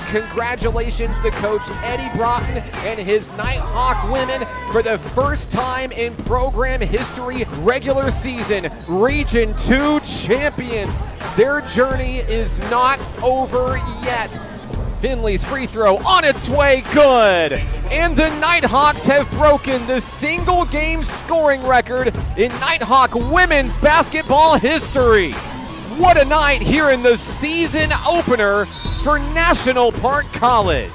congratulations to Coach Eddie Broughton and his Nighthawk women for the first time in program history, regular season, Region 2 champions. Their journey is not over yet. Finley's free throw on its way, good. And the Nighthawks have broken the single game scoring record in Nighthawk women's basketball history. What a night here in the season opener for National Park College.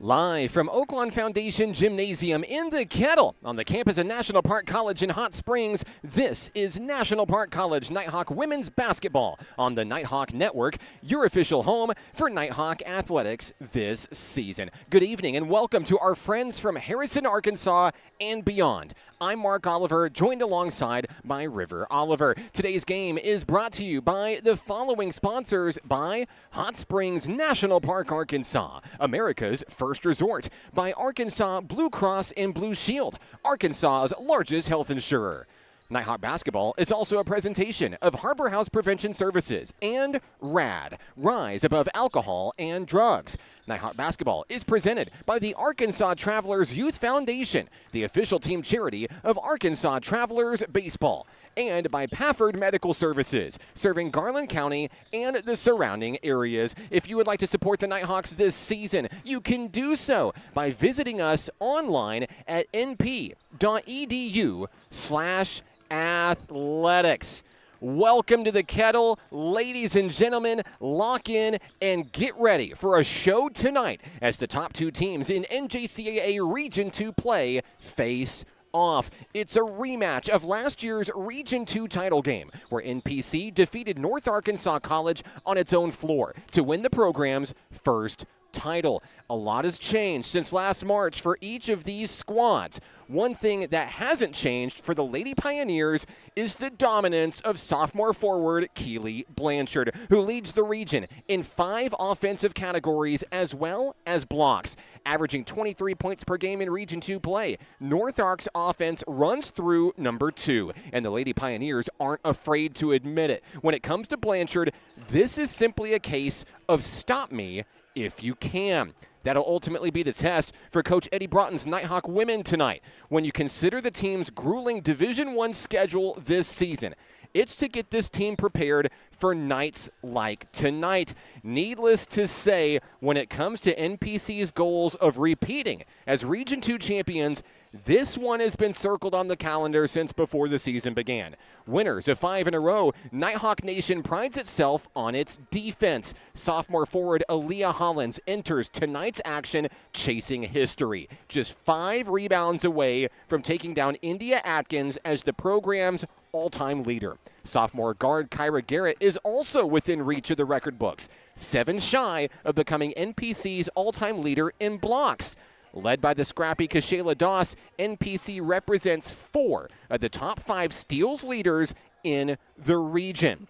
Live from Oaklawn Foundation Gymnasium in the Kettle on the campus of National Park College in Hot Springs, this is National Park College Nighthawk Women's Basketball on the Nighthawk Network, your official home for Nighthawk athletics this season. Good evening and welcome to our friends from Harrison, Arkansas and beyond. I'm Mark Oliver, joined alongside by River Oliver. Today's game is brought to you by the following sponsors: by Hot Springs National Park, Arkansas, America's first resort; by Arkansas Blue Cross and Blue Shield, Arkansas's largest health insurer. Nighthawk Basketball is also a presentation of Harbor House Prevention Services and RAD, Rise Above Alcohol and Drugs. Nighthawk Basketball is presented by the Arkansas Travelers Youth Foundation, the official team charity of Arkansas Travelers Baseball, and by Pafford Medical Services, serving Garland County and the surrounding areas. If you would like to support the Nighthawks this season, you can do so by visiting us online at np.edu/athletics. Welcome to the Kettle. Ladies and gentlemen, lock in and get ready for a show tonight as the top two teams in NJCAA Region 2 play face off. It's a rematch of last year's Region 2 title game, where NPC defeated North Arkansas College on its own floor to win the program's first title. A lot has changed since last March for each of these squads. One thing that hasn't changed for the Lady Pioneers is the dominance of sophomore forward Keely Blanchard, who leads the region in 5 offensive categories as well as blocks, averaging 23 points per game in Region 2 play. North Ark's offense runs through number 2, and the Lady Pioneers aren't afraid to admit it. When it comes to Blanchard, this is simply a case of stop me if you can. That'll ultimately be the test for Coach Eddie Broughton's Nighthawk women tonight. When you consider the team's grueling Division I schedule this season, it's to get this team prepared for nights like tonight. Needless to say, when it comes to NPC's goals of repeating as Region 2 champions, this one has been circled on the calendar since before the season began. Winners of 5 in a row, Nighthawk Nation prides itself on its defense. Sophomore forward Aaliyah Hollins enters tonight's action chasing history, just 5 rebounds away from taking down India Atkins as the program's all-time leader. Sophomore guard Kyra Garrett is also within reach of the record books, 7 shy of becoming NPC's all-time leader in blocks. Led by the scrappy Kashayla Doss, NPC represents 4 of the top 5 steals leaders in the region.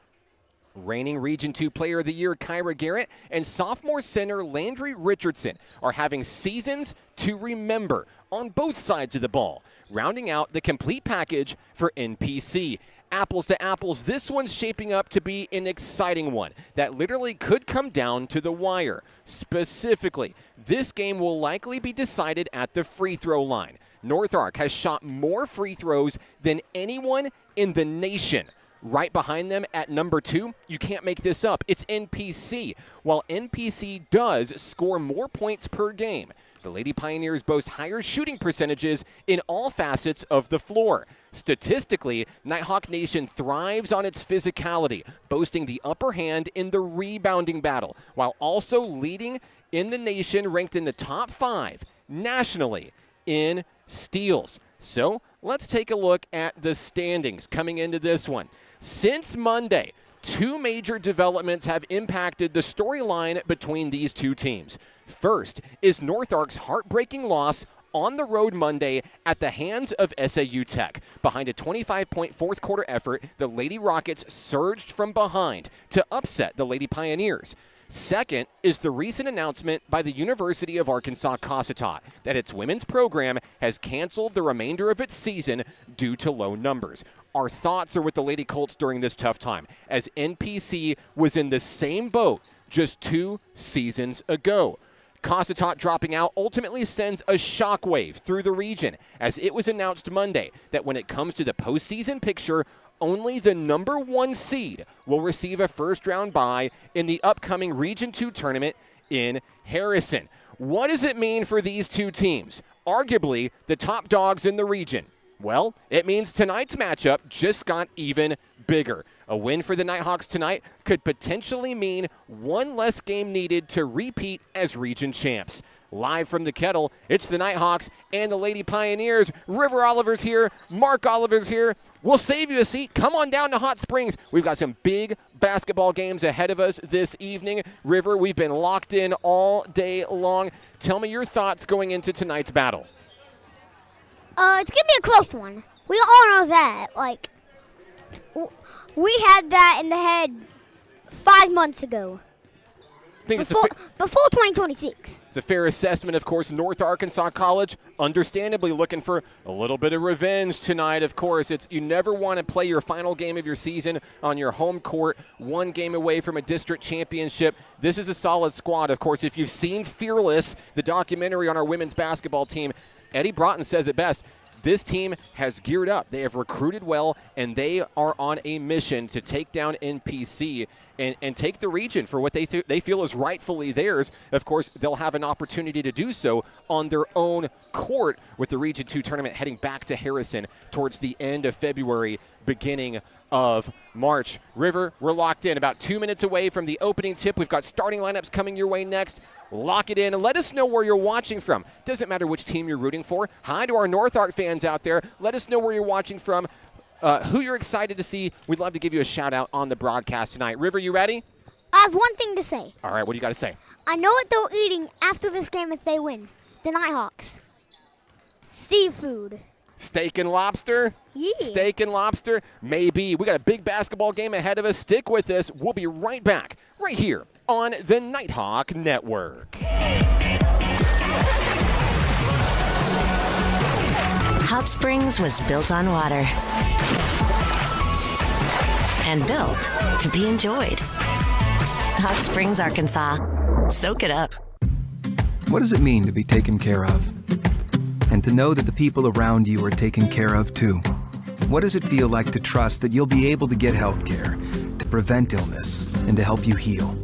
Reigning Region 2 Player of the Year Kyra Garrett and sophomore center Landry Richardson are having seasons to remember on both sides of the ball, rounding out the complete package for NPC. Apples to apples, this one's shaping up to be an exciting one that literally could come down to the wire. Specifically, this game will likely be decided at the free throw line. North Ark has shot more free throws than anyone in the nation. Right behind them at number 2, you can't make this up, it's NPC. While NPC does score more points per game, the Lady Pioneers boast higher shooting percentages in all facets of the floor. Statistically, Nighthawk Nation thrives on its physicality, boasting the upper hand in the rebounding battle, while also leading in the nation, ranked in the top 5 nationally in steals. So let's take a look at the standings coming into this one. Since Monday, 2 major developments have impacted the storyline between these two teams. First is North Ark's heartbreaking loss on the road Monday at the hands of SAU Tech. Behind a 25-point fourth quarter effort, the Lady Rockets surged from behind to upset the Lady Pioneers. Second is the recent announcement by the University of Arkansas Cossatot that its women's program has canceled the remainder of its season due to low numbers. Our thoughts are with the Lady Colts during this tough time, as NPC was in the same boat just 2 seasons ago. Cossatot dropping out ultimately sends a shockwave through the region, as it was announced Monday that when it comes to the postseason picture, only the number 1 seed will receive a first-round bye in the upcoming Region 2 tournament in Harrison. What does it mean for these two teams, arguably the top dogs in the region? Well, it means tonight's matchup just got even bigger. A win for the Nighthawks tonight could potentially mean 1 less game needed to repeat as region champs. Live from the Kettle, it's the Nighthawks and the Lady Pioneers. River Oliver's here, Mark Oliver's here. We'll save you a seat. Come on down to Hot Springs. We've got some big basketball games ahead of us this evening. River, we've been locked in all day long. Tell me your thoughts going into tonight's battle. It's going to be a close one. We all know that. We had that in the head 5 months ago. Before 2026. It's a fair assessment, of course. North Arkansas College, understandably looking for a little bit of revenge tonight, of course. You never want to play your final game of your season on your home court, 1 game away from a district championship. This is a solid squad, of course. If you've seen Fearless, the documentary on our women's basketball team, Eddie Broughton says it best. This team has geared up. They have recruited well, and they are on a mission to take down NPC and take the region for what they feel is rightfully theirs. Of course, they'll have an opportunity to do so on their own court with the Region 2 tournament heading back to Harrison towards the end of February, beginning of March. River, we're locked in. About 2 minutes away from the opening tip. We've got starting lineups coming your way next. Lock it in and let us know where you're watching from. Doesn't matter which team you're rooting for. Hi to our North Ark fans out there. Let us know where you're watching from, who you're excited to see. We'd love to give you a shout out on the broadcast tonight. River, you ready? I have one thing to say. All right, what do you got to say? I know what they're eating after this game if they win. The Nighthawks. Seafood. Steak and lobster? Yeah. Steak and lobster? Maybe. We got a big basketball game ahead of us. Stick with us. We'll be right back right here on the Nighthawk Network. Hot Springs was built on water and built to be enjoyed. Hot Springs, Arkansas. Soak it up. What does it mean to be taken care of? And to know that the people around you are taken care of too? What does it feel like to trust that you'll be able to get health care, to prevent illness, and to help you heal?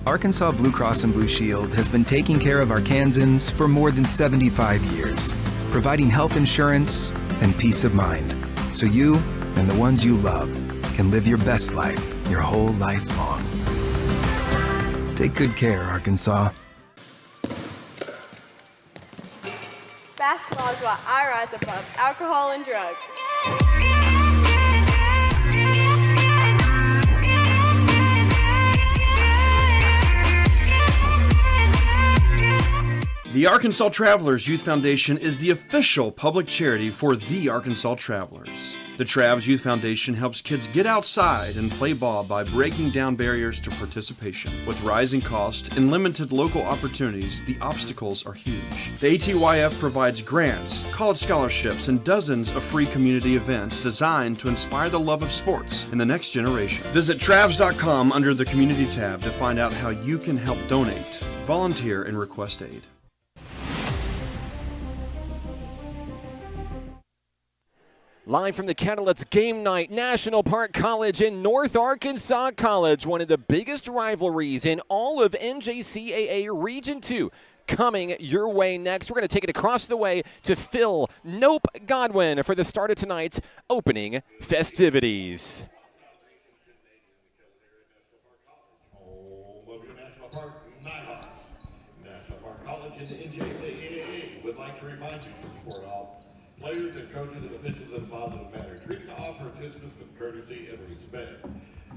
Arkansas Blue Cross and Blue Shield has been taking care of Arkansans for more than 75 years, providing health insurance and peace of mind, so you and the ones you love can live your best life your whole life long. Take good care, Arkansas. Basketball is what I rise above alcohol and drugs. The Arkansas Travelers Youth Foundation is the official public charity for the Arkansas Travelers. The Travs Youth Foundation helps kids get outside and play ball by breaking down barriers to participation. With rising costs and limited local opportunities, the obstacles are huge. The ATYF provides grants, college scholarships, and dozens of free community events designed to inspire the love of sports in the next generation. Visit Travs.com under the Community tab to find out how you can help donate, volunteer, and request aid. Live from the Kettle, it's game night. National Park College and North Arkansas College, one of the biggest rivalries in all of NJCAA Region 2. Coming your way next. We're going to take it across the way to Phil Nope Godwin for the start of tonight's opening festivities. Welcome to National Park Nighthawks. National Park College and the NJCAA would like to remind you to support all Players and coaches and officials in a positive manner. Treat all participants with courtesy and respect.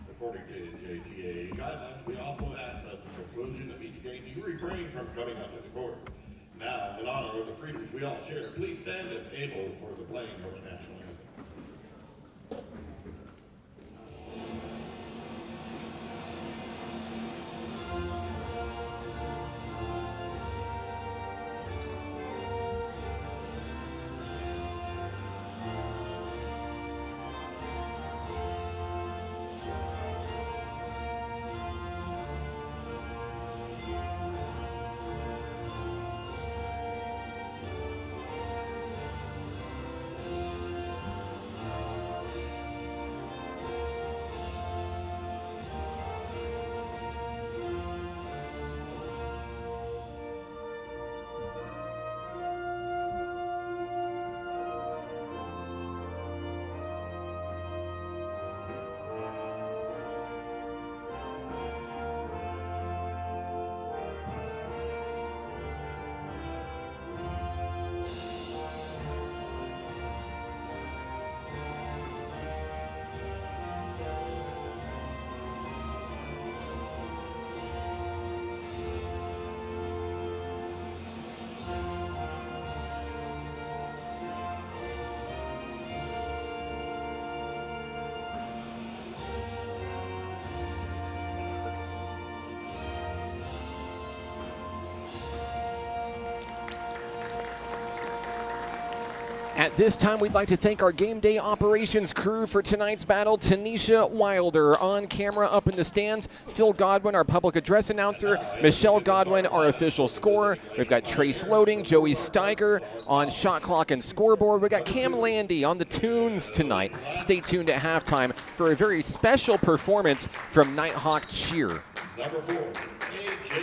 According to JCAA guidelines, we also ask at the conclusion of each game you refrain from coming up to the court. Now, in honor of the freedoms we all share, please stand if able for the playing of the national anthem. At this time, we'd like to thank our game day operations crew for tonight's battle. Tanisha Wilder on camera up in the stands. Phil Godwin, our public address announcer. Michelle Godwin, our official scorer. We've got Trace Loading, Joey Steiger on shot clock and scoreboard. We've got Cam Landy on the tunes tonight. Stay tuned at halftime for a very special performance from Nighthawk Cheer.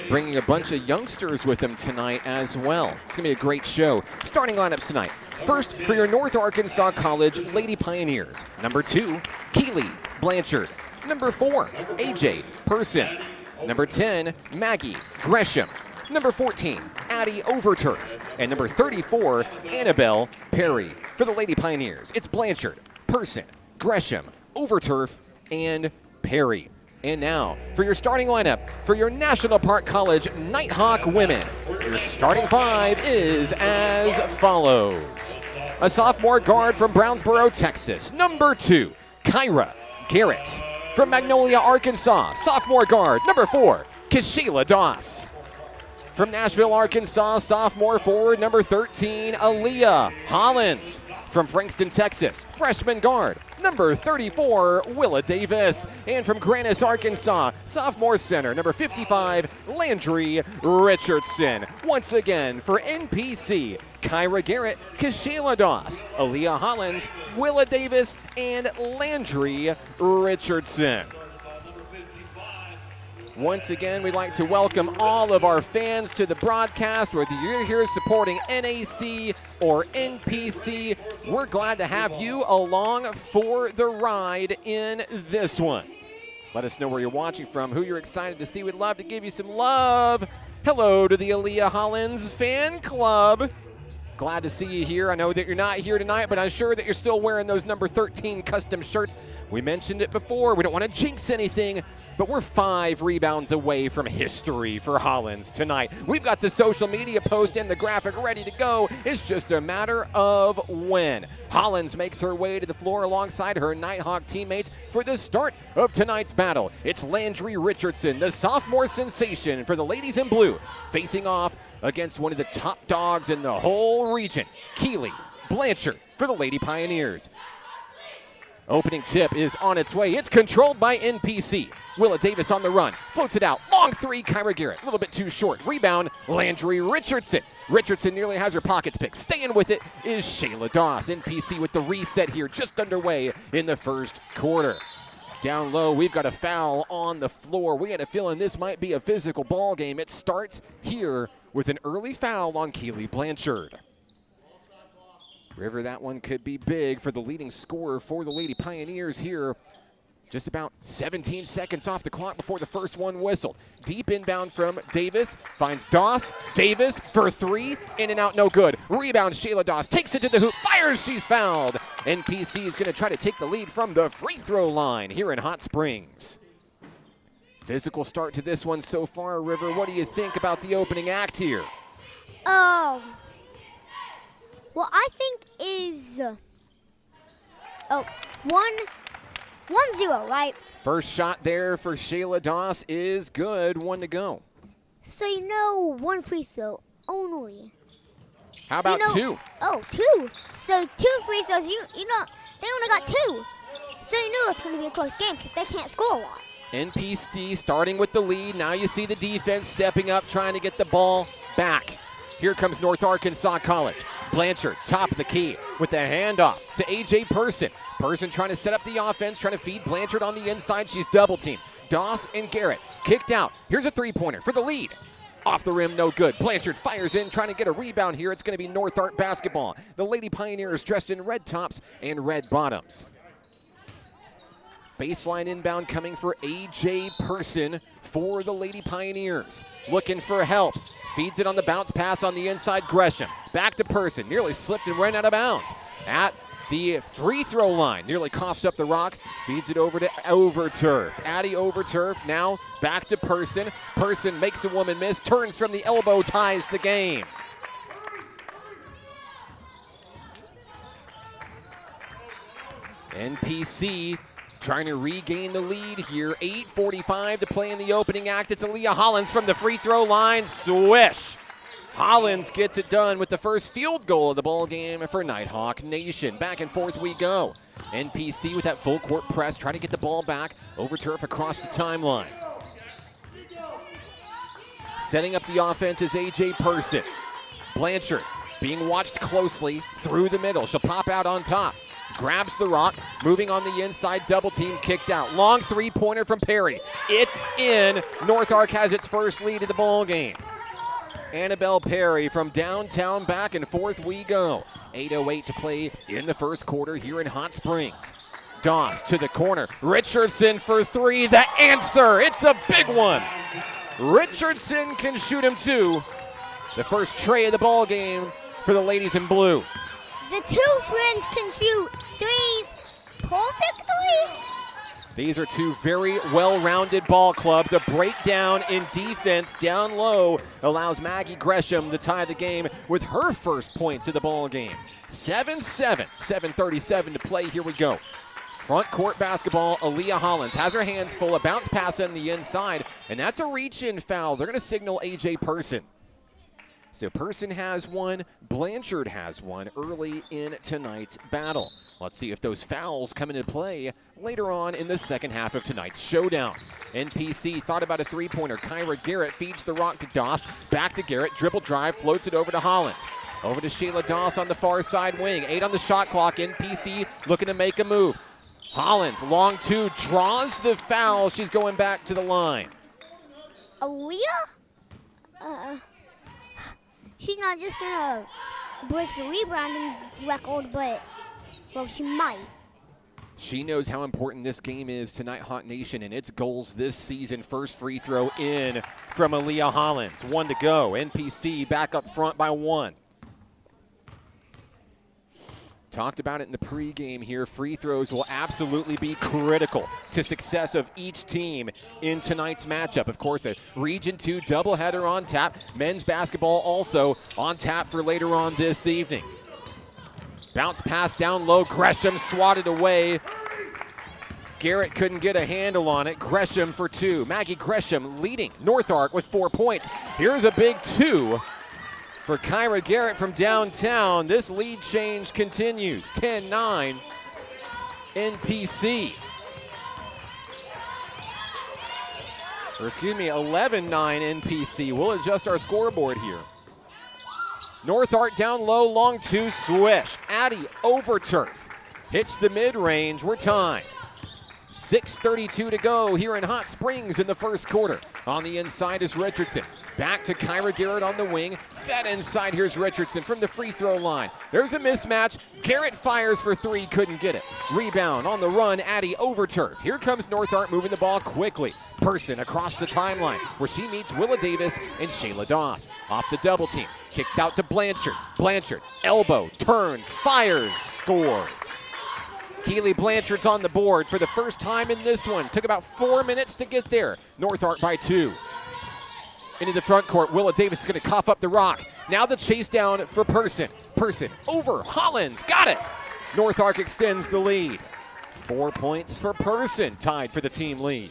Bringing a bunch of youngsters with them tonight as well. It's going to be a great show. Starting lineups tonight. First, for your North Arkansas College Lady Pioneers. Number 2, Keely Blanchard. Number 4, AJ Person. Number 10, Maggie Gresham. Number 14, Addie Overturf. And number 34, Annabelle Perry. For the Lady Pioneers, it's Blanchard, Person, Gresham, Overturf, and Perry. And now, for your starting lineup, for your National Park College Nighthawk women, your starting 5 is as follows. A sophomore guard from Brownsboro, Texas, number 2, Kyra Garrett. From Magnolia, Arkansas, sophomore guard, number 4, Kishayla Doss. From Nashville, Arkansas, sophomore forward, number 13, Aaliyah Hollins. From Frankston, Texas, freshman guard, number 34, Willa Davis. And from Grannis, Arkansas, sophomore center, number 55, Landry Richardson. Once again, for NPC, Kyra Garrett, Kishayla Doss, Aaliyah Hollins, Willa Davis, and Landry Richardson. Once again, we'd like to welcome all of our fans to the broadcast, whether you're here supporting NAC or NPC. We're glad to have you along for the ride in this one. Let us know where you're watching from, who you're excited to see. We'd love to give you some love. Hello to the Aaliyah Hollins fan club. Glad to see you here. I know that you're not here tonight, but I'm sure that you're still wearing those number 13 custom shirts. We mentioned it before. We don't want to jinx anything, but we're 5 rebounds away from history for Hollins tonight. We've got the social media post and the graphic ready to go. It's just a matter of when. Hollins makes her way to the floor alongside her Nighthawk teammates for the start of tonight's battle. It's Landry Richardson, the sophomore sensation for the ladies in blue, facing off against one of the top dogs in the whole region, Keely Blanchard for the Lady Pioneers. Opening tip is on its way. It's controlled by NPC. Willa Davis on the run. Floats it out. Long 3, Kyra Garrett. A little bit too short. Rebound, Landry Richardson. Richardson nearly has her pockets picked. Staying with it is Shayla Doss. NPC with the reset here just underway in the first quarter. Down low, we've got a foul on the floor. We had a feeling this might be a physical ball game. It starts here with an early foul on Keely Blanchard. River, that one could be big for the leading scorer for the Lady Pioneers here Just about 17 seconds off the clock before the first one whistled. Deep inbound from Davis, finds Doss. Davis for three, in and out, no good. Rebound, Shayla Doss takes it to the hoop, fires, she's fouled. NPC is gonna try to take the lead from the free throw line here in Hot Springs. Physical start to this one so far, River. What do you think about the opening act here? What I think is 1-0, right? First shot there for Shayla Doss is good. 1 to go. So one free throw only. How about two? Oh, two. So 2 free throws. They only got 2. So it's going to be a close game because they can't score a lot. NPC starting with the lead. Now you see the defense stepping up, trying to get the ball back. Here comes North Arkansas College. Blanchard, top of the key, with the handoff to A.J. Person. Person trying to set up the offense, trying to feed Blanchard on the inside. She's double-teamed. Doss and Garrett kicked out. Here's a three-pointer for the lead. Off the rim, no good. Blanchard fires in, trying to get a rebound here. It's going to be North Ark basketball. The Lady Pioneers dressed in red tops and red bottoms. Baseline inbound coming for A.J. Person for the Lady Pioneers. Looking for help. Feeds it on the bounce pass on the inside. Gresham. Back to Person. Nearly slipped and ran out of bounds. At the free throw line. Nearly coughs up the rock. Feeds it over to Overturf. Addie Overturf now back to Person. Person makes a woman miss. Turns from the elbow. Ties the game. NPC trying to regain the lead here. 8:45 to play in the opening act. It's Aaliyah Hollins from the free throw line. Swish. Hollins gets it done with the first field goal of the ball game for Nighthawk Nation. Back and forth we go. NPC with that full court press, trying to get the ball back. Overturf across the timeline. Setting up the offense is A.J. Person. Blanchard being watched closely through the middle. She'll pop out on top. Grabs the rock, moving on the inside, double team, kicked out. Long three-pointer from Perry. It's in. North Ark has its first lead of the ball game. Annabelle Perry from downtown, back and forth we go. 8:08 to play in the first quarter here in Hot Springs. Doss to the corner. Richardson for three. The answer. It's a big one. Richardson can shoot him too. The first tray of the ball game for the ladies in blue. The two friends can shoot threes perfectly. These are two very well-rounded ball clubs. A breakdown in defense down low allows Maggie Gresham to tie the game with her first points of the ball game. 7-7, 7:37 to play. Here we go. Front court basketball, Aaliyah Hollins has her hands full. A bounce pass on the inside, and that's a reach-in foul. They're going to signal A.J. Person. So Person has one, Blanchard has one early in tonight's battle. Let's see if those fouls come into play later on in the second half of tonight's showdown. NPC thought about a three-pointer. Kyra Garrett feeds the rock to Doss. Back to Garrett, dribble drive, floats it over to Hollins. Over to Shayla Doss on the far side wing. 8 on the shot clock. NPC looking to make a move. Hollins, long two, draws the foul. She's going back to the line. Aaliyah? She's not just going to break the rebounding record, but, well, she might. She knows how important this game is to Nighthawk Nation and its goals this season. First free throw in from Aaliyah Hollins. 1 to go. NPC back up front by 1. Talked about it in the pregame here. Free throws will absolutely be critical to success of each team in tonight's matchup. Of course, a Region 2 doubleheader on tap. Men's basketball also on tap for later on this evening. Bounce pass down low. Gresham swatted away. Garrett couldn't get a handle on it. Gresham for 2. Maggie Gresham leading North Ark with 4 points. Here's a big 2. For Kyra Garrett from downtown. This lead change continues. 10-9 NPC. Or excuse me, 11-9 NPC. We'll adjust our scoreboard here. North Ark down low, long two, swish. Addie Overturf hits the mid-range. We're tied. 6:32 to go here in Hot Springs in the first quarter. On the inside is Richardson. Back to Kyra Garrett on the wing. Fed inside, here's Richardson from the free throw line. There's a mismatch. Garrett fires for three, couldn't get it. Rebound on the run, Addie over turf. Here comes North Art moving the ball quickly. Person across the timeline where she meets Willa Davis and Shayla Doss. Off the double team, kicked out to Blanchard. Blanchard, elbow, turns, fires, scores. Keely Blanchard's on the board for the first time in this one. Took about 4 minutes to get there. North Art by 2. Into the front court, Willa Davis is going to cough up the rock. Now the chase down for Person. Person over Hollins, got it. North Ark extends the lead. 4 points for Person, tied for the team lead.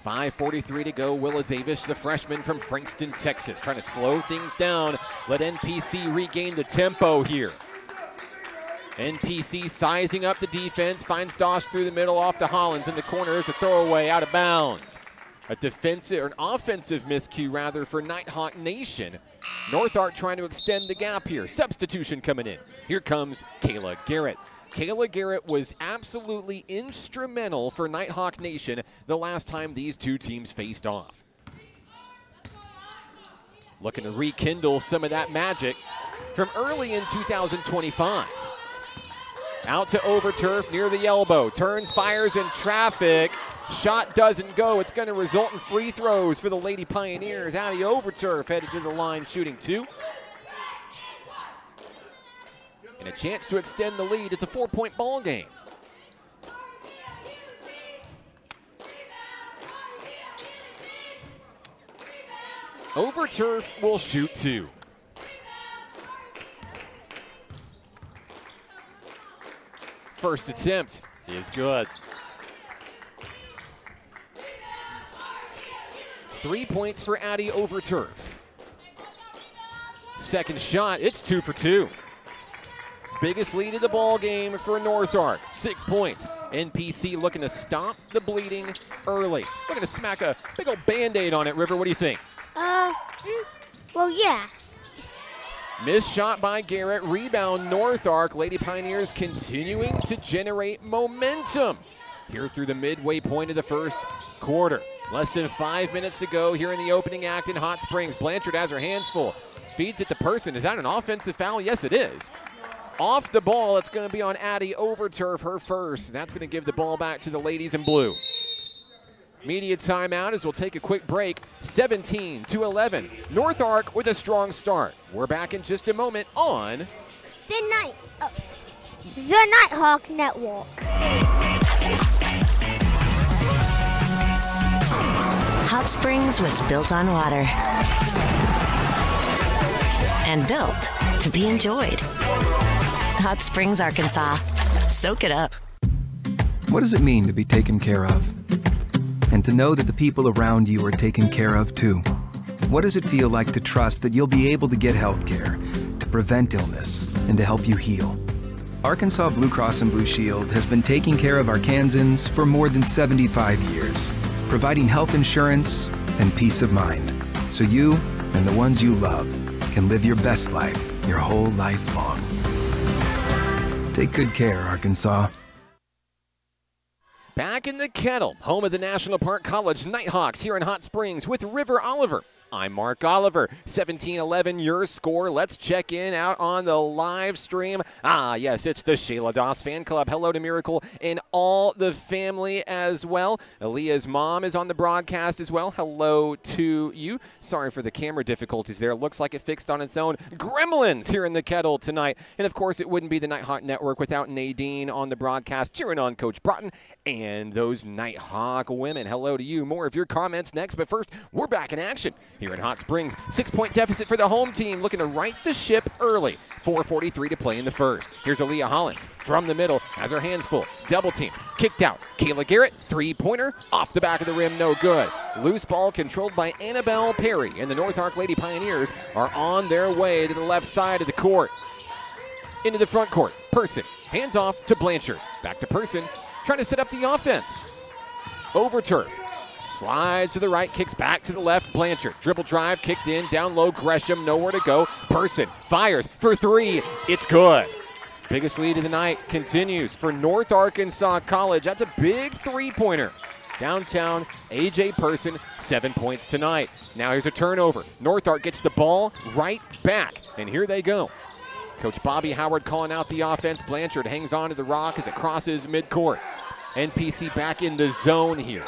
5:43 to go. Willa Davis, the freshman from Frankston, Texas, trying to slow things down. Let NPC regain the tempo here. NPC sizing up the defense, finds Doss through the middle off to Hollins in the corner. There's a throwaway out of bounds. A defensive, or an offensive miscue rather, for Nighthawk Nation. North Art trying to extend the gap here. Substitution coming in. Here comes Kayla Garrett. Kayla Garrett was absolutely instrumental for Nighthawk Nation the last time these two teams faced off. Looking to rekindle some of that magic from early in 2025. Out to Overturf near the elbow. Turns, fires in traffic. Shot doesn't go. It's going to result in free throws for the Lady Pioneers. Addie Overturf headed to the line shooting 2. And a chance to extend the lead. It's a 4-point ball game. Overturf will shoot 2. First attempt is good. 3 points for Addie Overturf. Second shot, it's 2 for 2. Biggest lead of the ball game for North Ark, 6 points. NPC looking to stop the bleeding early. Looking to smack a big old Band-Aid on it. River, what do you think? Well, yeah. Missed shot by Garrett, rebound North Ark. Lady Pioneers continuing to generate momentum here through the midway point of the first quarter. Less than 5 minutes to go here in the opening act in Hot Springs. Blanchard has her hands full, feeds it to Person. Is that an offensive foul? Yes, it is. Off the ball, it's going to be on Addie Overturf, her first. That's going to give the ball back to the ladies in blue. Media timeout as we'll take a quick break. 17-11. North Ark with a strong start. We're back in just a moment on The Nighthawk Network. Hot Springs was built on water and built to be enjoyed. Hot Springs, Arkansas. Soak it up. What does it mean to be taken care of? And to know that the people around you are taken care of too? What does it feel like to trust that you'll be able to get health care, to prevent illness, and to help you heal? Arkansas Blue Cross and Blue Shield has been taking care of Arkansans for more than 75 years, providing health insurance and peace of mind, so you and the ones you love can live your best life your whole life long. Take good care, Arkansas. Back in the Kettle, home of the National Park College Nighthawks here in Hot Springs with River Oliver. I'm Mark Oliver. 17-11 your score. Let's check in out on the live stream. Yes, it's the Shayla Doss fan club. Hello to Miracle and all the family as well. Aaliyah's mom is on the broadcast as well. Hello to you. Sorry for the camera difficulties there. Looks like it fixed on its own. Gremlins here in the Kettle tonight. And of course, it wouldn't be the Nighthawk Network without Nadine on the broadcast, cheering on Coach Broughton and those Nighthawk women. Hello to you. More of your comments next. But first, we're back in action here in Hot Springs. 6-point deficit for the home team, looking to right the ship early. 4:43 to play in the first. Here's Aaliyah Hollins from the middle, has her hands full. Double team, kicked out. Kayla Garrett, three-pointer, off the back of the rim, no good. Loose ball controlled by Annabelle Perry, and the North Ark Lady Pioneers are on their way to the left side of the court. Into the front court, Person, hands off to Blanchard. Back to Person, trying to set up the offense. Overturf. Slides to the right, kicks back to the left. Blanchard, dribble drive, kicked in, down low. Gresham, nowhere to go. Person fires for three. It's good. Biggest lead of the night continues for North Arkansas College. That's a big three-pointer. Downtown, A.J. Person, 7 points tonight. Now here's a turnover. North Ark gets the ball right back, and here they go. Coach Bobby Howard calling out the offense. Blanchard hangs on to the rock as it crosses midcourt. NPC back in the zone here.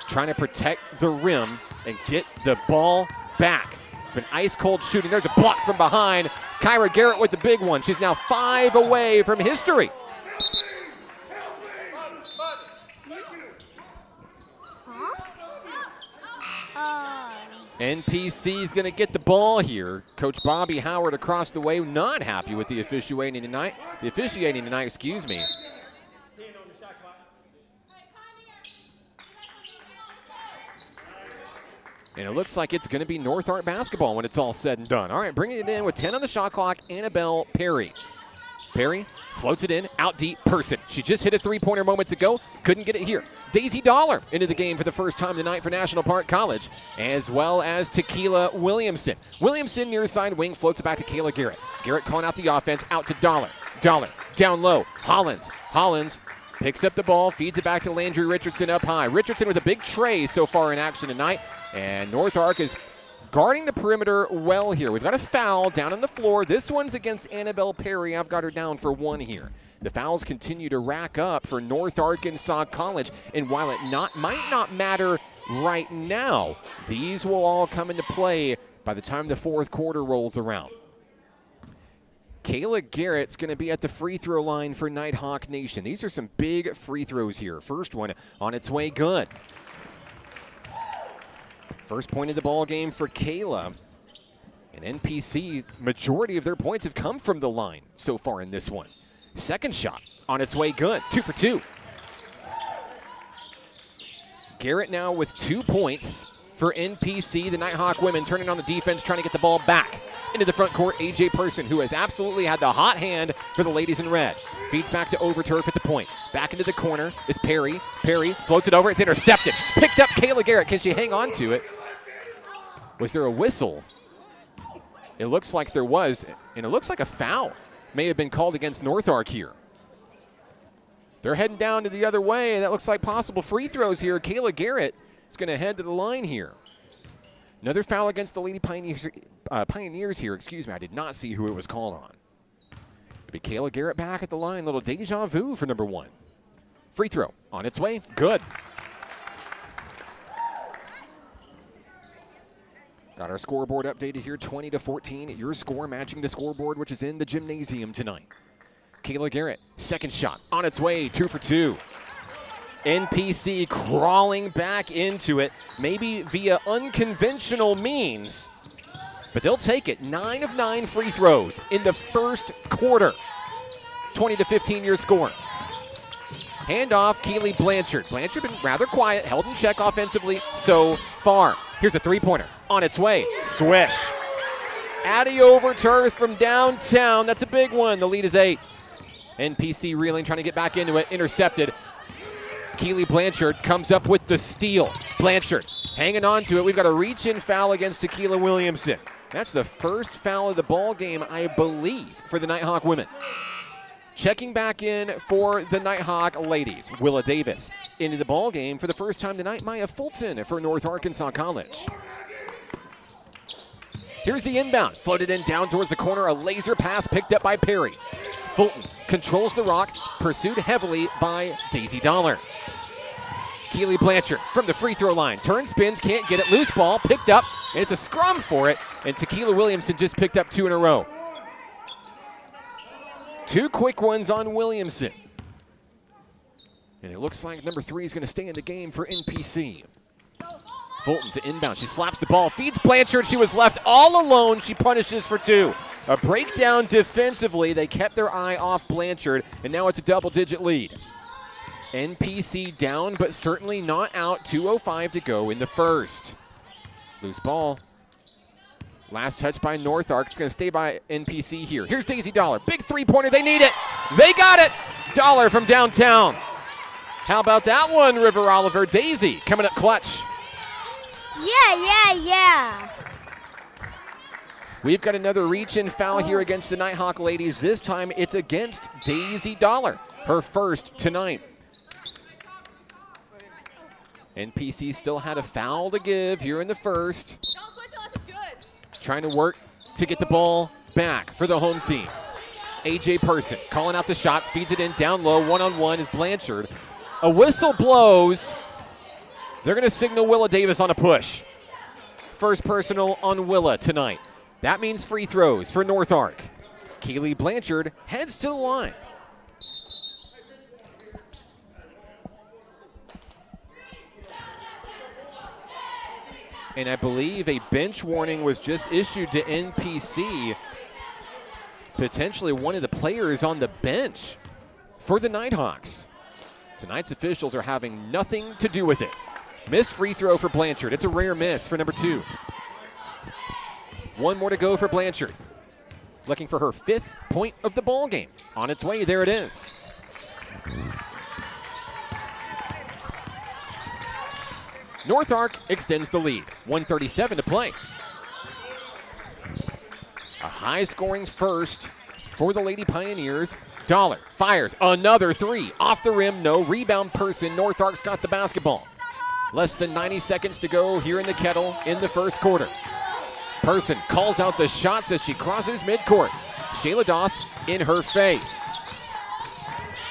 Trying to protect the rim and get the ball back. It's been ice-cold shooting. There's a block from behind. Kyra Garrett with the big one. She's now 5 away from history. NPC's going to get the ball here. Coach Bobby Howard across the way, not happy with the officiating tonight. Excuse me. And it looks like it's going to be North Ark basketball when it's all said and done. All right, bringing it in with 10 on the shot clock, Annabelle Perry. Perry floats it in, out deep, Person. She just hit a three-pointer moments ago, couldn't get it here. Daisy Dollar into the game for the first time tonight for National Park College, as well as Tequila Williamson. Williamson near side wing floats it back to Kayla Garrett. Garrett calling out the offense, out to Dollar. Dollar down low, Hollins picks up the ball, feeds it back to Landry Richardson up high. Richardson with a big tray so far in action tonight, and North Ark is guarding the perimeter well here. We've got a foul down on the floor. This one's against Annabelle Perry. I've got her down for 1 here. The fouls continue to rack up for North Arkansas College, and while it might not matter right now, these will all come into play by the time the fourth quarter rolls around. Kayla Garrett's going to be at the free throw line for Nighthawk Nation. These are some big free throws here. First one on its way, good. First point of the ball game for Kayla. And NPC's majority of their points have come from the line so far in this one. Second shot on its way, good. 2 for 2. Garrett now with 2 points for NPC. The Nighthawk women turning on the defense, trying to get the ball back into the front court. A.J. Person, who has absolutely had the hot hand for the ladies in red. Feeds back to Overturf at the point. Back into the corner is Perry. Perry floats it over. It's intercepted. Picked up Kayla Garrett. Can she hang on to it? Was there a whistle? It looks like there was, and it looks like a foul may have been called against North Ark here. They're heading down to the other way, and that looks like possible free throws here. Kayla Garrett is going to head to the line here. Another foul against the Lady Pioneers here. Excuse me, I did not see who it was called on. It'll be Kayla Garrett back at the line. Little deja vu for number 1. Free throw on its way. Good. Got our scoreboard updated here, 20-14. Your score matching the scoreboard, which is in the gymnasium tonight. Kayla Garrett, second shot on its way, 2 for 2. NPC crawling back into it, maybe via unconventional means, but they'll take it. 9 of 9 free throws in the first quarter. 20-15 your score. Handoff, Keely Blanchard. Blanchard been rather quiet, held in check offensively so far. Here's a three-pointer on its way. Swish. Addie Overturf from downtown. That's a big one. The lead is 8. NPC reeling, trying to get back into it. Intercepted. Keely Blanchard comes up with the steal. Blanchard hanging on to it. We've got a reach-in foul against Tequila Williamson. That's the first foul of the ball game, I believe, for the Nighthawk women. Checking back in for the Nighthawk ladies. Willa Davis into the ball game for the first time tonight. Maya Fulton for North Arkansas College. Here's the inbound. Floated in down towards the corner. A laser pass picked up by Perry. Fulton controls the rock, pursued heavily by Daisy Dollar. Keely Blanchard from the free throw line. Turns, spins, can't get it. Loose ball picked up, and it's a scrum for it. And Tequila Williamson just picked up 2 in a row. 2 quick ones on Williamson. And it looks like number 3 is going to stay in the game for NPC. Fulton to inbound. She slaps the ball, feeds Blanchard. She was left all alone. She punishes for 2. A breakdown defensively. They kept their eye off Blanchard, and now it's a double-digit lead. NPC down, but certainly not out. 2:05 to go in the first. Loose ball. Last touch by North Ark. It's going to stay by NPC here. Here's Daisy Dollar. Big three-pointer. They need it. They got it. Dollar from downtown. How about that one, River Oliver? Daisy coming up clutch. Yeah. We've got another reach-in foul here against the Nighthawk ladies. This time it's against Daisy Dollar, her first tonight. NPC still had a foul to give here in the first. Don't switch unless it's good. Trying to work to get the ball back for the home team. AJ Person calling out the shots, feeds it in down low. One-on-one is Blanchard. A whistle blows. They're going to signal Willa Davis on a push. First personal on Willa tonight. That means free throws for North Ark. Keely Blanchard heads to the line. And I believe a bench warning was just issued to NPC. Potentially one of the players on the bench for the Nighthawks. Tonight's officials are having nothing to do with it. Missed free throw for Blanchard. It's a rare miss for number 2. One more to go for Blanchard. Looking for her 5th point of the ball game. On its way, there it is. North Ark extends the lead. 1:37 to play. A high-scoring first for the Lady Pioneers. Dollar fires another 3. Off the rim, no. Rebound Person. North Ark's got the basketball. Less than 90 seconds to go here in the Kettle in the first quarter. Person calls out the shots as she crosses midcourt. Shayla Doss in her face.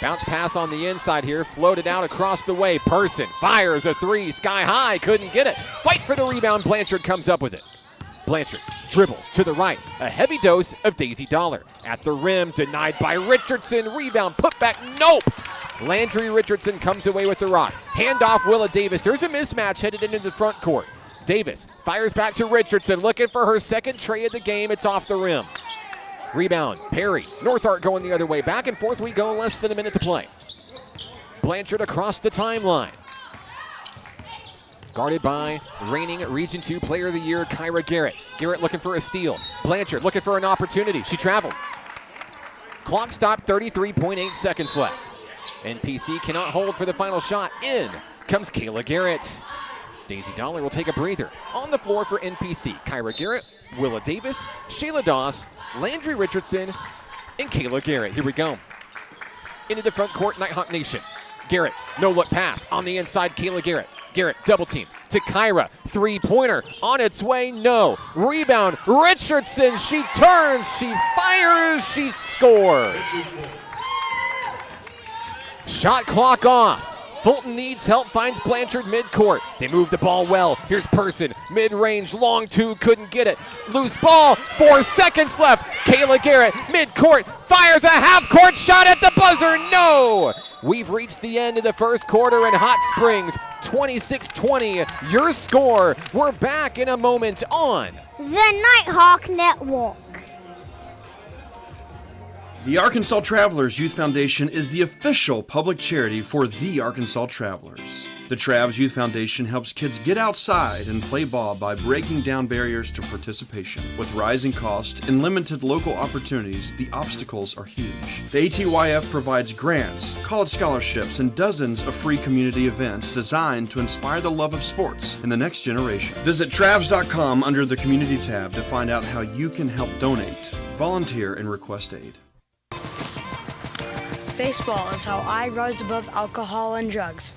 Bounce pass on the inside here, floated out across the way. Person fires a 3, sky high, couldn't get it. Fight for the rebound, Blanchard comes up with it. Blanchard dribbles to the right, a heavy dose of Daisy Dollar. At the rim, denied by Richardson, rebound, put back, nope. Landry Richardson comes away with the rock. Handoff Willa Davis, there's a mismatch headed into the front court. Davis fires back to Richardson, looking for her second tray of the game, it's off the rim. Rebound, Perry. North Ark going the other way. Back and forth we go, less than a minute to play. Blanchard across the timeline. Guarded by reigning Region 2 Player of the Year, Kyra Garrett. Garrett looking for a steal. Blanchard looking for an opportunity. She traveled. Clock stopped, 33.8 seconds left. NPC cannot hold for the final shot. In comes Kayla Garrett. Daisy Dollar will take a breather. On the floor for NPC, Kyra Garrett, Willa Davis, Shayla Doss, Landry Richardson, and Kayla Garrett. Here we go. Into the front court, Nighthawk Nation. Garrett, no-look pass. On the inside, Kayla Garrett. Garrett, double team to Kyra. Three-pointer on its way, no. Rebound, Richardson. She turns, she fires, she scores. Shot clock off. Fulton needs help, finds Blanchard midcourt. They move the ball well. Here's Person, mid-range, long 2, couldn't get it. Loose ball, 4 seconds left. Kayla Garrett, midcourt, fires a half-court shot at the buzzer, no! We've reached the end of the first quarter in Hot Springs, 26-20, your score. We're back in a moment on the Nighthawk Network. The Arkansas Travelers Youth Foundation is the official public charity for the Arkansas Travelers. The Travs Youth Foundation helps kids get outside and play ball by breaking down barriers to participation. With rising costs and limited local opportunities, the obstacles are huge. The ATYF provides grants, college scholarships, and dozens of free community events designed to inspire the love of sports in the next generation. Visit Travs.com under the Community tab to find out how you can help donate, volunteer, and request aid. Baseball is how I rise above alcohol and drugs.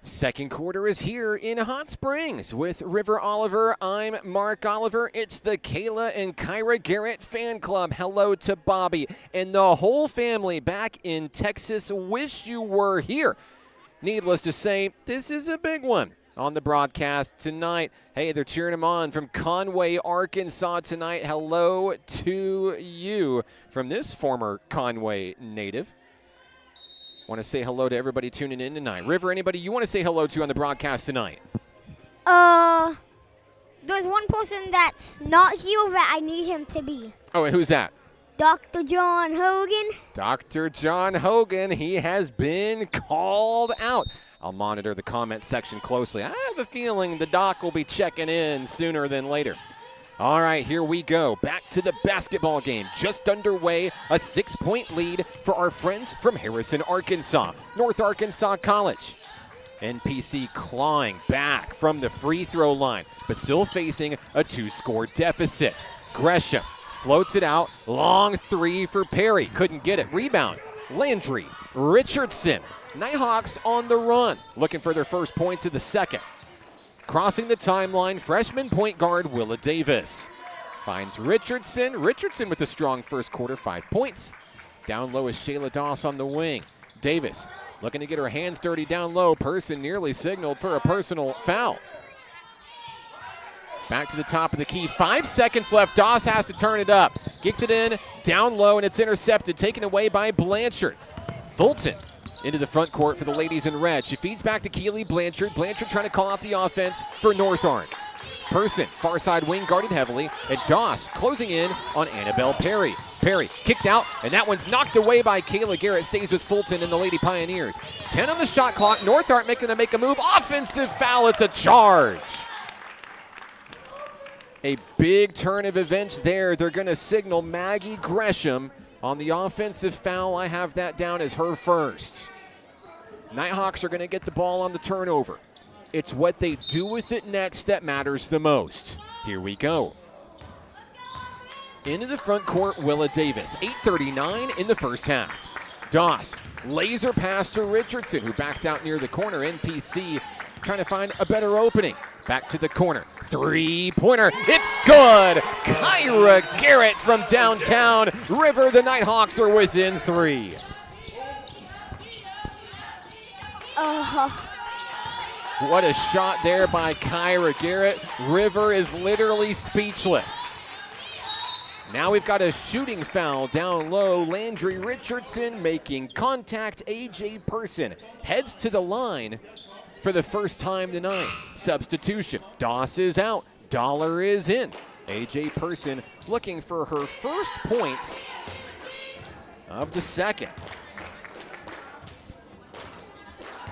Second quarter is here in Hot Springs with River Oliver. I'm Mark Oliver. It's the Kayla and Kyra Garrett fan club. Hello to Bobby and the whole family back in Texas. Wish you were here. Needless to say, this is a big one on the broadcast tonight. Hey, they're cheering them on from Conway, Arkansas tonight. Hello to you from this former Conway native. Want to say hello to everybody tuning in tonight. River, anybody you want to say hello to on the broadcast tonight? There's one person that's not here that I need him to be. Oh, and who's that? Dr. John Hogan. Dr. John Hogan. He has been called out. I'll monitor the comment section closely. I have a feeling the doc will be checking in sooner than later. All right, here we go. Back to the basketball game. Just underway, a 6-point lead for our friends from Harrison, Arkansas, North Arkansas College. NPC clawing back from the free throw line, but still facing a 2-score deficit. Gresham floats it out. Long three for Perry. Couldn't get it. Rebound. Landry. Richardson. Nighthawks on the run, looking for their first points of the second. Crossing the timeline, freshman point guard Willa Davis. Finds Richardson. Richardson with a strong first quarter, 5 points. Down low is Shayla Doss on the wing. Davis looking to get her hands dirty down low. Person nearly signaled for a personal foul. Back to the top of the key. 5 seconds left. Doss has to turn it up. Kicks it in, down low, and it's intercepted. Taken away by Blanchard. Fulton into the front court for the ladies in red. She feeds back to Keely Blanchard. Blanchard trying to call out the offense for North Ark. Person, far side wing, guarded heavily. And Doss closing in on Annabelle Perry. Perry kicked out, and that one's knocked away by Kayla Garrett. Stays with Fulton and the Lady Pioneers. 10 on the shot clock. North Ark making them make a move. Offensive foul. It's a charge. A big turn of events there. They're going to signal Maggie Gresham on the offensive foul. I have that down as her first. Nighthawks are going to get the ball on the turnover. It's what they do with it next that matters the most. Here we go. Into the front court, Willa Davis. 8:39 in the first half. Doss, laser pass to Richardson, who backs out near the corner. NPC trying to find a better opening. Back to the corner. 3-pointer. It's good. Kyra Garrett from downtown. River, the Nighthawks are within 3. What a shot there by Kyra Garrett. River is literally speechless. Now we've got a shooting foul down low. Landry Richardson making contact. AJ Person heads to the line for the first time tonight. Substitution. Doss is out. Dollar is in. AJ Person looking for her first points of the second.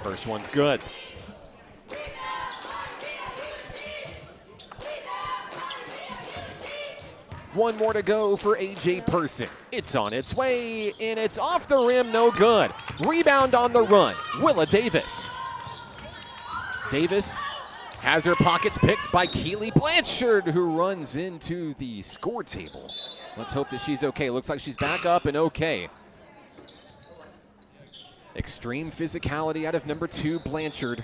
First one's good. One more to go for AJ Person. It's on its way, and it's off the rim, no good. Rebound on the run, Willa Davis. Davis has her pockets picked by Keely Blanchard, who runs into the score table. Let's hope that she's okay. Looks like she's back up and okay. Extreme physicality out of number 2, Blanchard.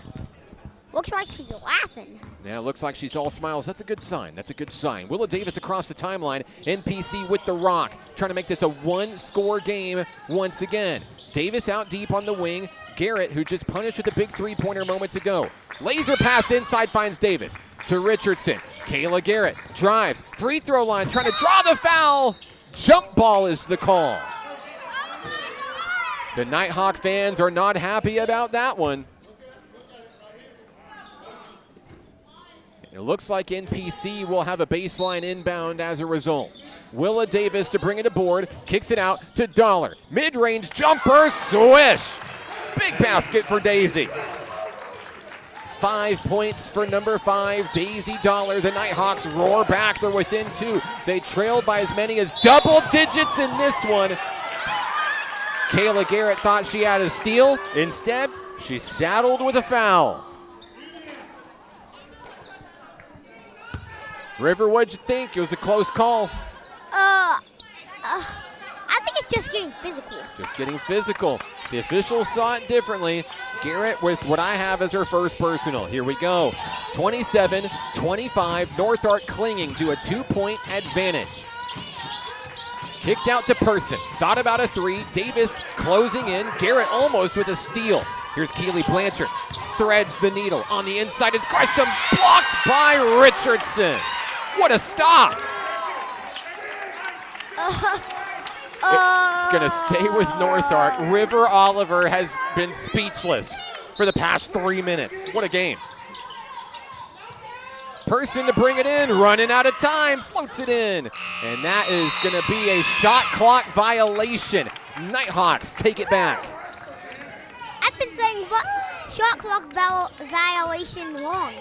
Looks like she's laughing. Yeah, it looks like she's all smiles. That's a good sign. That's a good sign. Willa Davis across the timeline. NPC with the rock. Trying to make this a 1-score game once again. Davis out deep on the wing. Garrett, who just punished with a big 3-pointer moments ago. Laser pass inside finds Davis to Richardson. Kayla Garrett drives. Free throw line trying to draw the foul. Jump ball is the call. The Nighthawk fans are not happy about that one. It looks like NPC will have a baseline inbound as a result. Willa Davis to bring it aboard, kicks it out to Dollar. Mid-range jumper, swish! Big basket for Daisy. 5 points for number 5, Daisy Dollar. The Nighthawks roar back, they're within 2. They trailed by as many as double digits in this one. Kayla Garrett thought she had a steal. Instead, she's saddled with a foul. River, what'd you think? It was a close call. I think it's just getting physical. Just getting physical. The officials saw it differently. Garrett with what I have as her first personal. Here we go. 27-25. North Ark clinging to a 2-point advantage. Kicked out to Person. Thought about a 3. Davis closing in. Garrett almost with a steal. Here's Keely Blanchard. Threads the needle. On the inside is Gresham. Blocked by Richardson. What a stop! It's going to stay with North Ark. River Oliver has been speechless for the past 3 minutes. What a game. Person to bring it in, running out of time, floats it in. And that is going to be a shot clock violation. Nighthawks take it back. I've been saying shot clock violation wrong.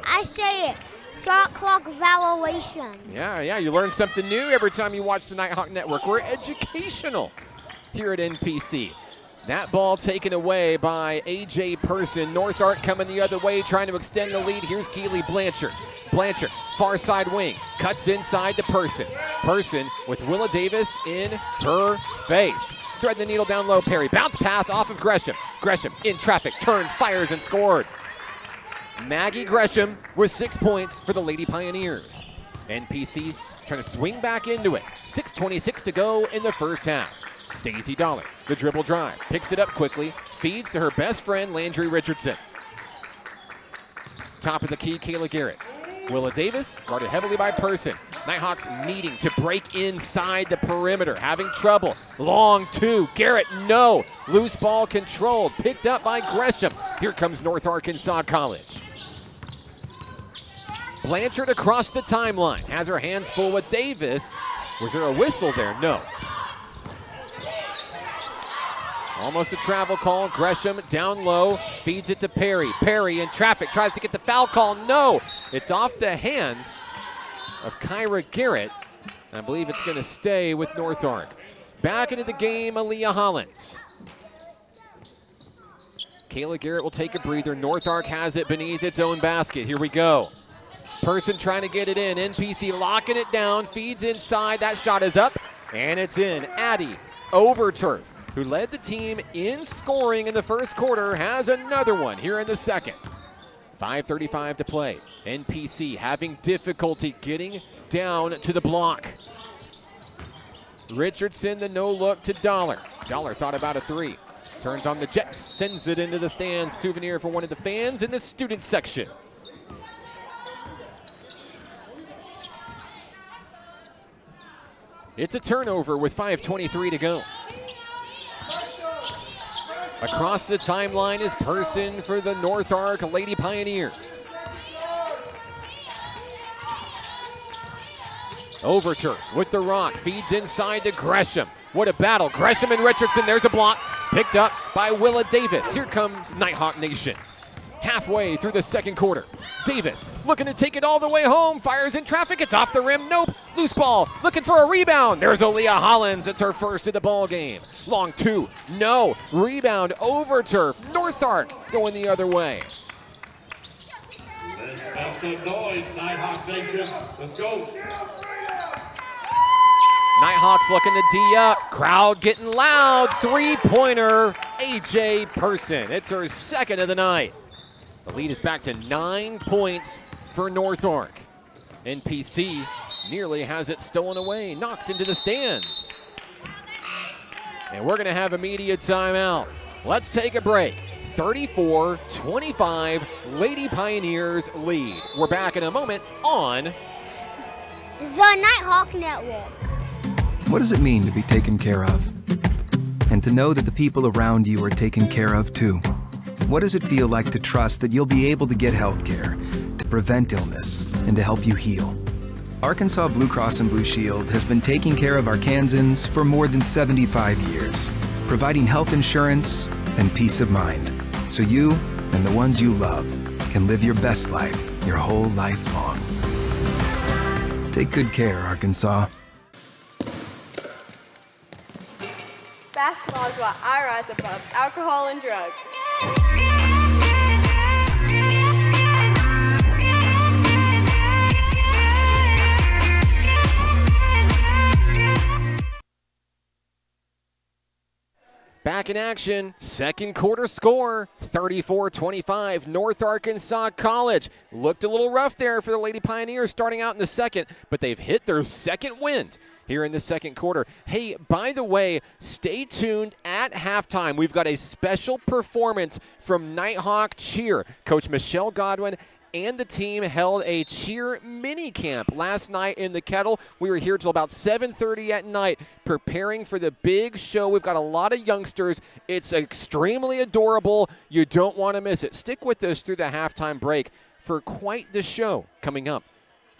I say it Shot clock valuation. Yeah, you learn something new every time you watch the Nighthawk Network. We're educational here at NPC. That ball taken away by A.J. Person. North Ark coming the other way, trying to extend the lead. Here's Keely Blanchard. Blanchard, far side wing, cuts inside to Person. Person with Willa Davis in her face. Thread the needle down low, Perry. Bounce pass off of Gresham. Gresham in traffic, turns, fires, and scored. Maggie Gresham with 6 points for the Lady Pioneers. NPC trying to swing back into it. 6:26 to go in the first half. Daisy Dollar, the dribble drive, picks it up quickly, feeds to her best friend, Landry Richardson. Top of the key, Kayla Garrett. Willa Davis, guarded heavily by Person. Nighthawks needing to break inside the perimeter, having trouble. Long two, Garrett, no. Loose ball controlled, picked up by Gresham. Here comes North Arkansas College. Blanchard across the timeline, has her hands full with Davis. Was there a whistle there? No. Almost a travel call. Gresham down low, feeds it to Perry. Perry in traffic, tries to get the foul call. No, it's off the hands of Kyra Garrett. I believe it's going to stay with North Ark. Back into the game, Aaliyah Hollins. Kayla Garrett will take a breather. North Ark has it beneath its own basket. Here we go. Person trying to get it in. NPC locking it down, feeds inside. That shot is up, and it's in. Addie Overturf, who led the team in scoring in the first quarter, has another one here in the second. 5:35 to play. NPC having difficulty getting down to the block. Richardson, the no-look to Dollar. Dollar thought about a three. Turns on the jet, sends it into the stands. Souvenir for one of the fans in the student section. It's a turnover with 5:23 to go. Across the timeline is Person for the North Ark Lady Pioneers. Overturf with the rock, feeds inside to Gresham. What a battle. Gresham and Richardson, there's a block. Picked up by Willa Davis. Here comes Nighthawk Nation. Halfway through the second quarter. Davis looking to take it all the way home. Fires in traffic. It's off the rim. Nope. Loose ball. Looking for a rebound. There's Aaliyah Hollins. It's her first of the ball game. Long two. No. Rebound. Overturf. North Ark going the other way. Let's make some noise, Nighthawk Nation. Let's go. Nighthawks looking to D up. Crowd getting loud. Three-pointer. A.J. Person. It's her second of the night. The lead is back to 9 points for North Ark. NPC nearly has it stolen away, knocked into the stands. And we're going to have a media timeout. Let's take a break. 34-25, Lady Pioneers lead. We're back in a moment on The Nighthawk Network. What does it mean to be taken care of? And to know that the people around you are taken care of too. What does it feel like to trust that you'll be able to get health care, to prevent illness, and to help you heal? Arkansas Blue Cross and Blue Shield has been taking care of Arkansans for more than 75 years, providing health insurance and peace of mind, so you and the ones you love can live your best life your whole life long. Take good care, Arkansas. Basketball is why I rise above alcohol and drugs. Back in action, second quarter score, 34-25, North Arkansas College. Looked a little rough there for the Lady Pioneers starting out in the second, but they've hit their second wind here in the second quarter. Hey, by the way, stay tuned at halftime. We've got a special performance from Nighthawk Cheer. Coach Michelle Godwin and the team held a cheer mini camp last night in the Kettle. We were here till about 7:30 at night preparing for the big show. We've got a lot of youngsters. It's extremely adorable. You don't want to miss it. Stick with us through the halftime break for quite the show coming up.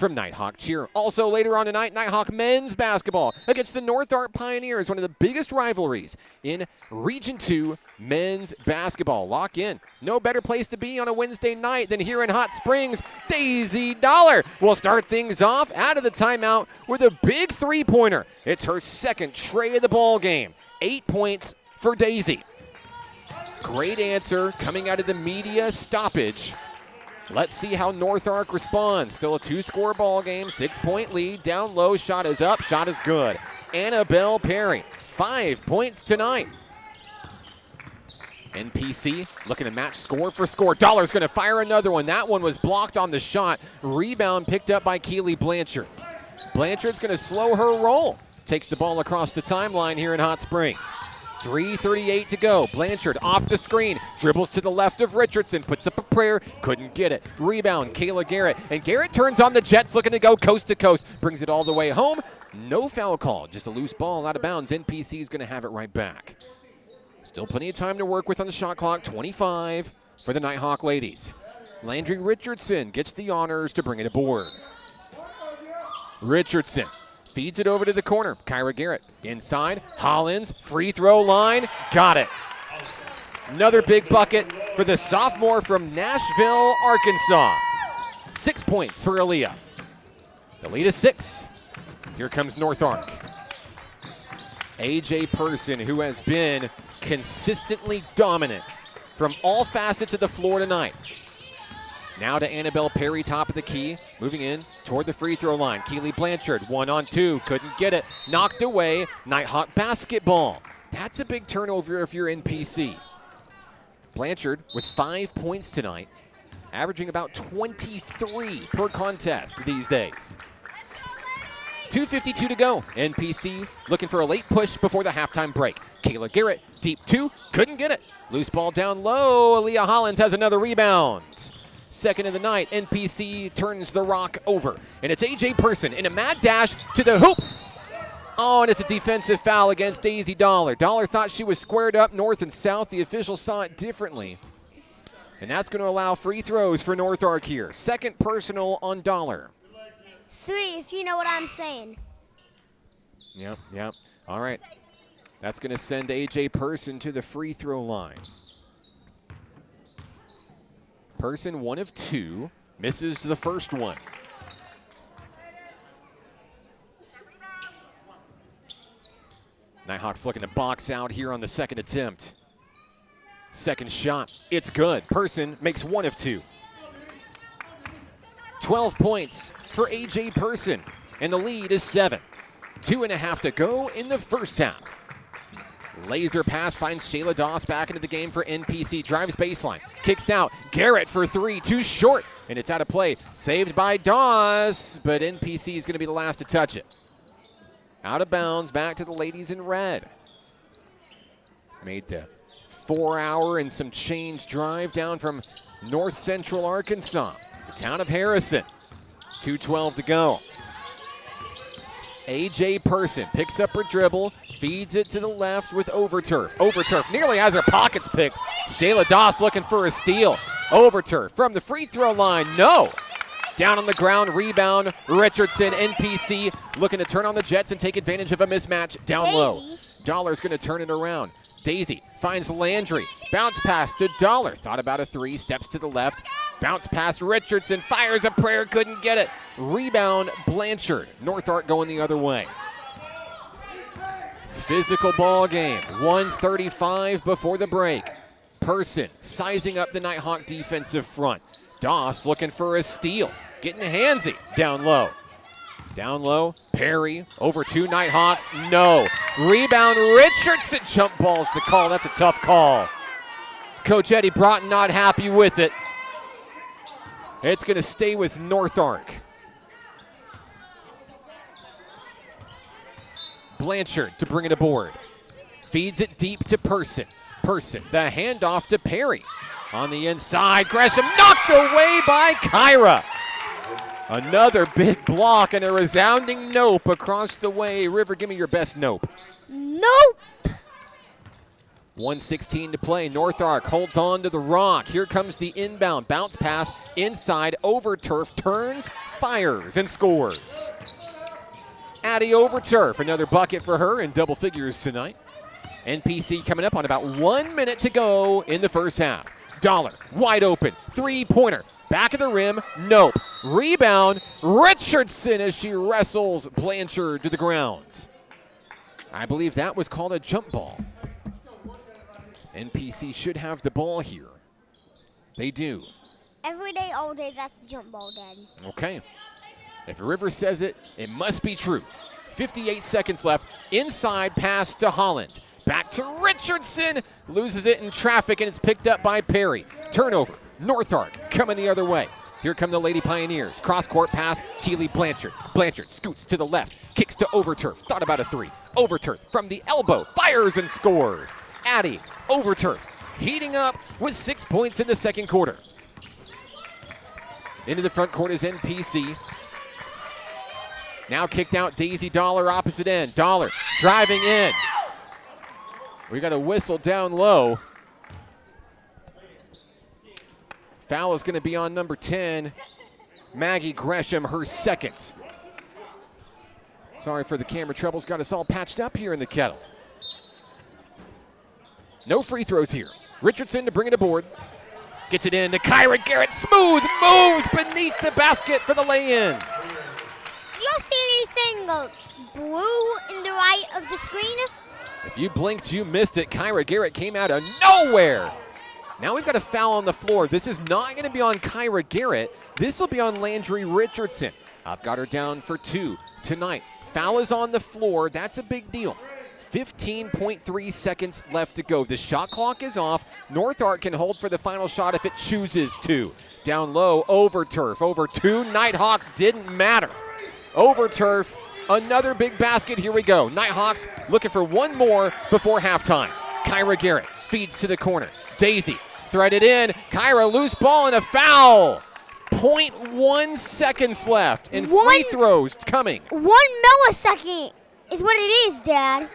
from Nighthawk cheer. Also later on tonight, Nighthawk men's basketball against the North Ark Pioneers, one of the biggest rivalries in Region 2 men's basketball. Lock in. No better place to be on a Wednesday night than here in Hot Springs. Daisy Dollar will start things off out of the timeout with a big three-pointer. It's her second tray of the ball game. 8 points for Daisy. Great answer coming out of the media stoppage. Let's see how North Ark responds. Still a 2-score ball game, 6-point lead. Down low, shot is up, shot is good. Annabelle Perry, 5 points tonight. NPC looking to match score for score. Dollar's going to fire another one. That one was blocked on the shot. Rebound picked up by Keely Blanchard. Blanchard's going to slow her roll. Takes the ball across the timeline here in Hot Springs. 3:38 to go. Blanchard off the screen. Dribbles to the left of Richardson. Puts up a prayer. Couldn't get it. Rebound, Kayla Garrett. And Garrett turns on the Jets, looking to go coast to coast. Brings it all the way home. No foul call. Just a loose ball out of bounds. NPC is going to have it right back. Still plenty of time to work with on the shot clock. 25 for the Nighthawk ladies. Landry Richardson gets the honors to bring it aboard. Richardson feeds it over to the corner. Kyra Garrett inside. Hollins, free throw line. Got it. Another big bucket for the sophomore from Nashville, Arkansas. 6 points for Aaliyah. The lead is 6. Here comes North Ark. AJ Person, who has been consistently dominant from all facets of the floor tonight. Now to Annabelle Perry, top of the key, moving in toward the free throw line. Keely Blanchard, 1-on-2, couldn't get it. Knocked away, Nighthawk basketball. That's a big turnover if you're NPC. Blanchard with 5 points tonight, averaging about 23 per contest these days. 2:52 to go. NPC looking for a late push before the halftime break. Kayla Garrett, deep 2, couldn't get it. Loose ball down low. Aaliyah Hollins has another rebound. Second of the night, NPC turns the rock over. And it's AJ Person in a mad dash to the hoop. Oh, and it's a defensive foul against Daisy Dollar. Dollar thought she was squared up north and south. The officials saw it differently. And that's going to allow free throws for North Ark here. Second personal on Dollar. 3, if you know what I'm saying. Yep. All right. That's going to send AJ Person to the free throw line. Person 1 of 2, misses the first one. Nighthawks looking to box out here on the second attempt. Second shot, it's good. Person makes 1 of 2. 12 points for AJ Person, and the lead is 7. 2.5 to go in the first half. Laser pass finds Shayla Doss back into the game for NPC. Drives baseline. Kicks out. Garrett for 3. Too short. And it's out of play. Saved by Doss. But NPC is going to be the last to touch it. Out of bounds. Back to the ladies in red. Made the 4-hour and some change drive down from North Central Arkansas. The town of Harrison. 2:12 to go. AJ Person picks up her dribble, feeds it to the left with Overturf. Overturf nearly has her pockets picked. Shayla Doss looking for a steal. Overturf from the free throw line, no. Down on the ground, rebound, Richardson, NPC looking to turn on the Jets and take advantage of a mismatch down low. Dollar's going to turn it around. Daisy finds Landry. Bounce pass to Dollar. Thought about a 3, steps to the left. Bounce pass Richardson, fires a prayer, couldn't get it. Rebound Blanchard. North Ark going the other way. Physical ball game. 1:35 before the break. Person sizing up the Nighthawk defensive front. Doss looking for a steal. Getting handsy down low. Down low, Perry over 2 Nighthawks. No. Rebound, Richardson. Jump ball's the call. That's a tough call. Coach Eddie Broughton not happy with it. It's going to stay with North Ark. Blanchard to bring it aboard. Feeds it deep to Person. Person, the handoff to Perry. On the inside, Gresham knocked away by Kyra. Another big block and a resounding nope across the way. River, give me your best nope. Nope. 1:16 to play. North Ark holds on to the rock. Here comes the inbound. Bounce pass inside, over turf, turns, fires, and scores. Addie over turf. Another bucket for her in double figures tonight. NPC coming up on about 1 minute to go in the first half. Dollar, wide open, three-pointer. Back of the rim, nope. Rebound, Richardson as she wrestles Blanchard to the ground. I believe that was called a jump ball. NPC should have the ball here. They do. Every day, all day, that's the jump ball, Daddy. Okay. If River says it, it must be true. 58 seconds left. Inside pass to Hollins. Back to Richardson. Loses it in traffic, and it's picked up by Perry. Turnover. North Ark coming the other way. Here come the Lady Pioneers. Cross-court pass, Keely Blanchard. Blanchard scoots to the left, kicks to Overturf. Thought about a three. Overturf from the elbow, fires and scores. Addie, Overturf, heating up with 6 points in the second quarter. Into the front court is NPC. Now kicked out Daisy Dollar, opposite end. Dollar driving in. We got a whistle down low. Foul is going to be on number 10, Maggie Gresham, her second. Sorry for the camera troubles, got us all patched up here in the Kettle. No free throws here. Richardson to bring it aboard. Gets it in to Kyra Garrett, smooth moves beneath the basket for the lay-in. Do y'all see anything blue in the right of the screen? If you blinked, you missed it. Kyra Garrett came out of nowhere. Now we've got a foul on the floor. This is not going to be on Kyra Garrett. This will be on Landry Richardson. I've got her down for 2 tonight. Foul is on the floor. That's a big deal. 15.3 seconds left to go. The shot clock is off. North Ark can hold for the final shot if it chooses to. Down low, Overturf. Over 2 Nighthawks, didn't matter. Overturf, another big basket. Here we go. Nighthawks looking for one more before halftime. Kyra Garrett feeds to the corner. Daisy threaded in. Kyra, loose ball and a foul. 0.1 seconds left and free throws coming. 1 millisecond is what it is, Dad.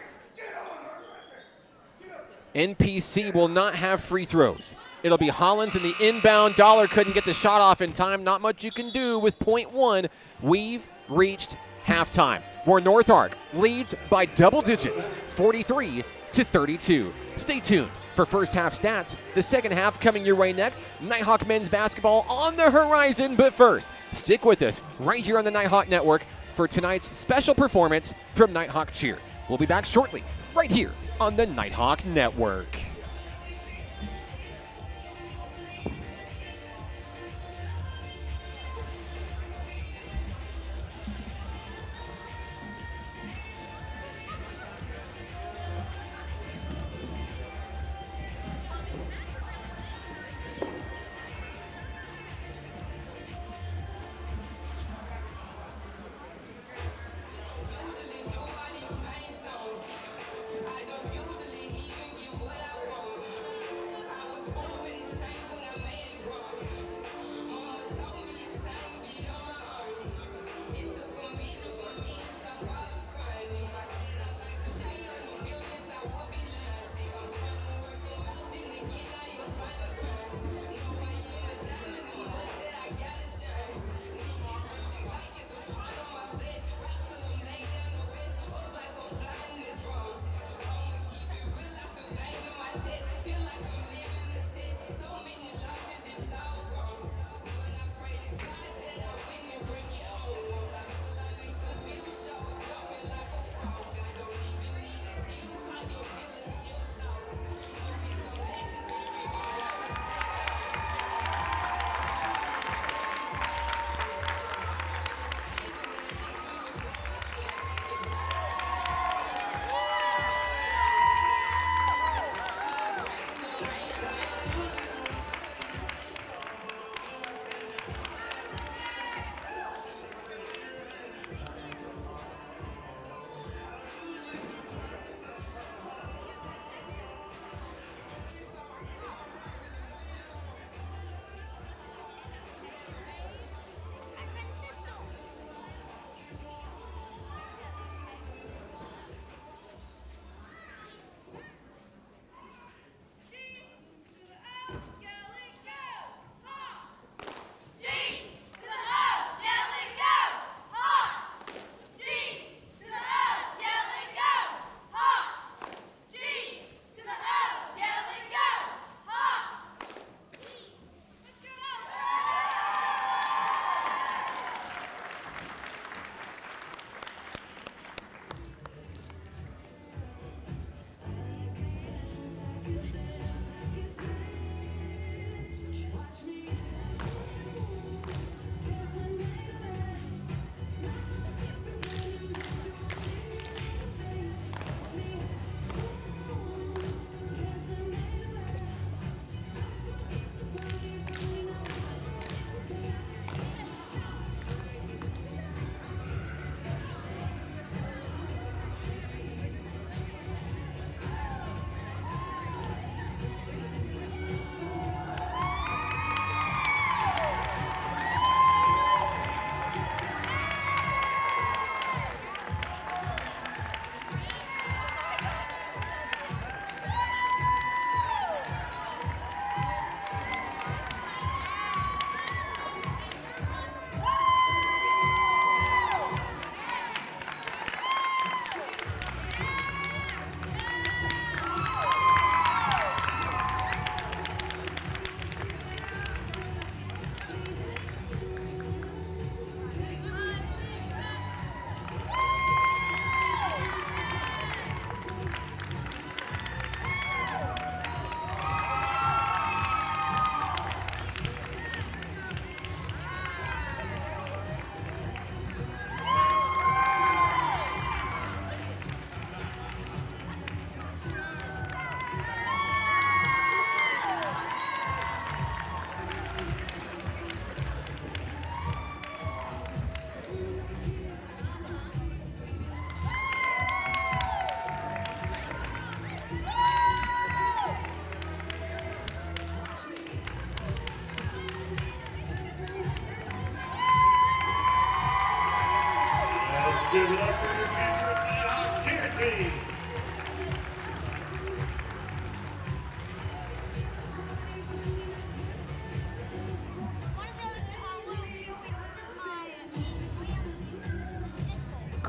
NPC will not have free throws. It'll be Hollins in the inbound. Dollar couldn't get the shot off in time. Not much you can do with 0.1. We've reached halftime, where North Ark leads by double digits, 43-32. Stay tuned for first half stats. The second half coming your way next. Nighthawk men's basketball on the horizon, but first, stick with us right here on the Nighthawk Network for tonight's special performance from Nighthawk Cheer. We'll be back shortly, right here on the Nighthawk Network.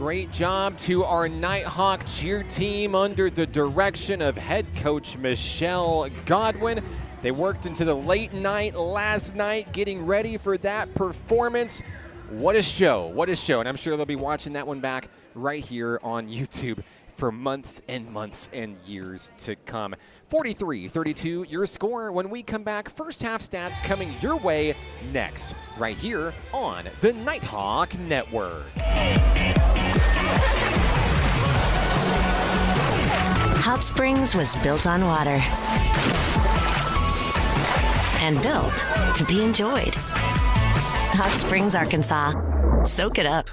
Great job to our Nighthawk cheer team under the direction of head coach Michelle Godwin. They worked into the late night last night getting ready for that performance. What a show, what a show. And I'm sure they'll be watching that one back right here on YouTube for months and months and years to come. 43-32, your score when we come back. First half stats coming your way next, right here on the Nighthawk Network. Hot Springs was built on water and built to be enjoyed. Hot Springs, Arkansas. Soak it up.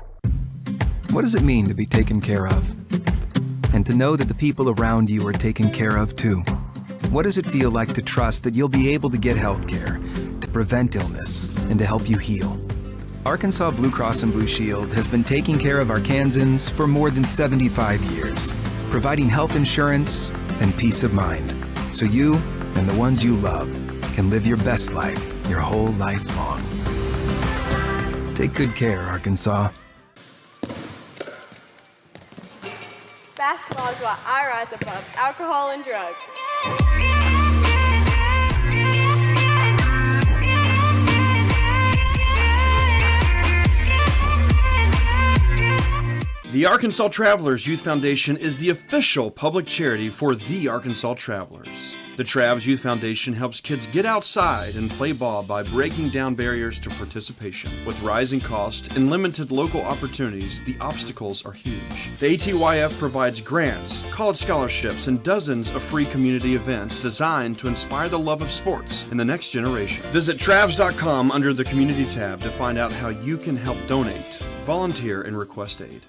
What does it mean to be taken care of? And to know that the people around you are taken care of too. What does it feel like to trust that you'll be able to get health care, to prevent illness, and to help you heal? Arkansas Blue Cross and Blue Shield has been taking care of Arkansans for more than 75 years, providing health insurance and peace of mind, so you and the ones you love can live your best life your whole life long. Take good care, Arkansas. Basketball is what I rise above alcohol and drugs. The Arkansas Travelers Youth Foundation is the official public charity for the Arkansas Travelers. The Travs Youth Foundation helps kids get outside and play ball by breaking down barriers to participation. With rising costs and limited local opportunities, the obstacles are huge. The ATYF provides grants, college scholarships, and dozens of free community events designed to inspire the love of sports in the next generation. Visit Travs.com under the Community tab to find out how you can help donate, volunteer, and request aid.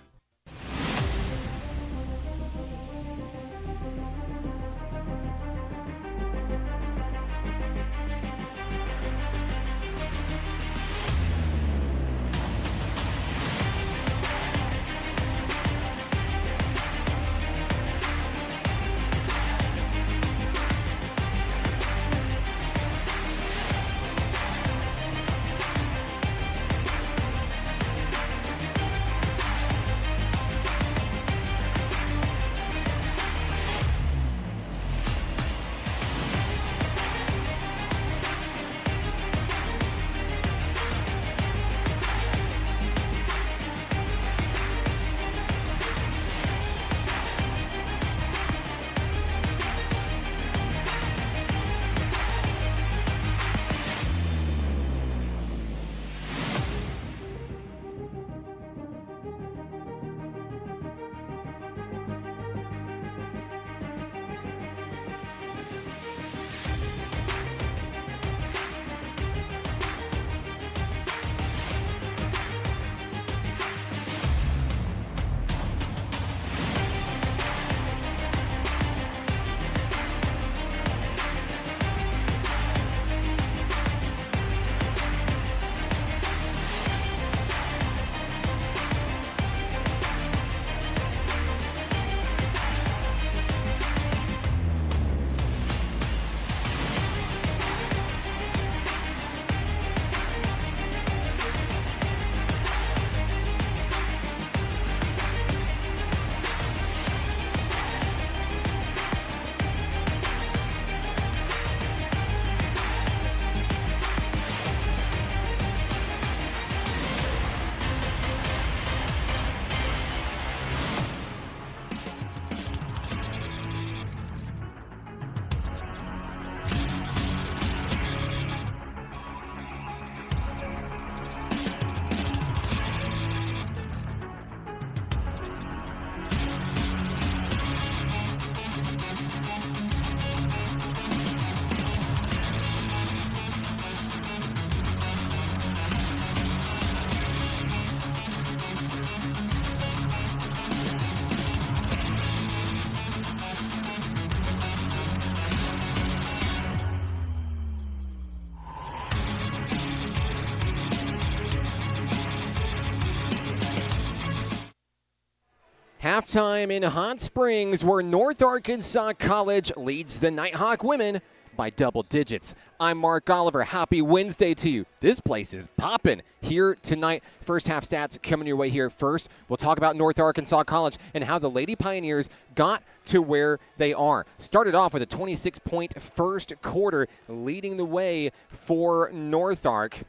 Halftime in Hot Springs, where North Arkansas College leads the Nighthawk women by double digits. I'm Mark Oliver. Happy Wednesday to you. This place is popping here tonight. First half stats coming your way here first. We'll talk about North Arkansas College and how the Lady Pioneers got to where they are. Started off with a 26-point first quarter, leading the way for North Ark.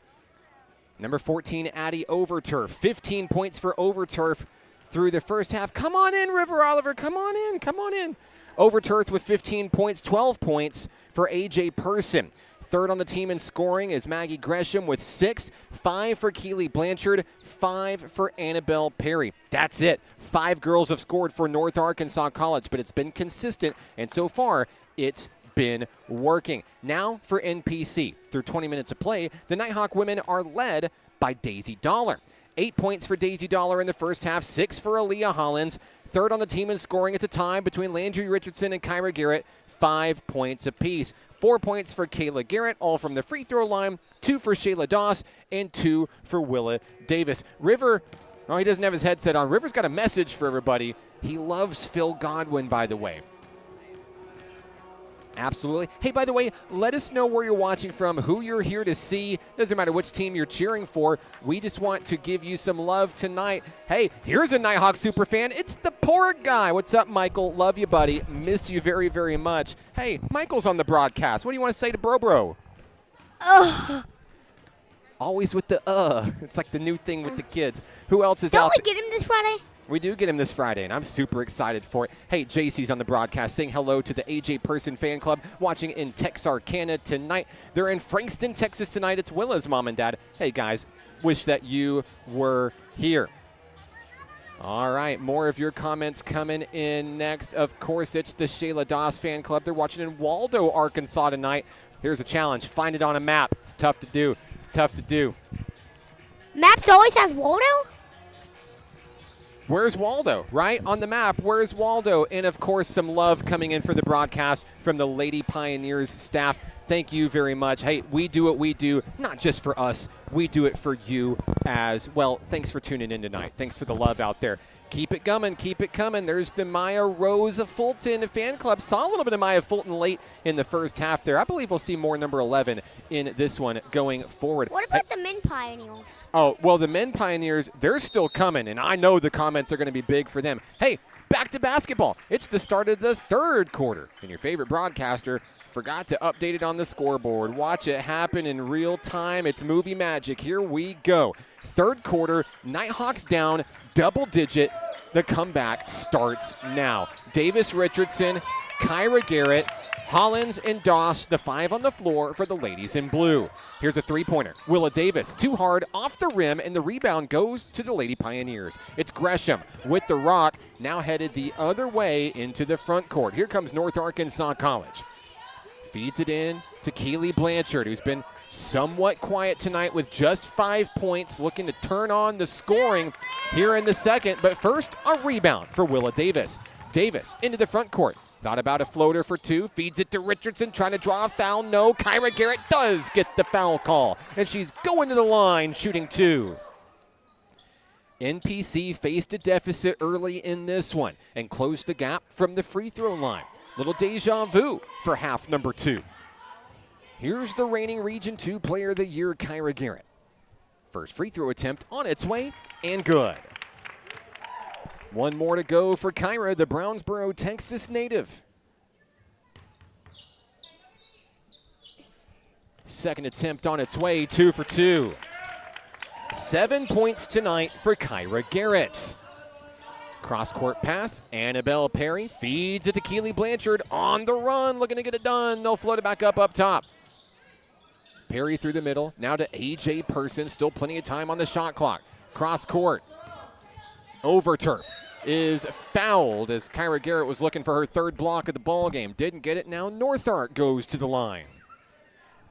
Number 14, Addie Overturf. 15 points for Overturf through the first half. Come on in, River Oliver. Come on in. Come on in. Overturf with 15 points, 12 points for A.J. Person. Third on the team in scoring is Maggie Gresham with 6, 5 for Keely Blanchard, 5 for Annabelle Perry. That's it. 5 girls have scored for North Arkansas College, but it's been consistent, and so far it's been working. Now for NPC. Through 20 minutes of play, the Nighthawk women are led by Daisy Dollar. 8 points for Daisy Dollar in the first half, 6 for Aaliyah Hollins. Third on the team in scoring. It's a tie between Landry Richardson and Kyra Garrett, 5 points apiece. 4 points for Kayla Garrett, all from the free throw line, 2 for Shayla Doss, and 2 for Willa Davis. River, he doesn't have his headset on. River's got a message for everybody. He loves Phil Godwin, by the way. Absolutely. Hey, by the way, let us know where you're watching from, who you're here to see. Doesn't matter which team you're cheering for. We just want to give you some love tonight. Hey, here's a Nighthawk superfan. It's the poor guy. What's up, Michael? Love you, buddy. Miss you very, very much. Hey, Michael's on the broadcast. What do you want to say to Bro? Always with the It's like the new thing with the kids. Who else is out there? Don't we get him this Friday? We do get him this Friday, and I'm super excited for it. Hey, JC's on the broadcast saying hello to the AJ Person fan club watching in Texarkana tonight. They're in Frankston, Texas tonight. It's Willa's mom and dad. Hey, guys, wish that you were here. All right, more of your comments coming in next. Of course, it's the Shayla Doss fan club. They're watching in Waldo, Arkansas tonight. Here's a challenge. Find it on a map. It's tough to do. It's tough to do. Maps always have Waldo? Where's Waldo, right? On the map, where's Waldo? And, of course, some love coming in for the broadcast from the Lady Pioneers staff. Thank you very much. Hey, we do what we do, not just for us. We do it for you as well. Thanks for tuning in tonight. Thanks for the love out there. Keep it coming. Keep it coming. There's the Maya Rose Fulton fan club. Saw a little bit of Maya Fulton late in the first half there. I believe we'll see more number 11 in this one going forward. What about the men Pioneers? Oh, well, the men Pioneers, they're still coming, and I know the comments are going to be big for them. Hey, back to basketball. It's the start of the third quarter, and your favorite broadcaster forgot to update it on the scoreboard. Watch it happen in real time. It's movie magic. Here we go. Third quarter, Nighthawks down double digit. The comeback starts now. Davis Richardson, Kyra Garrett, Hollins, and Doss, the 5 on the floor for the ladies in blue. Here's a three-pointer. Willa Davis, too hard, off the rim, and the rebound goes to the Lady Pioneers. It's Gresham with the rock, now headed the other way into the front court. Here comes North Arkansas College. Feeds it in to Keely Blanchard, who's been somewhat quiet tonight with just 5 points, looking to turn on the scoring here in the second. But first, a rebound for Willa Davis. Davis into the front court. Thought about a floater for 2. Feeds it to Richardson, trying to draw a foul. No, Kyra Garrett does get the foul call, and she's going to the line, shooting 2. NPC faced a deficit early in this one and closed the gap from the free throw line. Little deja vu for half number 2. Here's the reigning Region 2 Player of the Year, Kyra Garrett. First free throw attempt on its way, and good. One more to go for Kyra, the Brownsboro, Texas native. Second attempt on its way, 2 for 2. 7 points tonight for Kyra Garrett. Cross-court pass, Annabelle Perry feeds it to Keely Blanchard on the run, looking to get it done. They'll float it back up top. Perry through the middle, now to A.J. Person, still plenty of time on the shot clock. Cross-court, Overturf is fouled as Kyra Garrett was looking for her third block of the ball game. Didn't get it. Now North Ark goes to the line.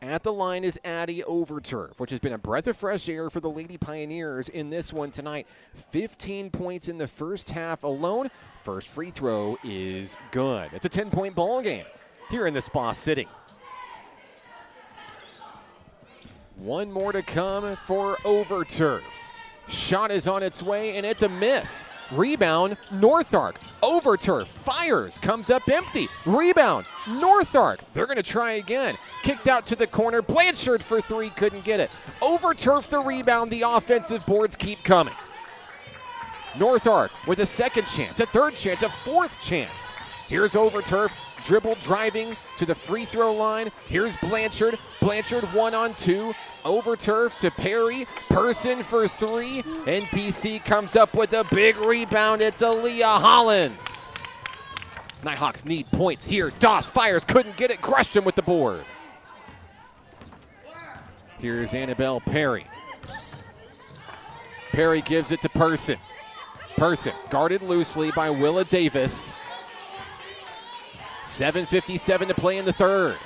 At the line is Addie Overturf, which has been a breath of fresh air for the Lady Pioneers in this one tonight. 15 points in the first half alone. First free throw is good. It's a 10-point ball game here in the Spa City. One more to come for Overturf. Shot is on its way, and it's a miss. Rebound, Northark. Over turf, fires, comes up empty. Rebound, Northark. They're going to try again. Kicked out to the corner. Blanchard for three, couldn't get it. Over turf the rebound. The offensive boards keep coming. Northark with a second chance, a third chance, a fourth chance. Here's Overturf, dribble driving to the free throw line. Here's Blanchard. Blanchard 1-on-2. Overturf to Perry. Person for three. NPC comes up with a big rebound. It's Aaliyah Hollins. Nighthawks need points here. Doss fires, couldn't get it. Gresham with the board. Here's Annabelle Perry. Perry gives it to Person. Person guarded loosely by Willa Davis. 7:57 to play in the third.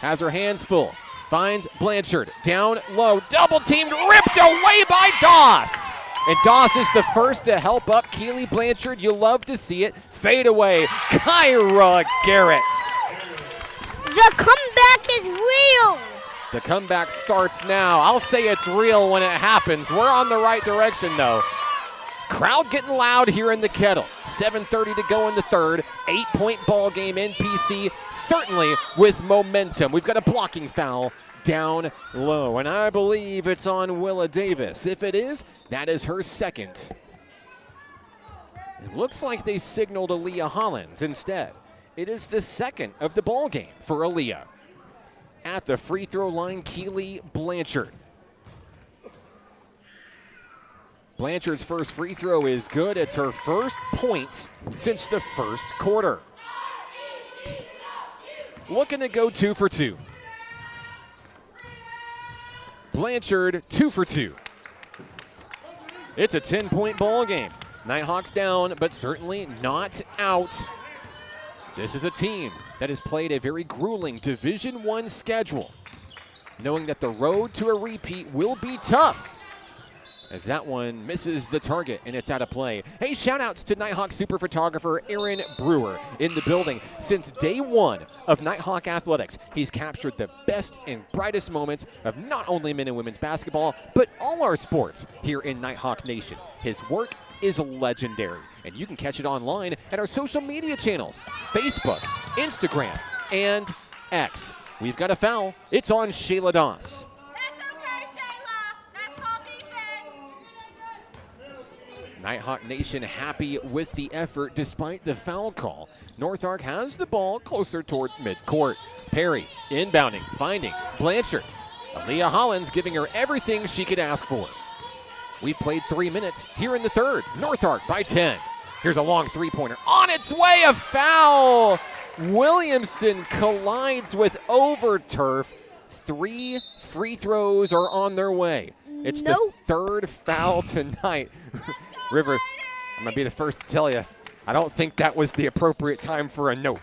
Has her hands full. Finds Blanchard. Down low. Double teamed. Ripped away by Doss. And Doss is the first to help up Keely Blanchard. You love to see it. Fade away. Kyra Garrett. The comeback is real. The comeback starts now. I'll say it's real when it happens. We're on the right direction, though. Crowd getting loud here in the Kettle. 7:30 to go in the third. 8-point ball game. NPC certainly with momentum. We've got a blocking foul down low, and I believe it's on Willa Davis. If it is, that is her second. It looks like they signaled Aaliyah Hollins instead. It is the second of the ball game for Aaliyah. At the free throw line, Keely Blanchard. Blanchard's first free throw is good. It's her first point since the first quarter. Looking to go 2 for 2. Blanchard 2 for 2. It's a 10-point ball game. Nighthawks down, but certainly not out. This is a team that has played a very grueling Division I schedule, knowing that the road to a repeat will be tough, as that one misses the target and it's out of play. Hey, shout outs to Nighthawk super photographer Aaron Brewer in the building. Since day one of Nighthawk Athletics, he's captured the best and brightest moments of not only men and women's basketball, but all our sports here in Nighthawk Nation. His work is legendary, and you can catch it online at our social media channels, Facebook, Instagram, and X. We've got a foul. It's on Shayla Doss. Nighthawk Nation happy with the effort despite the foul call. Northark has the ball closer toward midcourt. Perry inbounding, finding Blanchard. Aaliyah Hollins giving her everything she could ask for. We've played 3 minutes here in the third. Northark by 10. Here's a long three-pointer. On its way, a foul! Williamson collides with Overturf. 3 free throws are on their way. It's the third foul tonight. River, I'm going to be the first to tell you, I don't think that was the appropriate time for a nope.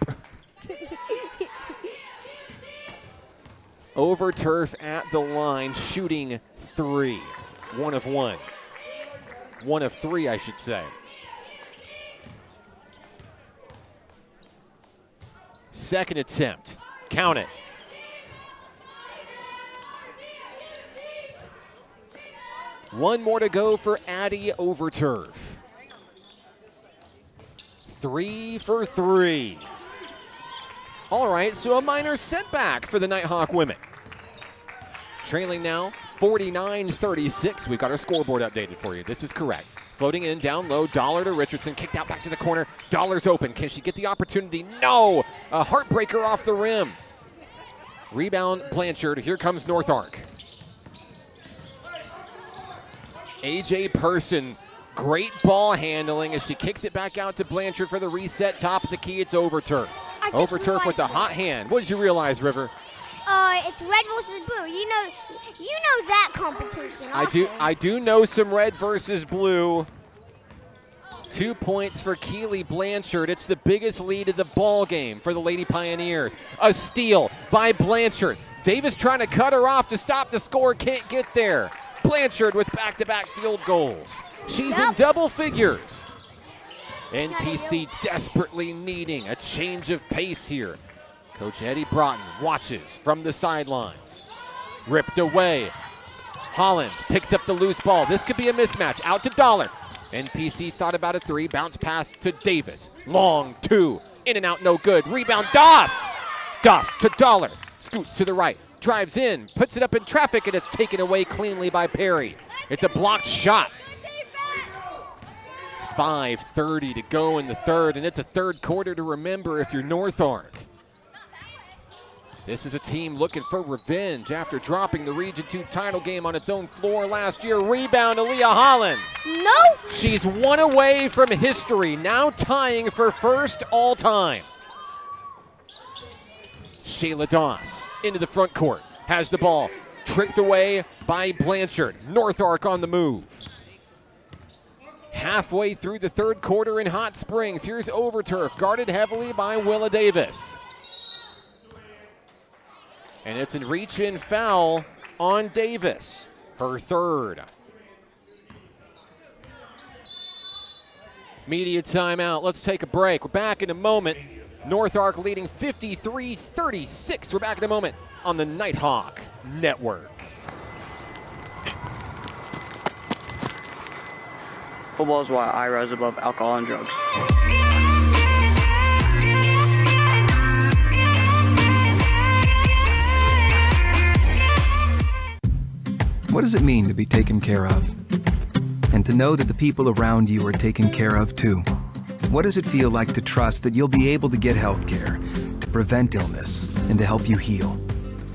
Overturf at the line, shooting 3. 1 of 1. 1 of 3, I should say. Second attempt. Count it. One more to go for Addie Overturf. 3 for 3. All right, so a minor setback for the Nighthawk women. Trailing now 49-36. We've got our scoreboard updated for you. This is correct. Floating in down low, Dollar to Richardson, kicked out back to the corner. Dollar's open. Can she get the opportunity? No! A heartbreaker off the rim. Rebound Blanchard. Here comes Northark. AJ Person, great ball handling as she kicks it back out to Blanchard for the reset. Top of the key, it's Overturf. Overturf with the hot hand. What did you realize, River? It's red versus blue. You know that competition also. I do know some red versus blue. 2 points for Keely Blanchard. It's the biggest lead of the ball game for the Lady Pioneers. A steal by Blanchard. Davis trying to cut her off to stop the score, can't get there. Blanchard with back-to-back field goals. She's in double figures. NPC desperately needing a change of pace here. Coach Eddie Broughton watches from the sidelines. Ripped away. Hollins picks up the loose ball. This could be a mismatch. Out to Dollar. NPC thought about a 3, bounce pass to Davis. Long 2, in and out, no good. Rebound, Doss! Doss to Dollar, scoots to the right, drives in, puts it up in traffic, and it's taken away cleanly by Perry. It's a blocked shot. 5:30 to go in the third, and it's a third quarter to remember if you're North Ark. This is a team looking for revenge after dropping the Region 2 title game on its own floor last year. Rebound, Aaliyah Hollins. No. She's one away from history, now tying for first all time. Shayla Doss into the front court, has the ball, tricked away by Blanchard. North Ark on the move. Halfway through the third quarter in Hot Springs, here's Overturf, guarded heavily by Willa Davis. And it's a reach-in foul on Davis, her third. Media timeout. Let's take a break. We're back in a moment. North Ark leading 53-36. We're back in a moment on the Nighthawk Network. Football is why I rise above alcohol and drugs. What does it mean to be taken care of? And to know that the people around you are taken care of too. What does it feel like to trust that you'll be able to get health care, to prevent illness, and to help you heal?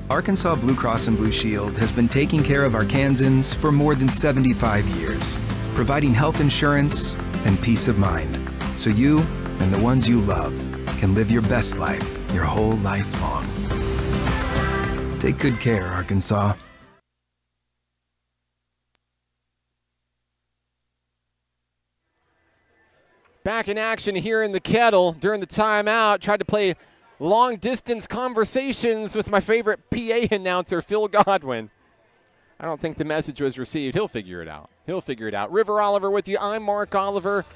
Arkansas Blue Cross and Blue Shield has been taking care of Arkansans for more than 75 years, providing health insurance and peace of mind, so you and the ones you love can live your best life your whole life long. Take good care, Arkansas. Back in action here in the Kettle during the timeout. Tried to play long-distance conversations with my favorite PA announcer, Phil Godwin. I don't think the message was received. He'll figure it out. River Oliver with you. I'm Mark Oliver.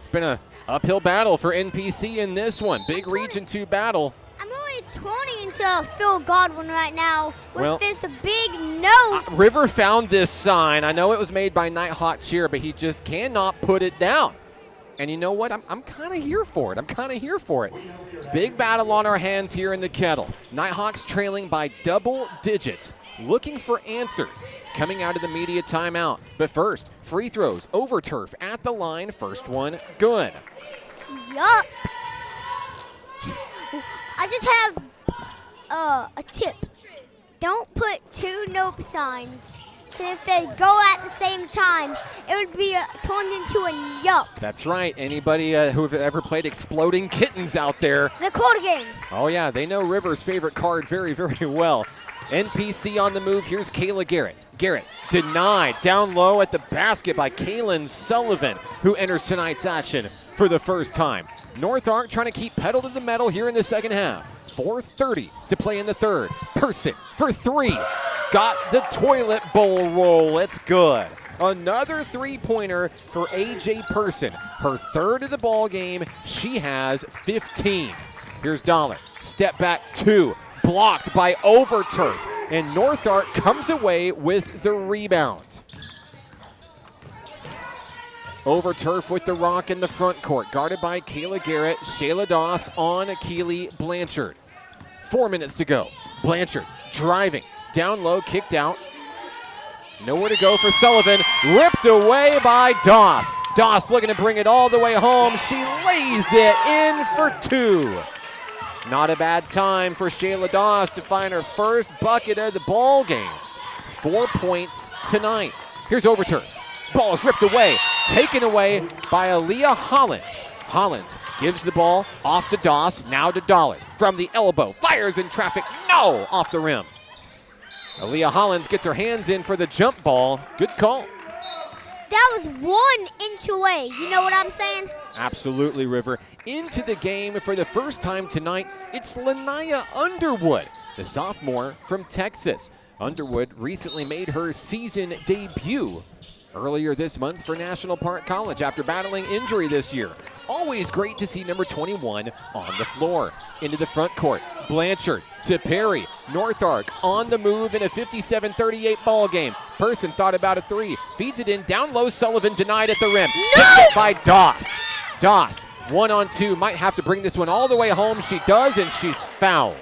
It's been an uphill battle for NPC in this one. Big Region 2 battle. I'm really turning into Phil Godwin right now with this big note. River found this sign. I know it was made by Nighthawk Cheer, but he just cannot put it down. And you know what? I'm kind of here for it. Big battle on our hands here in the Kettle. Nighthawks trailing by double digits, looking for answers coming out of the media timeout. But first, free throws, Overturf at the line. First one, good. Yup. I just have a tip. Don't put two nope signs. Because if they go at the same time, it would be turned into a yup. That's right. Anybody who've ever played Exploding Kittens out there. The card game. Oh, yeah. They know River's favorite card very, very well. NPC on the move. Here's Kayla Garrett. Garrett denied down low at the basket by Kaylin Sullivan, who enters tonight's action for the first time. North Ark trying to keep pedal to the metal here in the second half. 4:30 to play in the third. Person for 3. Got the toilet bowl roll. It's good. Another three-pointer for A.J. Person. Her third of the ball game. She has 15. Here's Dollar. Step back 2. Blocked by Overturf. And North Ark comes away with the rebound. Overturf with the rock in the front court. Guarded by Kayla Garrett. Shayla Doss on Keely Blanchard. 4 minutes to go. Blanchard driving. Down low, kicked out. Nowhere to go for Sullivan. Ripped away by Doss. Doss looking to bring it all the way home. She lays it in for 2. Not a bad time for Shayla Doss to find her first bucket of the ball game. 4 points tonight. Here's Overturf. Ball is ripped away. Taken away by Aaliyah Hollins. Hollins gives the ball off to Doss. Now to Dollar. From the elbow. Fires in traffic. No! Off the rim. Aaliyah Hollins gets her hands in for the jump ball. Good call. That was 1 inch away. You know what I'm saying? Absolutely, River. Into the game for the first time tonight, it's Lanaya Underwood, the sophomore from Texas. Underwood recently made her season debut earlier this month for National Park College after battling injury this year. Always great to see number 21 on the floor. Into the front court, Blanchard to Perry. North Arc on the move in a 57-38 ball game. Person thought about a three, feeds it in, down low, Sullivan denied at the rim. Hits it by Doss. Doss, 1-on-2, might have to bring this one all the way home. She does, and she's fouled.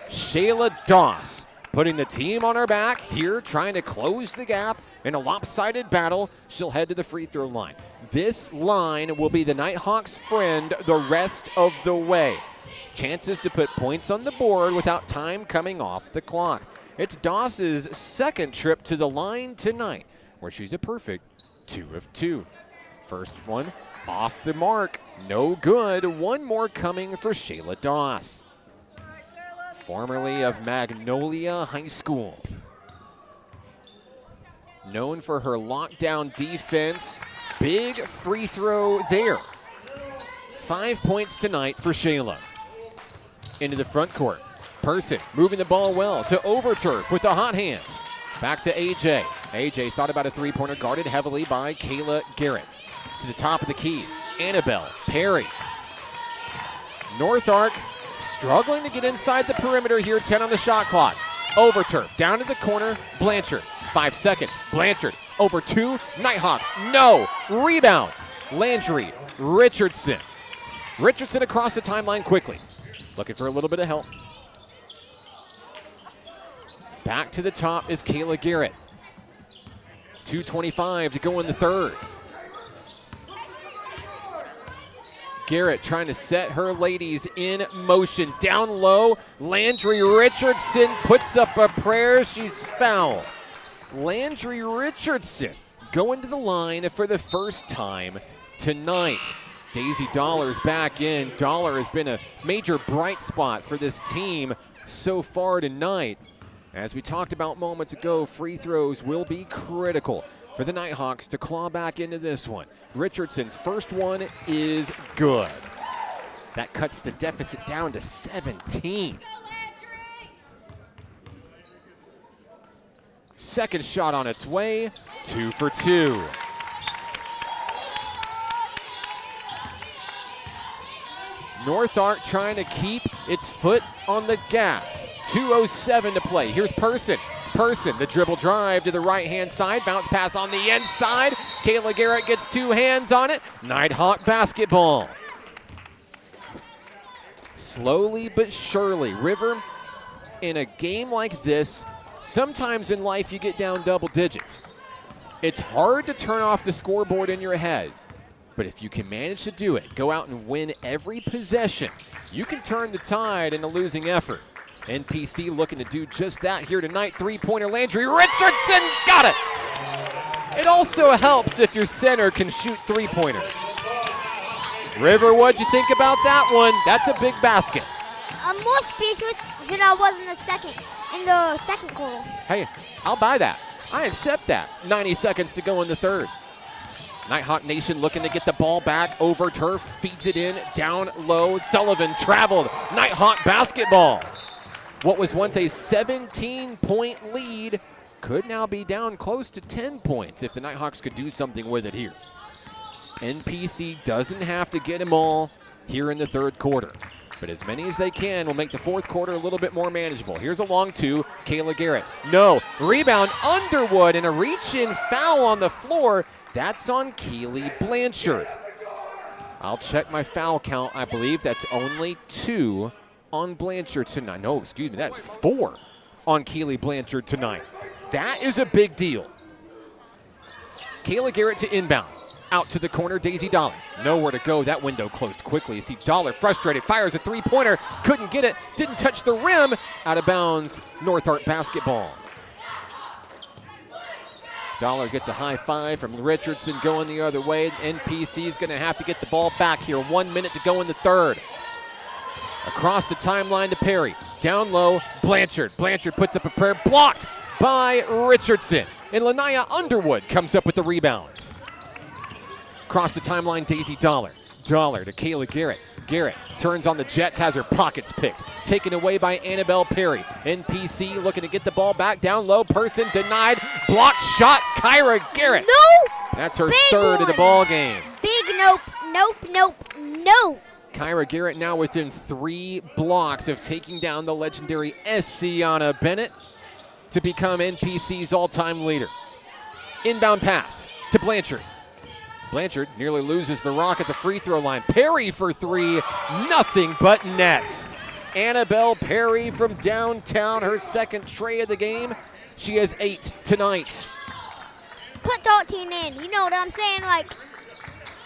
Shayla Doss putting the team on her back here, trying to close the gap in a lopsided battle. She'll head to the free throw line. This line will be the Nighthawks' friend the rest of the way. Chances to put points on the board without time coming off the clock. It's Doss's second trip to the line tonight, where she's a perfect 2 of 2. First one off the mark, no good. One more coming for Shayla Doss, formerly of Magnolia High School. Known for her lockdown defense. Big free throw there. 5 points tonight for Shayla. Into the front court. Person moving the ball well to Overturf with the hot hand. Back to AJ. AJ thought about a three-pointer, guarded heavily by Kayla Garrett. To the top of the key, Annabelle Perry. North Arc struggling to get inside the perimeter here, 10 on the shot clock. Overturf, down to the corner, Blanchard. 5 seconds, Blanchard over 2, Nighthawks, no, rebound, Landry Richardson. Richardson across the timeline quickly, looking for a little bit of help. Back to the top is Kayla Garrett. 2:25 to go in the third. Garrett trying to set her ladies in motion. Down low, Landry Richardson puts up a prayer. She's fouled. Landry Richardson going to the line for the first time tonight. Daisy Dollar's back in. Dollar has been a major bright spot for this team so far tonight. As we talked about moments ago, free throws will be critical for the Nighthawks to claw back into this one. Richardson's first one is good. That cuts the deficit down to 17. Second shot on its way, 2 for 2. North Arc trying to keep its foot on the gas. 2:07 to play. Here's Person. Person, the dribble drive to the right-hand side. Bounce pass on the inside. Kayla Garrett gets 2 hands on it. Nighthawk basketball. Slowly but surely, River, in a game like this, sometimes in life you get down double digits. It's hard to turn off the scoreboard in your head, but if you can manage to do it, go out and win every possession, you can turn the tide in a losing effort. NPC looking to do just that here tonight. Three-pointer, Landry Richardson, got it! It also helps if your center can shoot three-pointers. River, what'd you think about that one? That's a big basket. I'm more speechless than I was in the second quarter. Hey, I'll buy that. I accept that. 90 seconds to go in the third. Nighthawk Nation looking to get the ball back. Overturf, feeds it in, down low. Sullivan traveled. Nighthawk basketball. What was once a 17-point lead could now be down close to 10 points if the Nighthawks could do something with it here. NPC doesn't have to get them all here in the third quarter, but as many as they can will make the fourth quarter a little bit more manageable. Here's a long two, Kayla Garrett. No, rebound Underwood, and a reach-in foul on the floor. That's on Keely Blanchard. I'll check my foul count. I believe that's only 2 on Blanchard tonight. No, excuse me, that's 4 on Keely Blanchard tonight. That is a big deal. Kayla Garrett to inbound. Out to the corner, Daisy Dollar. Nowhere to go. That window closed quickly. You see Dollar frustrated, fires a three-pointer. Couldn't get it. Didn't touch the rim. Out of bounds, North Arc basketball. Dollar gets a high five from Richardson going the other way. NPC is going to have to get the ball back here. 1 minute to go in the third. Across the timeline to Perry. Down low, Blanchard. Blanchard puts up a prayer, blocked by Richardson. And Lanaya Underwood comes up with the rebound. Across the timeline, Daisy Dollar. Dollar to Kayla Garrett. Garrett turns on the Jets, has her pockets picked. Taken away by Annabelle Perry. NPC looking to get the ball back down low. Person denied. Block shot, Kyra Garrett. No! That's her Big third of the one. ball game. Big nope, nope, nope, no. Kyra Garrett now within 3 blocks of taking down the legendary Essiana Bennett to become NPC's all-time leader. Inbound pass to Blanchard. Blanchard nearly loses the rock at the free throw line. Perry for 3, nothing but net. Annabelle Perry from downtown, her second tray of the game. She has 8 tonight. Put 13 in. You know what I'm saying? Like,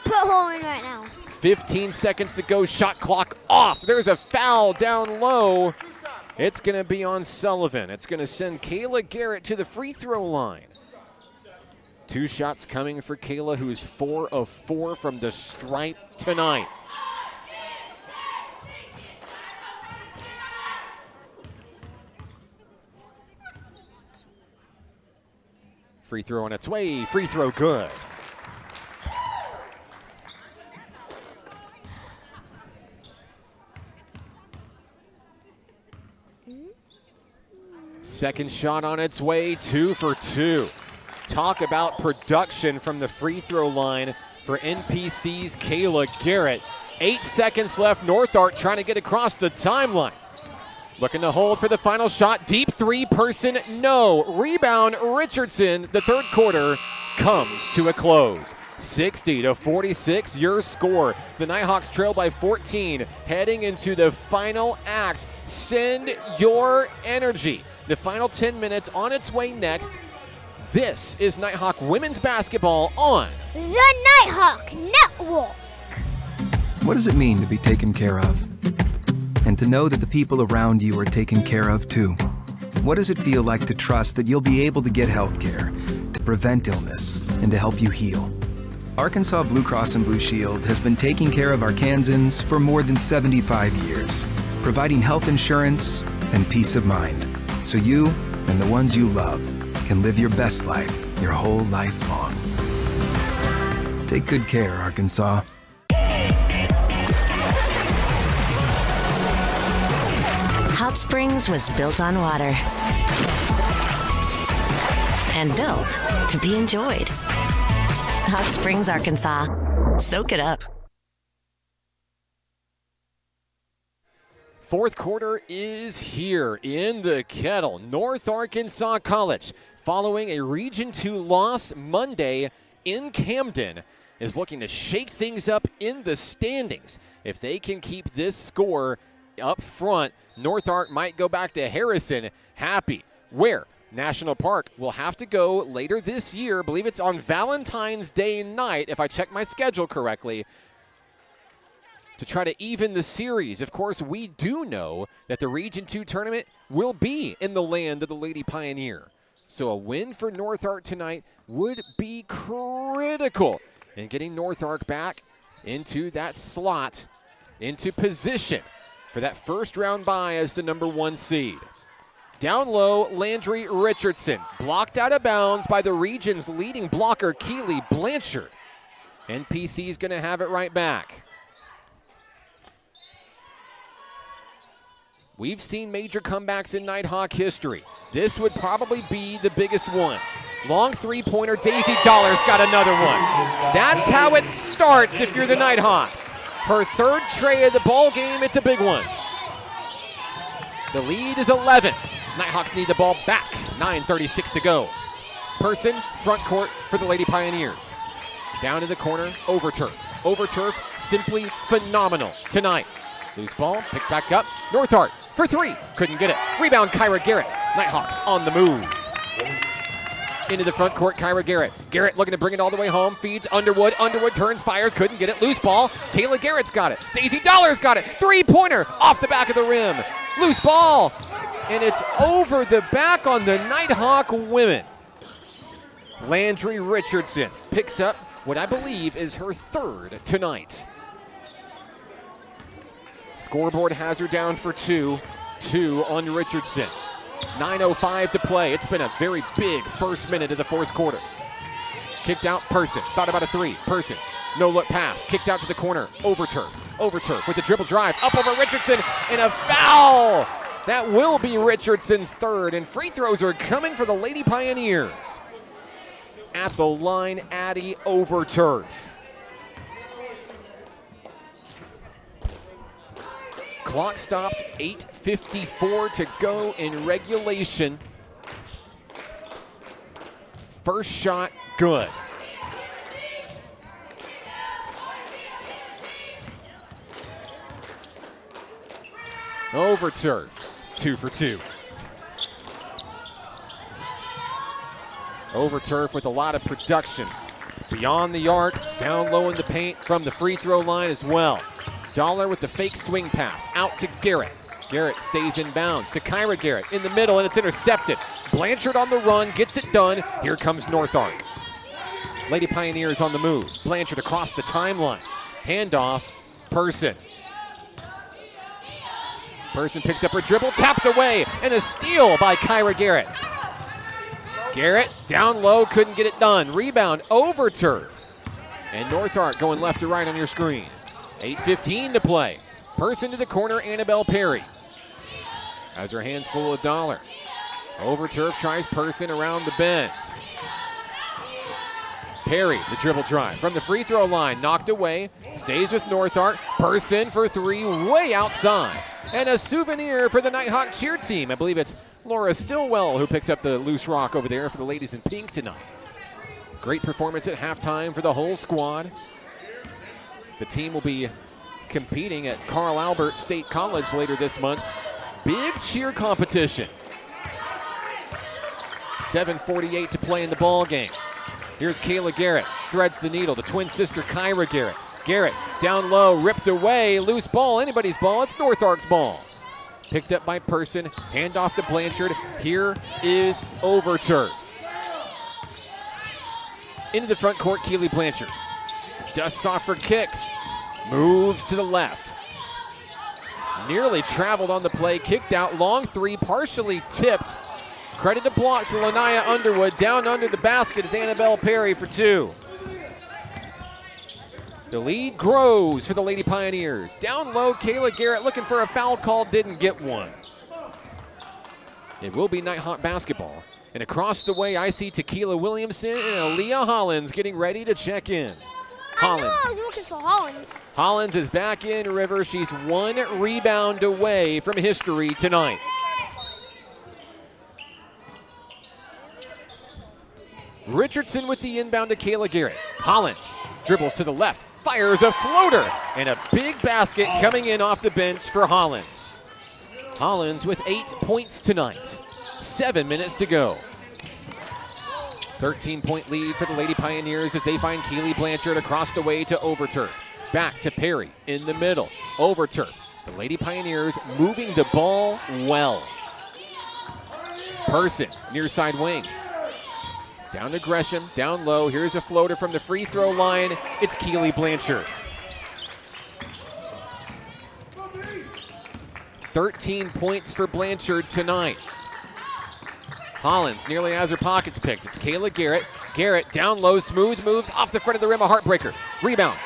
put hole in right now. 15 seconds to go, shot clock off. There's a foul down low. It's going to be on Sullivan. It's going to send Kayla Garrett to the free throw line. 2 shots coming for Kayla, who's 4 of 4 from the stripe tonight. Free throw on its way, free throw good. Second shot on its way, 2 for 2. Talk about production from the free throw line for NPC's Kayla Garrett. 8 seconds left. Northart trying to get across the timeline. Looking to hold for the final shot. Deep 3-person, no. Rebound, Richardson. The third quarter comes to a close. 60-46, your score. The Nighthawks trail by 14. Heading into the final act. Send your energy. The final 10 minutes on its way next. This is Nighthawk women's basketball on The Nighthawk Network. What does it mean to be taken care of? And to know that the people around you are taken care of too. What does it feel like to trust that you'll be able to get health care, to prevent illness, and to help you heal? Arkansas Blue Cross and Blue Shield has been taking care of Arkansans for more than 75 years, providing health insurance and peace of mind, so you and the ones you love can live your best life your whole life long. Take good care, Arkansas. Hot Springs was built on water and built to be enjoyed. Hot Springs, Arkansas. Soak it up. Fourth quarter is here in the Kettle. North Arkansas College, following a Region 2 loss Monday in Camden, is looking to shake things up in the standings. If they can keep this score up front, North Ark might go back to Harrison happy. Where National Park will have to go later this year. I believe it's on Valentine's Day night, if I check my schedule correctly, to try to even the series. Of course, we do know that the Region 2 tournament will be in the land of the Lady Pioneer. So a win for North Ark tonight would be critical in getting North Ark back into that slot, into position for that first round bye as the number 1 seed. Down low, Landry Richardson, blocked out of bounds by the region's leading blocker, Keely Blanchard. NPC's going to have it right back. We've seen major comebacks in Nighthawk history. This would probably be the biggest one. Long three-pointer, Daisy Dollar's got another one. That's how it starts if you're the Nighthawks. Her third tray of the ball game, it's a big one. The lead is 11. Nighthawks need the ball back. 9:36 to go. Person, front court for the Lady Pioneers. Down to the corner, over turf. Over turf, simply phenomenal tonight. Loose ball, picked back up. North Ark for 3, couldn't get it. Rebound, Kyra Garrett. Nighthawks on the move. Into the front court, Kyra Garrett. Garrett looking to bring it all the way home, feeds Underwood. Underwood turns, fires, couldn't get it. Loose ball, Kayla Garrett's got it. Daisy Dollar's got it. Three-pointer off the back of the rim. Loose ball, and it's over the back on the Nighthawk women. Landry Richardson picks up what I believe is her third tonight. Scoreboard has her down for 2. 2 on Richardson. 9:05 to play. It's been a very big first minute of the fourth quarter. Kicked out, Person. Thought about a 3. Person. No look pass. Kicked out to the corner. Over turf. Over turf with the dribble drive. Up over Richardson and a foul. That will be Richardson's third, and free throws are coming for the Lady Pioneers. At the line, Addie over turf. Clock stopped, 8:54 to go in regulation. First shot, good. Over turf, 2 for 2. Over turf with a lot of production. Beyond the arc, down low in the paint from the free throw line as well. Dollar with the fake swing pass, out to Garrett. Garrett stays in bounds to Kyra Garrett in the middle, and it's intercepted. Blanchard on the run, gets it done. Here comes North Arc. Lady Pioneers on the move. Blanchard across the timeline. Handoff, Person. Person picks up her dribble, tapped away, and a steal by Kyra Garrett. Garrett down low, couldn't get it done. Rebound over turf. And North Arc going left to right on your screen. 8:15 to play. Person to the corner, Annabelle Perry. Has her hands full of Dollar. Over turf, tries Person around the bend. Perry, the dribble drive from the free throw line, knocked away, stays with North Arc. Person for three, way outside. And a souvenir for the Nighthawk cheer team. I believe it's Laura Stillwell who picks up the loose rock over there for the ladies in pink tonight. Great performance at halftime for the whole squad. The team will be competing at Carl Albert State College later this month. Big cheer competition. 7:48 to play in the ball game. Here's Kayla Garrett, threads the needle. The twin sister Kyra Garrett. Garrett down low, ripped away, loose ball, anybody's ball. It's North Arc's ball. Picked up by Person, handoff to Blanchard. Here is over turf. Into the front court, Keely Blanchard. Dusts off for kicks, moves to the left. Nearly traveled on the play, kicked out, long three, partially tipped. Credit to block to Lanaya Underwood. Down under the basket is Annabelle Perry for two. The lead grows for the Lady Pioneers. Down low, Kayla Garrett looking for a foul call, didn't get one. It will be Nighthawk basketball. And across the way, I see Tequila Williamson and Aaliyah Hollins getting ready to check in. Hollins. I was looking for Hollins. Hollins is back in River. She's one rebound away from history tonight. Richardson with the inbound to Kayla Garrett. Hollins dribbles to the left, fires a floater, and a big basket coming in off the bench for Hollins. Hollins with 8 points tonight. 7 minutes to go. 13-point lead for the Lady Pioneers as they find Keely Blanchard across the way to Overturf. Back to Perry in the middle. Overturf. The Lady Pioneers moving the ball well. Person, near side wing. Down to Gresham, down low. Here's a floater from the free throw line. It's Keely Blanchard. 13 points for Blanchard tonight. Hollins nearly has her pockets picked. It's Kayla Garrett. Garrett down low, smooth moves off the front of the rim, a heartbreaker. Rebound,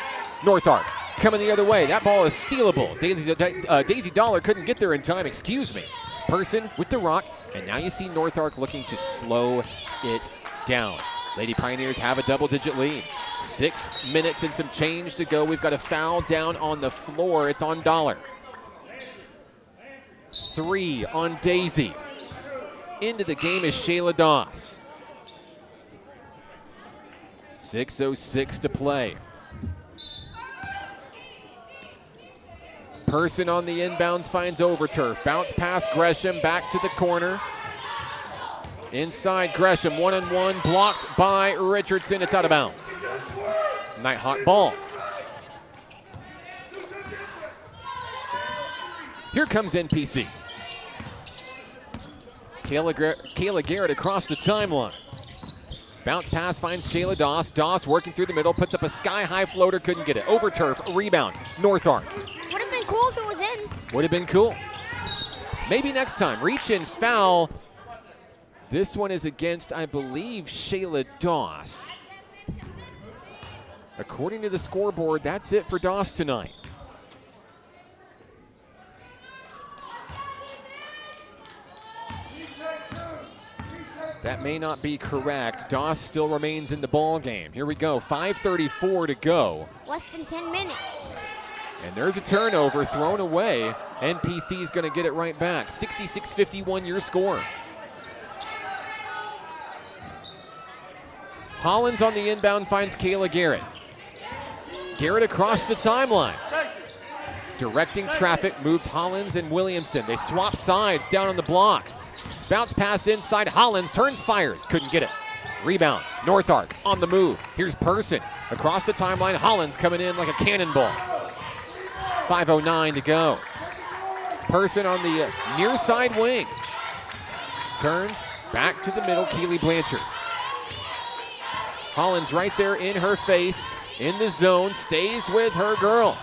North Arc coming the other way. That ball is stealable. Daisy Dollar couldn't get there in time, excuse me. Person with the rock, and now you see North Arc looking to slow it down. Lady Pioneers have a double-digit lead. 6 minutes and some change to go. We've got a foul down on the floor. It's on Dollar. 3 on Daisy. Into the game is Shayla Doss. 6:06 to play. Person on the inbounds finds Overturf. Bounce pass Gresham back to the corner. Inside Gresham, one-on-one, blocked by Richardson. It's out of bounds. Nighthawk ball. Here comes NPC. Kayla Garrett across the timeline. Bounce pass finds Shayla Doss. Doss working through the middle, puts up a sky-high floater, couldn't get it. Overturf, rebound, North Arc. Would have been cool if it was in. Would have been cool. Maybe next time. Reach in, foul. This one is against, I believe, Shayla Doss. According to the scoreboard, that's it for Doss tonight. That may not be correct. Doss still remains in the ball game. Here we go, 5:34 to go. Less than 10 minutes. And there's a turnover thrown away. NPC is going to get it right back. 66-51 your score. Hollins on the inbound finds Kayla Garrett. Garrett across the timeline. Directing traffic moves Hollins and Williamson. They swap sides down on the block. Bounce pass inside. Hollins turns, fires. Couldn't get it. Rebound. North Arc on the move. Here's Person. Across the timeline. Hollins coming in like a cannonball. 5:09 to go. Person on the near side wing. Turns back to the middle. Keely Blanchard. Hollins right there in her face. In the zone. Stays with her girl.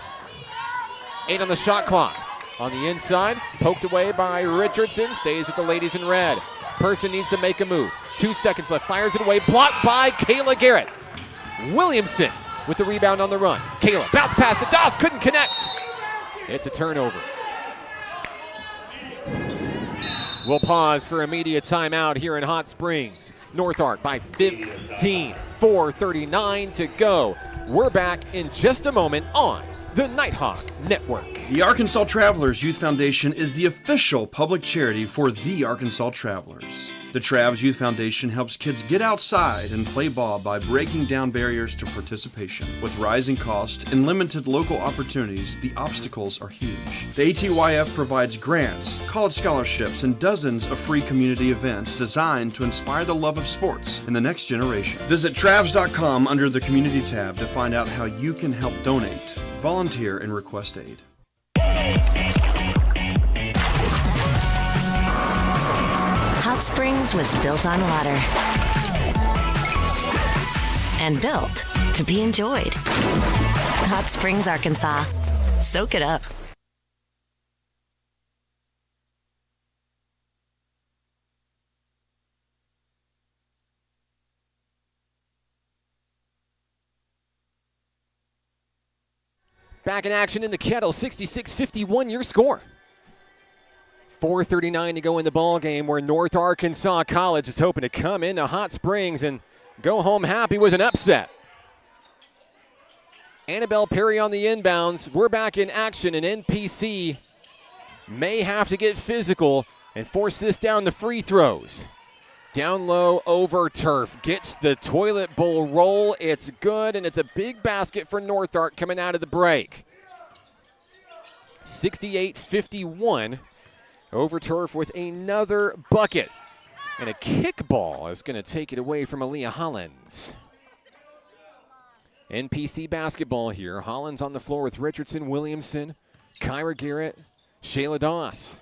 8 on the shot clock. On the inside, poked away by Richardson, stays with the ladies in red. Person needs to make a move. 2 seconds left, fires it away, blocked by Kayla Garrett. Williamson with the rebound on the run. Kayla, bounce pass to Doss, couldn't connect. It's a turnover. We'll pause for immediate timeout here in Hot Springs. North Arc by 15, 4:39 to go. We're back in just a moment on the Nighthawk Network. The Arkansas Travelers Youth Foundation is the official public charity for the Arkansas Travelers. The Travs Youth Foundation helps kids get outside and play ball by breaking down barriers to participation. With rising costs and limited local opportunities, the obstacles are huge. The ATYF provides grants, college scholarships, and dozens of free community events designed to inspire the love of sports in the next generation. Visit Travs.com under the Community tab to find out how you can help donate, volunteer, and request aid. Hot Springs was built on water and built to be enjoyed. Hot Springs, Arkansas. Soak it up. Back in action in the Kettle, 66-51 your score. 4:39 to go in the ball game where North Arkansas College is hoping to come into Hot Springs and go home happy with an upset. Annabelle Perry on the inbounds. We're back in action, and NPC may have to get physical and force this down the free throws. Down low over turf. Gets the toilet bowl roll. It's good, and it's a big basket for North Ark coming out of the break. 68-51. Over turf with another bucket. And a kickball is going to take it away from Aaliyah Hollins. NPC basketball here. Hollins on the floor with Richardson, Williamson, Kyra Garrett, Shayla Doss.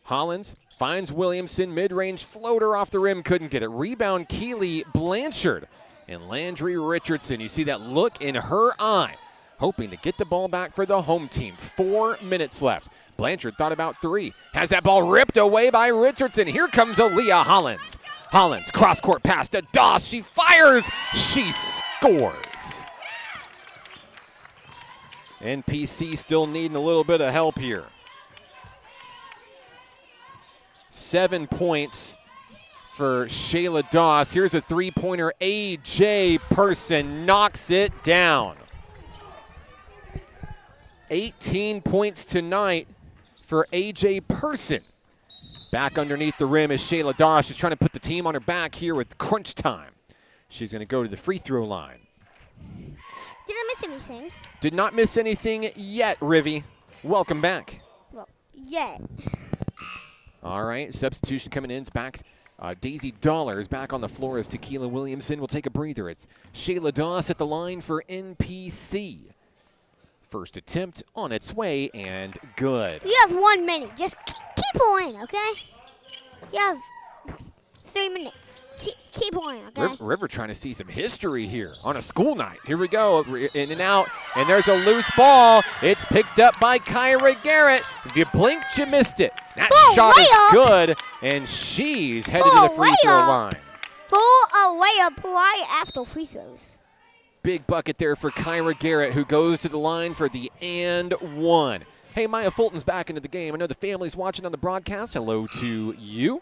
Hollins finds Williamson, mid-range floater off the rim, couldn't get it. Rebound Keely Blanchard and Landry Richardson. You see that look in her eye, hoping to get the ball back for the home team. 4 minutes left. Blanchard thought about 3. Has that ball ripped away by Richardson. Here comes Aaliyah Hollins. Hollins, cross-court pass to Doss. She fires. She scores. NPC still needing a little bit of help here. 7 points for Shayla Doss. Here's a three-pointer. A.J. Person knocks it down. 18 points tonight for A.J. Person. Back underneath the rim is Shayla Doss. She's trying to put the team on her back here with crunch time. She's going to go to the free throw line. Did I miss anything? Did not miss anything yet, Rivy. Welcome back. Well, yet. All right, substitution coming in. It's back. Daisy Dollar is back on the floor as Tequila Williamson will take a breather. It's Shayla Doss at the line for NPC. First attempt on its way and good. You have 1 minute. Just keep playing, okay? You have 3 minutes. Keep playing, okay? River trying to see some history here on a school night. Here we go, in and out, and there's a loose ball. It's picked up by Kyra Garrett. If you blinked, you missed it. That shot is good, and she's headed to the free throw line. Full layup right after free throws. Big bucket there for Kyra Garrett, who goes to the line for the and one. Hey, Maya Fulton's back into the game. I know the family's watching on the broadcast. Hello to you.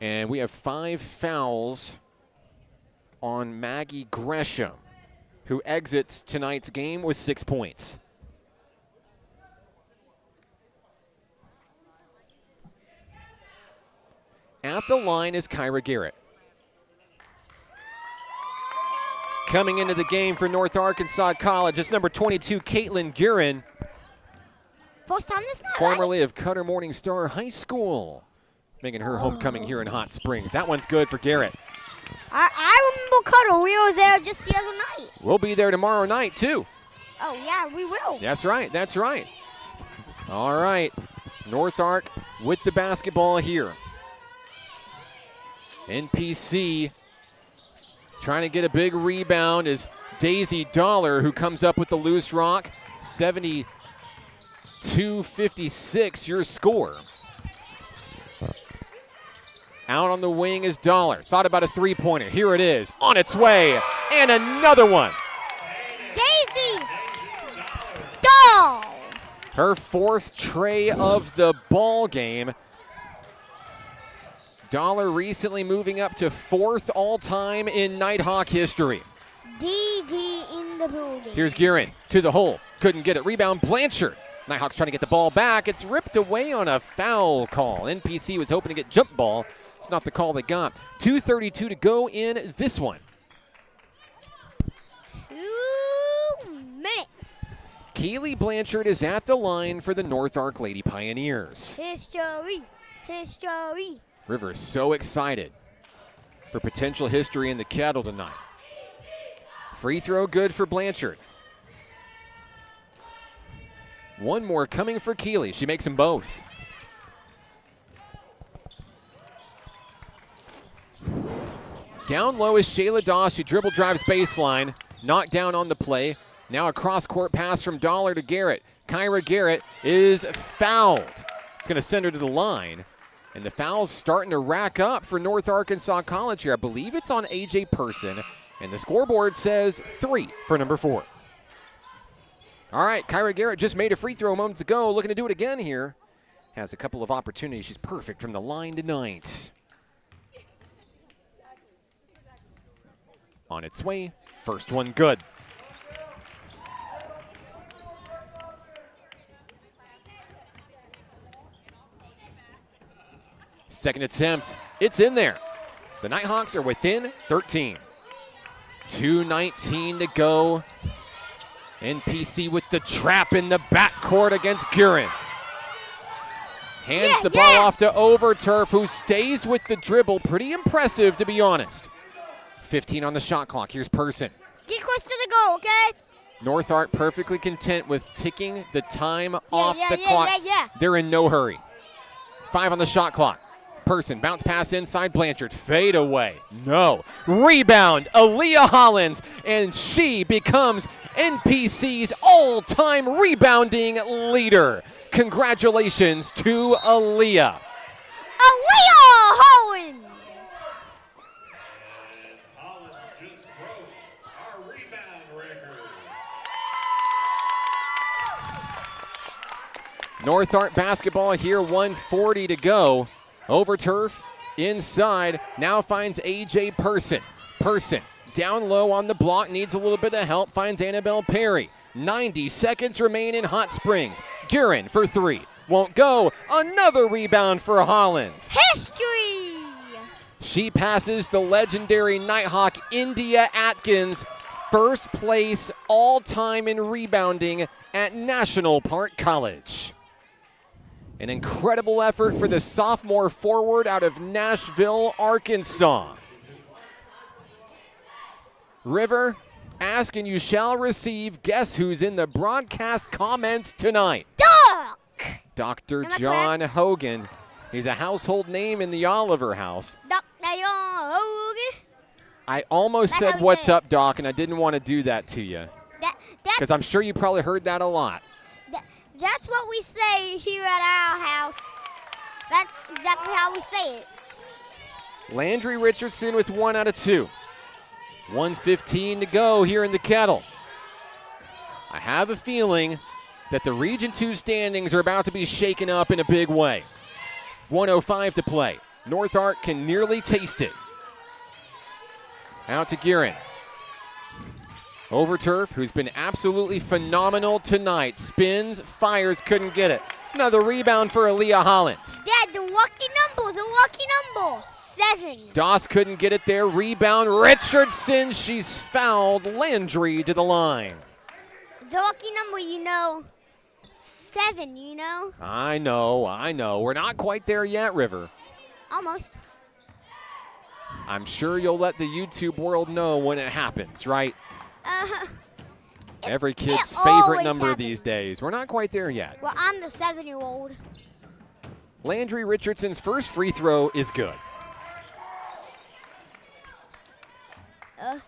And we have 5 fouls on Maggie Gresham, who exits tonight's game with 6 points. At the line is Kyra Garrett. Coming into the game for North Arkansas College, it's number 22, Caitlin Guerin. First time this night. Formerly of Cutter Morning Star High School, making her homecoming here in Hot Springs. That one's good for Garrett. I remember Cutter. We were there just the other night. We'll be there tomorrow night, too. Oh, yeah, we will. That's right, that's right. All right, North Ark with the basketball here. NPC trying to get a big rebound is Daisy Dollar, who comes up with the loose rock. 72-56, your score. Out on the wing is Dollar. Thought about a three-pointer. Here it is, on its way, and another one. Daisy Doll. Her 4th tray of the ball game. Dollar recently moving up to 4th all-time in Nighthawk history. DD in the building. Here's Guerin to the hole. Couldn't get it. Rebound, Blanchard. Nighthawks trying to get the ball back. It's ripped away on a foul call. NPC was hoping to get jump ball. It's not the call they got. 2:32 to go in this one. 2 minutes. Keely Blanchard is at the line for the North Ark Lady Pioneers. History. History. Rivers so excited for potential history in the Kettle tonight. Free throw good for Blanchard. One more coming for Keely. She makes them both. Down low is Shayla Doss. She dribble drives baseline. Knocked down on the play. Now a cross-court pass from Dollar to Garrett. Kyra Garrett is fouled. It's going to send her to the line. And the foul's starting to rack up for North Arkansas College here. I believe it's on A.J. Person. And the scoreboard says 3 for number 4. All right, Kyra Garrett just made a free throw moments ago. Looking to do it again here. Has a couple of opportunities. She's perfect from the line tonight. On its way. First one good. Second attempt, it's in there. The Nighthawks are within 13. 2:19 to go. NPC with the trap in the backcourt against Guerin. Hands the ball off to Overturf, who stays with the dribble. Pretty impressive, to be honest. 15 on the shot clock. Here's Person. Get close to the goal, okay? North Ark perfectly content with ticking the time off the clock. They're in no hurry. 5 on the shot clock. Person, bounce pass inside, Blanchard, fade away, no. Rebound, Aaliyah Hollins, and she becomes NPC's all-time rebounding leader. Congratulations to Aaliyah. Aaliyah Hollins. And Hollins just broke our rebound record. North Ark basketball here, 1:40 to go. Overturf, inside, now finds A.J. Person. Person, down low on the block, needs a little bit of help, finds Annabelle Perry. 90 seconds remain in Hot Springs. Guerin for 3, won't go. Another rebound for Hollins. History. She passes the legendary Nighthawk India Atkins, first place all-time in rebounding at National Park College. An incredible effort for the sophomore forward out of Nashville, Arkansas. River, ask and you shall receive. Guess who's in the broadcast comments tonight? Doc! Dr. John Hogan. He's a household name in the Oliver house. Dr. John Hogan. I almost said, "What's up, Doc?" and I didn't want to do that to you. Because I'm sure you probably heard that a lot. That's what we say here at our house. That's exactly how we say it. Landry Richardson with 1 out of 2. 1:15 to go here in the Kettle. I have a feeling that the Region 2 standings are about to be shaken up in a big way. 1:05 to play. North Ark can nearly taste it. Out to Guerin. Overturf, who's been absolutely phenomenal tonight. Spins, fires, couldn't get it. Another rebound for Aaliyah Hollins. Dad, the lucky number. 7. Doss couldn't get it there. Rebound, Richardson. She's fouled. Landry to the line. The lucky number, 7, I know. We're not quite there yet, River. Almost. I'm sure you'll let the YouTube world know when it happens, right? Every kid's favorite number happens these days. We're not quite there yet. Well, I'm the 7-year-old. Landry Richardson's first free throw is good.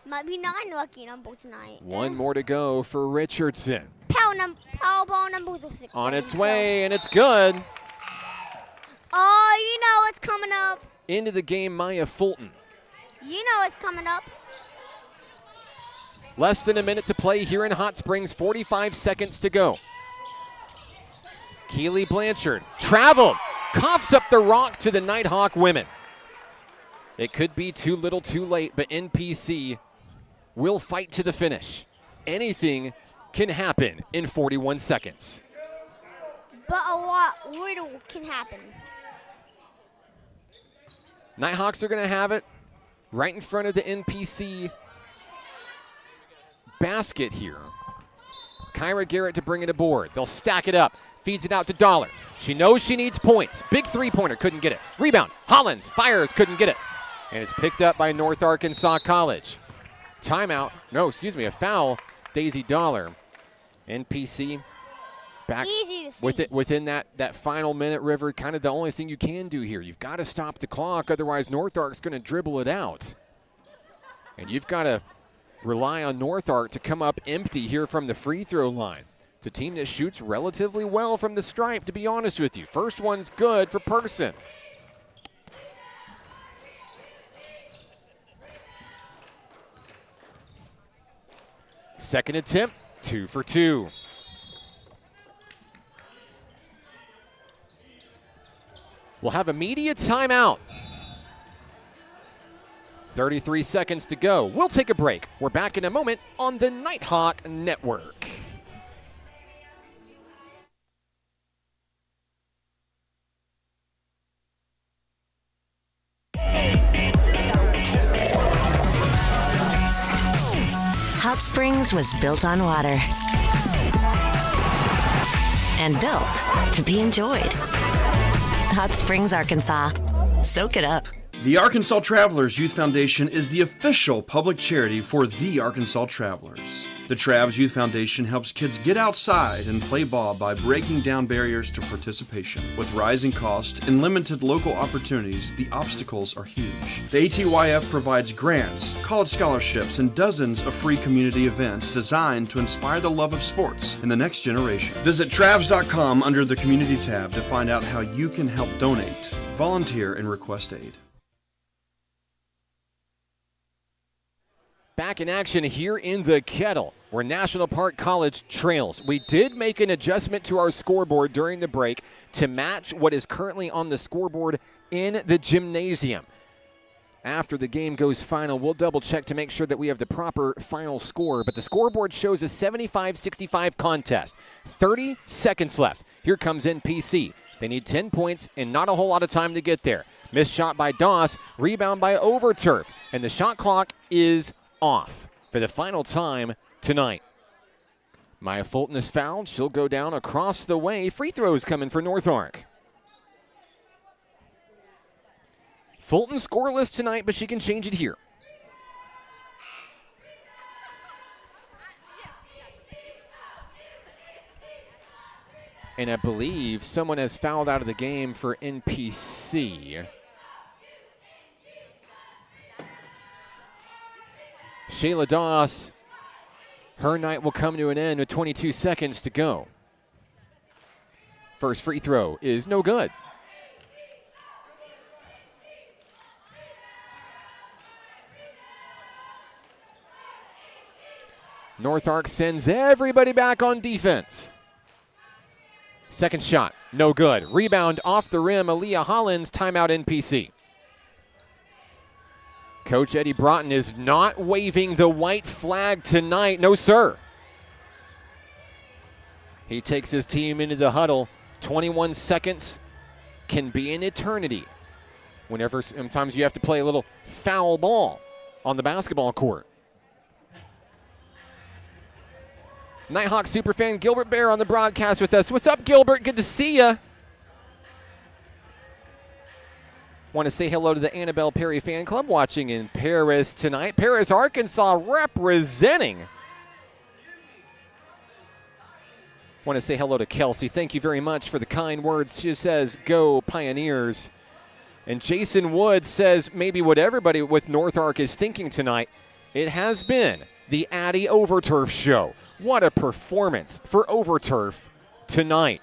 Might be 9 lucky number tonight. One more to go for Richardson. Powerball numbers are 6. On its way, and it's good. Oh, it's coming up. Into the game, Maya Fulton. It's coming up. Less than a minute to play here in Hot Springs, 45 seconds to go. Keely Blanchard traveled, coughs up the rock to the Nighthawk women. It could be too little too late, but NPC will fight to the finish. Anything can happen in 41 seconds. But a lot little can happen. Nighthawks are going to have it right in front of the NPC basket here. Kyra Garrett to bring it aboard. They'll stack it up. Feeds it out to Dollar. She knows she needs points. Big three-pointer, couldn't get it. Rebound. Hollins fires, couldn't get it. And it's picked up by North Arkansas College. Timeout. No, excuse me, a foul. Daisy Dollar. NPC back within that final minute, River. Kind of the only thing you can do here. You've got to stop the clock, otherwise North Ark's going to dribble it out. And you've got to rely on North Ark to come up empty here from the free throw line. It's a team that shoots relatively well from the stripe, to be honest with you. First one's good for Person. Second attempt, 2 for 2. We'll have a media timeout. 33 seconds to go. We'll take a break. We're back in a moment on the Nighthawk Network. Hot Springs was built on water and built to be enjoyed. Hot Springs, Arkansas. Soak it up. The Arkansas Travelers Youth Foundation is the official public charity for the Arkansas Travelers. The Travs Youth Foundation helps kids get outside and play ball by breaking down barriers to participation. With rising costs and limited local opportunities, the obstacles are huge. The ATYF provides grants, college scholarships, and dozens of free community events designed to inspire the love of sports in the next generation. Visit Travs.com under the Community tab to find out how you can help donate, volunteer, and request aid. Back in action here in the Kettle, where National Park College trails. We did make an adjustment to our scoreboard during the break to match what is currently on the scoreboard in the gymnasium. After the game goes final, we'll double check to make sure that we have the proper final score, but the scoreboard shows a 75-65 contest. 30 seconds left. Here comes NPC. They need 10 points and not a whole lot of time to get there. Missed shot by Doss, rebound by Overturf, and the shot clock is off for the final time tonight. Maya Fulton is fouled. She'll go down across the way. Free throws coming for North Ark. Fulton scoreless tonight, but she can change it here. And I believe someone has fouled out of the game for NPC. Shayla Doss, her night will come to an end with 22 seconds to go. First free throw is no good. North Ark sends everybody back on defense. Second shot, no good. Rebound off the rim, Aaliyah Hollins, timeout NPC. Coach Eddie Broughton is not waving the white flag tonight. No, sir. He takes his team into the huddle. 21 seconds can be an eternity. Whenever sometimes you have to play a little foul ball on the basketball court. Nighthawk superfan Gilbert Bear on the broadcast with us. What's up, Gilbert? Good to see you. Want to say hello to the Annabelle Perry fan club watching in Paris tonight. Paris, Arkansas representing. Want to say hello to Kelsey. Thank you very much for the kind words. She says, go Pioneers. And Jason Wood says maybe what everybody with North Ark is thinking tonight. It has been the Addy Overturf show. What a performance for Overturf tonight.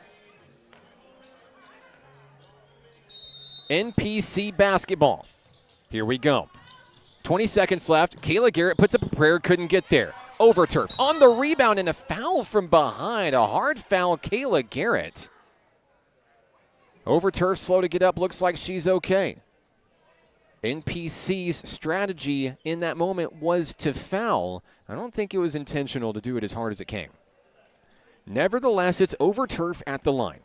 NPC basketball. Here we go. 20 seconds left. Kayla Garrett puts up a prayer, couldn't get there. Overturf on the rebound and a foul from behind. A hard foul, Kayla Garrett. Overturf slow to get up, looks like she's okay. NPC's strategy in that moment was to foul. I don't think it was intentional to do it as hard as it came. Nevertheless, it's Overturf at the line.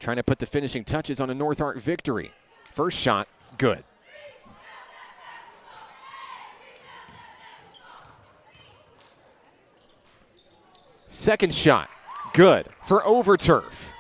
Trying to put the finishing touches on a North Ark victory. First shot, good. Second shot, good for Overturf.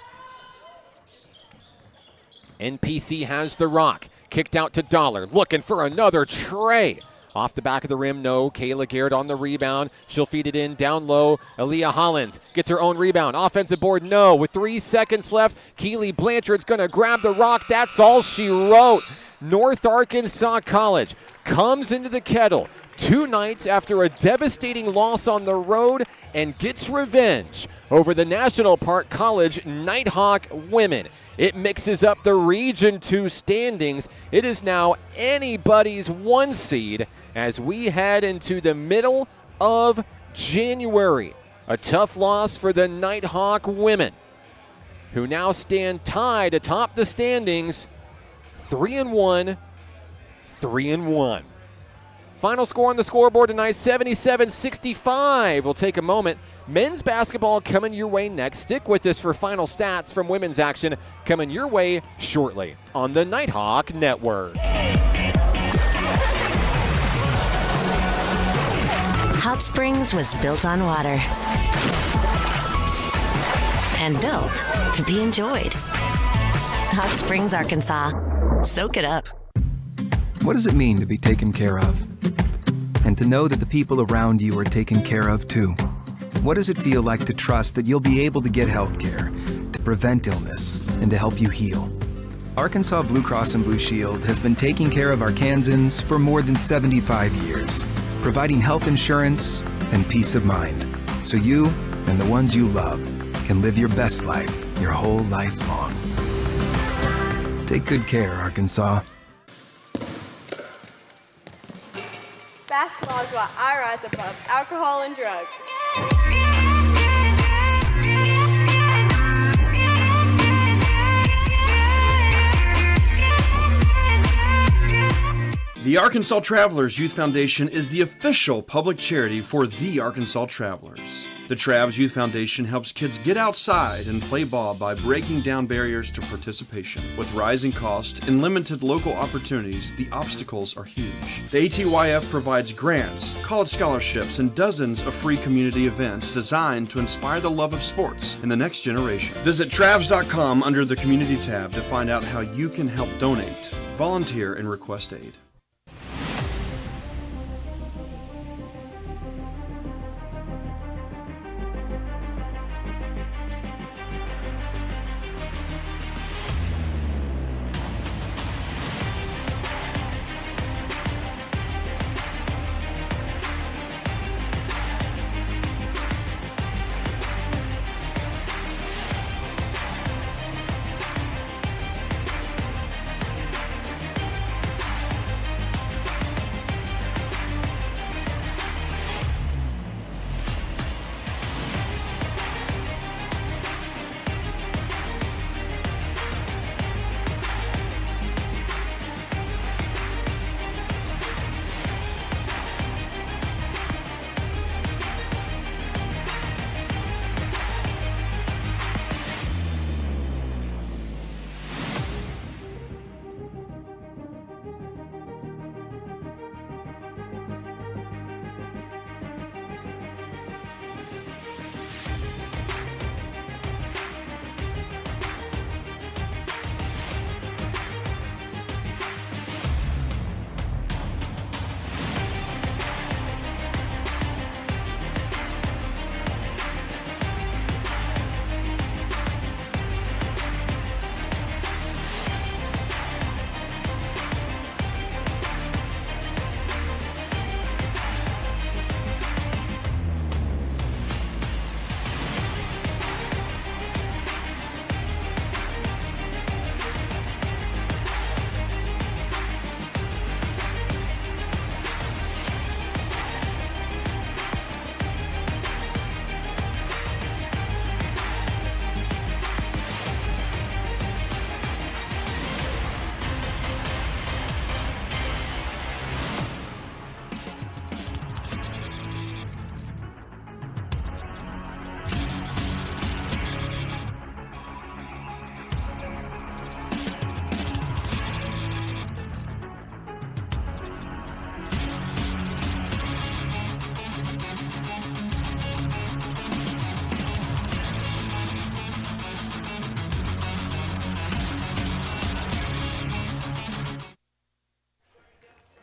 NPC has the rock. Kicked out to Dollar, looking for another tray. Off the back of the rim, no. Kayla Garrett on the rebound. She'll feed it in down low. Aaliyah Hollins gets her own rebound. Offensive board, no. With 3 seconds left, Keely Blanchard's going to grab the rock. That's all she wrote. North Arkansas College comes into the Kettle 2 nights after a devastating loss on the road and gets revenge over the National Park College Nighthawk women. It mixes up the Region 2 standings. It is now anybody's 1 seed as we head into the middle of January. A tough loss for the Nighthawk women, who now stand tied atop the standings, 3-1, 3-1. Final score on the scoreboard tonight, 77-65. We'll take a moment. Men's basketball coming your way next. Stick with us for final stats from women's action coming your way shortly on the Nighthawk Network. Hot Springs was built on water and built to be enjoyed. Hot Springs, Arkansas. Soak it up. What does it mean to be taken care of? And to know that the people around you are taken care of too. What does it feel like to trust that you'll be able to get health care, to prevent illness, and to help you heal? Arkansas Blue Cross and Blue Shield has been taking care of Arkansans for more than 75 years, providing health insurance and peace of mind, so you and the ones you love can live your best life your whole life long. Take good care, Arkansas. Basketball is why I rise above alcohol and drugs. The Arkansas Travelers Youth Foundation is the official public charity for the Arkansas Travelers. The Travs Youth Foundation helps kids get outside and play ball by breaking down barriers to participation. With rising costs and limited local opportunities, the obstacles are huge. The ATYF provides grants, college scholarships, and dozens of free community events designed to inspire the love of sports in the next generation. Visit Travs.com under the Community tab to find out how you can help donate, volunteer, and request aid.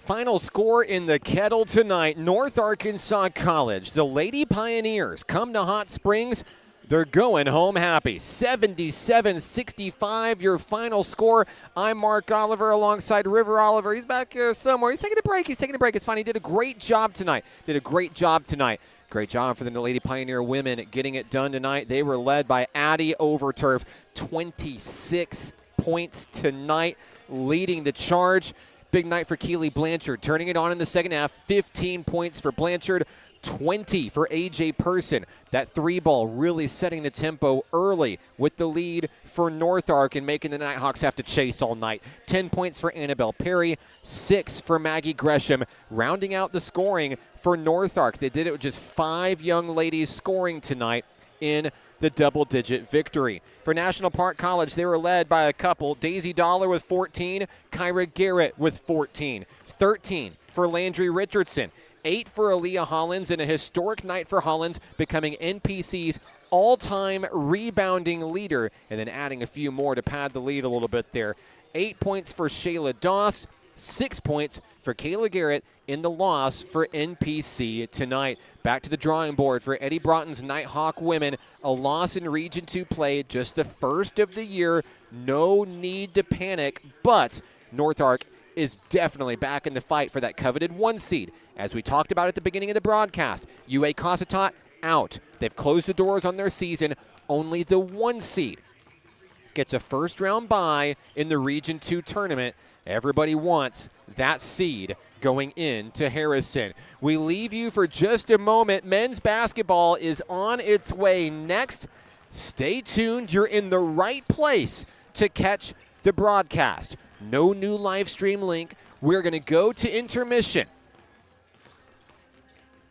Final score in the Kettle tonight, North Arkansas College. The Lady Pioneers come to Hot Springs. They're going home happy. 77-65, your final score. I'm Mark Oliver alongside River Oliver. He's back here somewhere. He's taking a break. It's fine. He did a great job tonight. Great job for the Lady Pioneer women getting it done tonight. They were led by Addie Overturf, 26 points tonight, leading the charge. Big night for Keely Blanchard, turning it on in the second half. 15 points for Blanchard, 20 for A.J. Person. That three ball really setting the tempo early with the lead for North Ark and making the Nighthawks have to chase all night. 10 points for Annabelle Perry, 6 for Maggie Gresham, rounding out the scoring for North Ark. They did it with just 5 young ladies scoring tonight in the double-digit victory. For National Park College, they were led by a couple. Daisy Dollar with 14, Kyra Garrett with 14. 13 for Landry Richardson, 8 for Aaliyah Hollins, and a historic night for Hollins, becoming NPC's all-time rebounding leader, and then adding a few more to pad the lead a little bit there. 8 points for Shayla Doss, 6 points for Kayla Garrett in the loss for NPC tonight. Back to the drawing board for Eddie Broughton's Nighthawk women. A loss in Region 2 play, just the first of the year. No need to panic, but North Ark is definitely back in the fight for that coveted 1 seed. As we talked about at the beginning of the broadcast, UA Cossatot out. They've closed the doors on their season. Only the 1 seed gets a first-round bye in the Region 2 tournament. Everybody wants that seed going into Harrison. We leave you for just a moment. Men's basketball is on its way next. Stay tuned. You're in the right place to catch the broadcast. No new live stream link. We're going to go to intermission.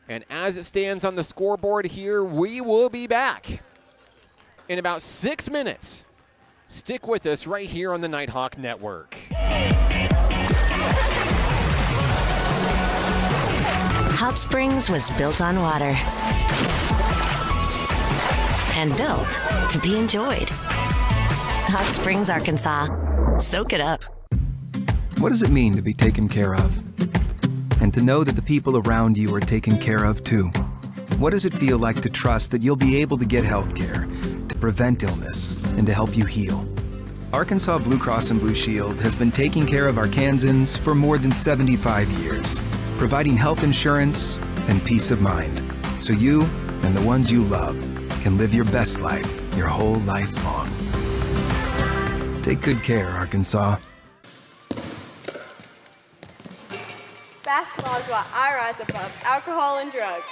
And as it stands on the scoreboard here, we will be back in about 6 minutes. Stick with us right here on the Nighthawk Network. Hot Springs was built on water and built to be enjoyed. Hot Springs, Arkansas. Soak it up. What does it mean to be taken care of? And to know that the people around you are taken care of too? What does it feel like to trust that you'll be able to get health care, to prevent illness, and to help you heal? Arkansas Blue Cross and Blue Shield has been taking care of Arkansans for more than 75 years, providing health insurance and peace of mind, so you and the ones you love can live your best life your whole life long. Take good care, Arkansas. Basketball is why I rise above alcohol and drugs.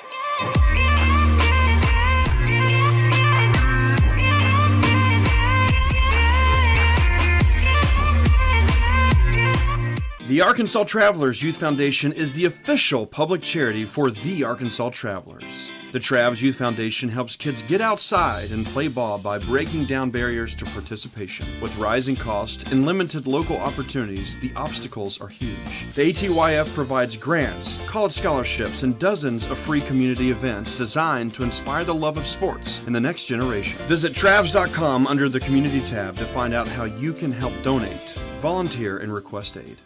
The Arkansas Travelers Youth Foundation is the official public charity for the Arkansas Travelers. The Travs Youth Foundation helps kids get outside and play ball by breaking down barriers to participation. With rising costs and limited local opportunities, the obstacles are huge. The ATYF provides grants, college scholarships, and dozens of free community events designed to inspire the love of sports in the next generation. Visit Travs.com under the Community tab to find out how you can help donate, volunteer, and request aid.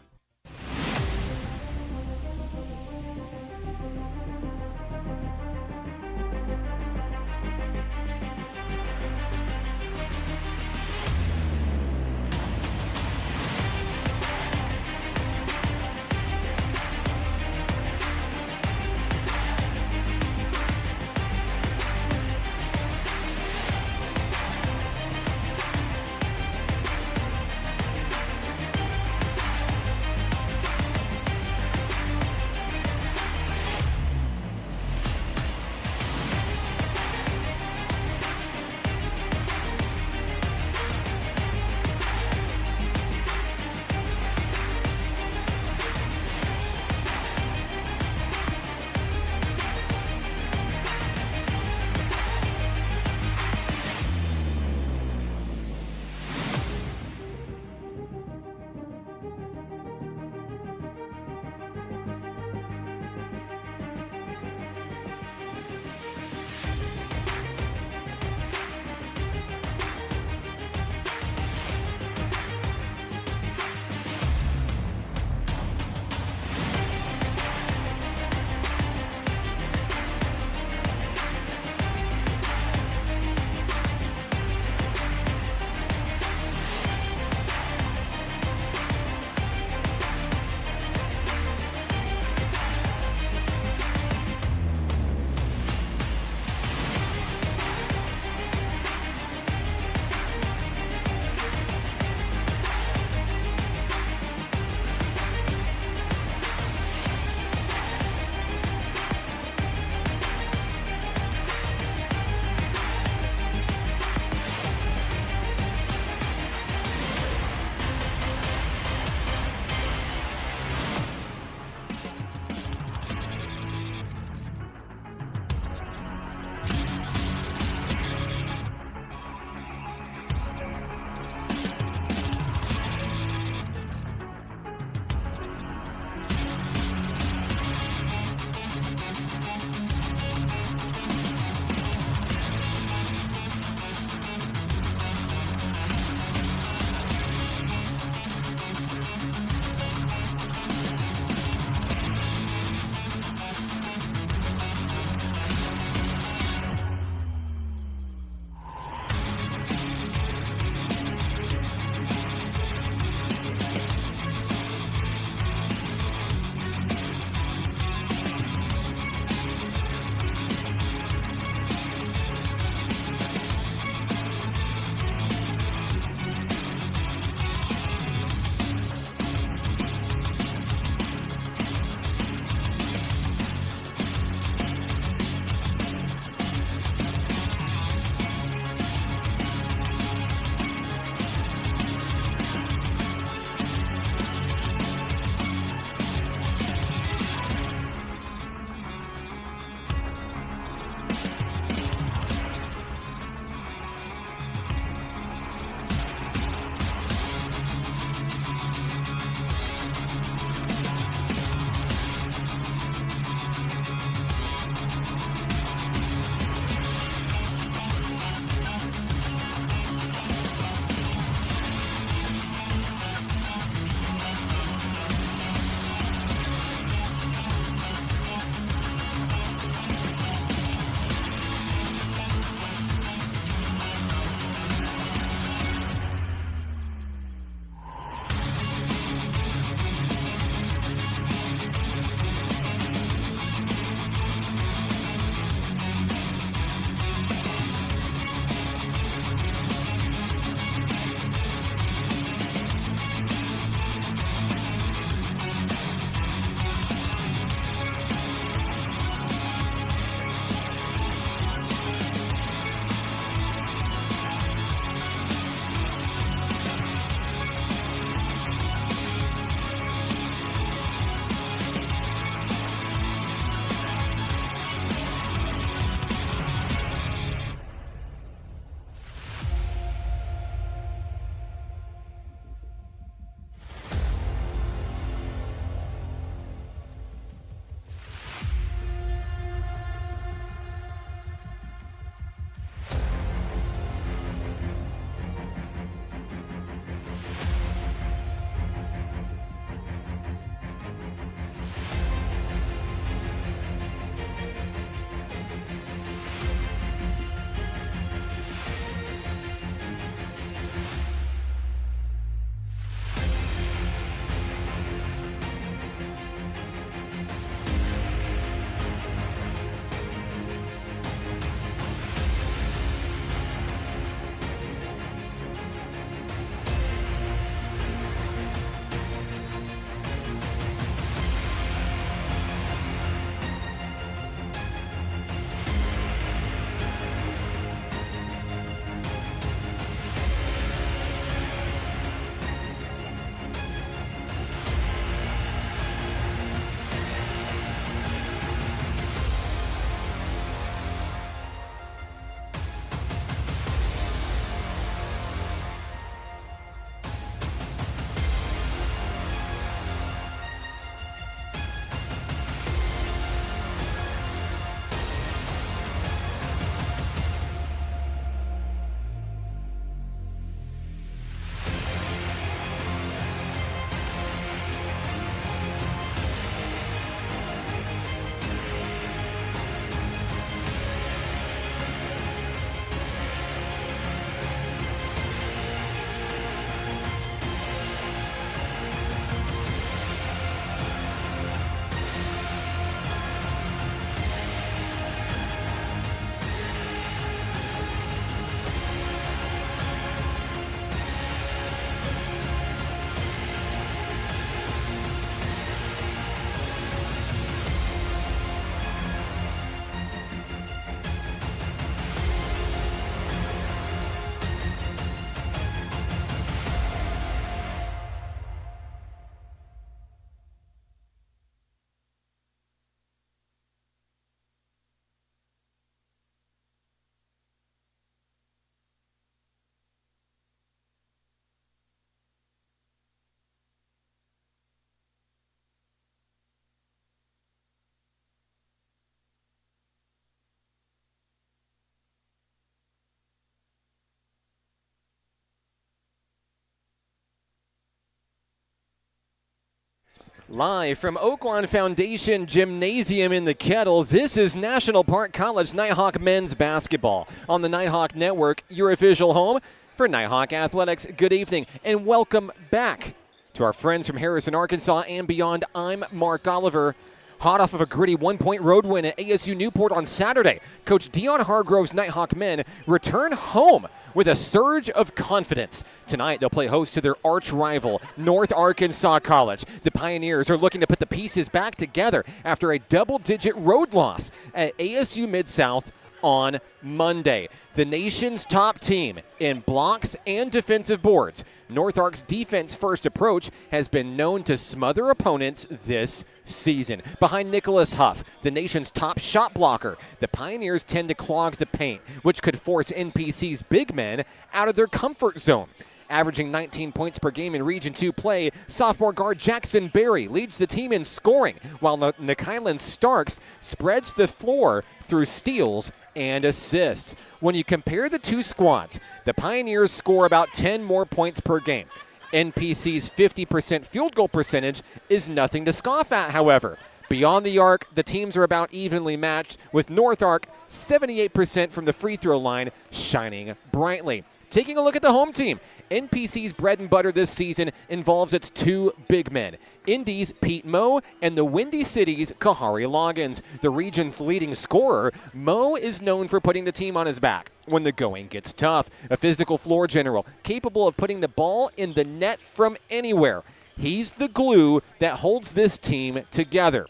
Live from Oaklawn Foundation Gymnasium in the Kettle, this is National Park College Nighthawk men's basketball on the Nighthawk Network, your official home for Nighthawk Athletics. Good evening and welcome back to our friends from Harrison, Arkansas and beyond. I'm Mark Oliver. Hot off of a gritty one-point road win at ASU Newport on Saturday, Coach Dion Hargrove's Nighthawk men return home with a surge of confidence. Tonight, they'll play host to their arch rival, North Arkansas College. The Pioneers are looking to put the pieces back together after a double-digit road loss at ASU Mid-South on Monday. The nation's top team in blocks and defensive boards, North Ark's defense-first approach has been known to smother opponents this season. Behind Nicholas Huff, the nation's top shot blocker, the Pioneers tend to clog the paint, which could force NPC's big men out of their comfort zone. Averaging 19 points per game in Region 2 play, sophomore guard Jackson Berry leads the team in scoring, while Nikylan Starks spreads the floor through steals and assists. When you compare the two squads, the Pioneers score about 10 more points per game. NPC's 50% field goal percentage is nothing to scoff at, however. Beyond the arc, the teams are about evenly matched, with North Ark 78% from the free throw line shining brightly. Taking a look at the home team, NPC's bread and butter this season involves its two big men, Indy's Pete Moe and the Windy City's Kahari Loggins. The region's leading scorer, Moe is known for putting the team on his back when the going gets tough. A physical floor general capable of putting the ball in the net from anywhere. He's the glue that holds this team together.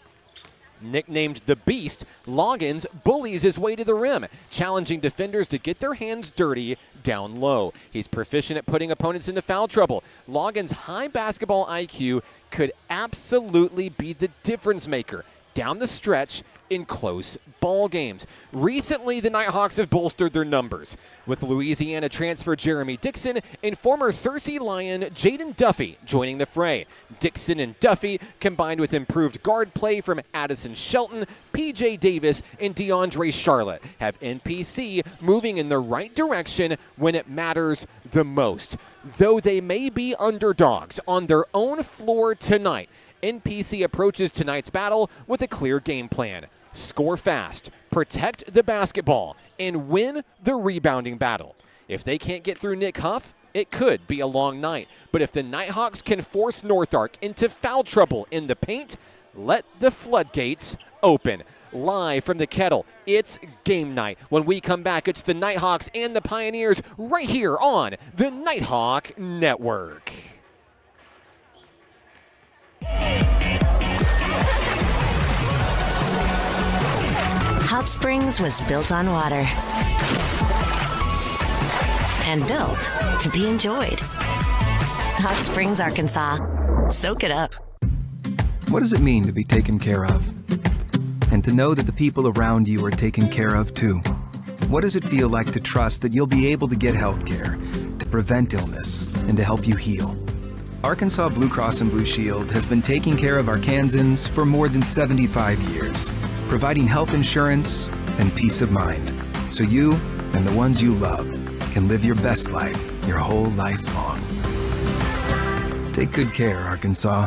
Nicknamed the Beast, Loggins bullies his way to the rim, challenging defenders to get their hands dirty down low. He's proficient at putting opponents into foul trouble. Loggins' high basketball IQ could absolutely be the difference maker down the stretch in close ball games. Recently, the Nighthawks have bolstered their numbers, with Louisiana transfer Jeremy Dixon and former Searcy Lion Jaden Duffy joining the fray. Dixon and Duffy, combined with improved guard play from Addison Shelton, PJ Davis, and DeAndre Charlotte, have NPC moving in the right direction when it matters the most. Though they may be underdogs on their own floor tonight, NPC approaches tonight's battle with a clear game plan. Score fast, protect the basketball, and win the rebounding battle. If they can't get through Nick Huff, it could be a long night. But if the Nighthawks can force North Ark into foul trouble in the paint, let the floodgates open. Live from the Kettle, it's game night. When we come back, it's the Nighthawks and the Pioneers right here on the Nighthawk Network. Hot Springs was built on water and built to be enjoyed. Hot Springs, Arkansas. Soak it up. What does it mean to be taken care of? And to know that the people around you are taken care of too? What does it feel like to trust that you'll be able to get health care, to prevent illness, and to help you heal? Arkansas Blue Cross and Blue Shield has been taking care of Arkansans for more than 75 years, providing health insurance and peace of mind, so you and the ones you love can live your best life your whole life long. Take good care, Arkansas.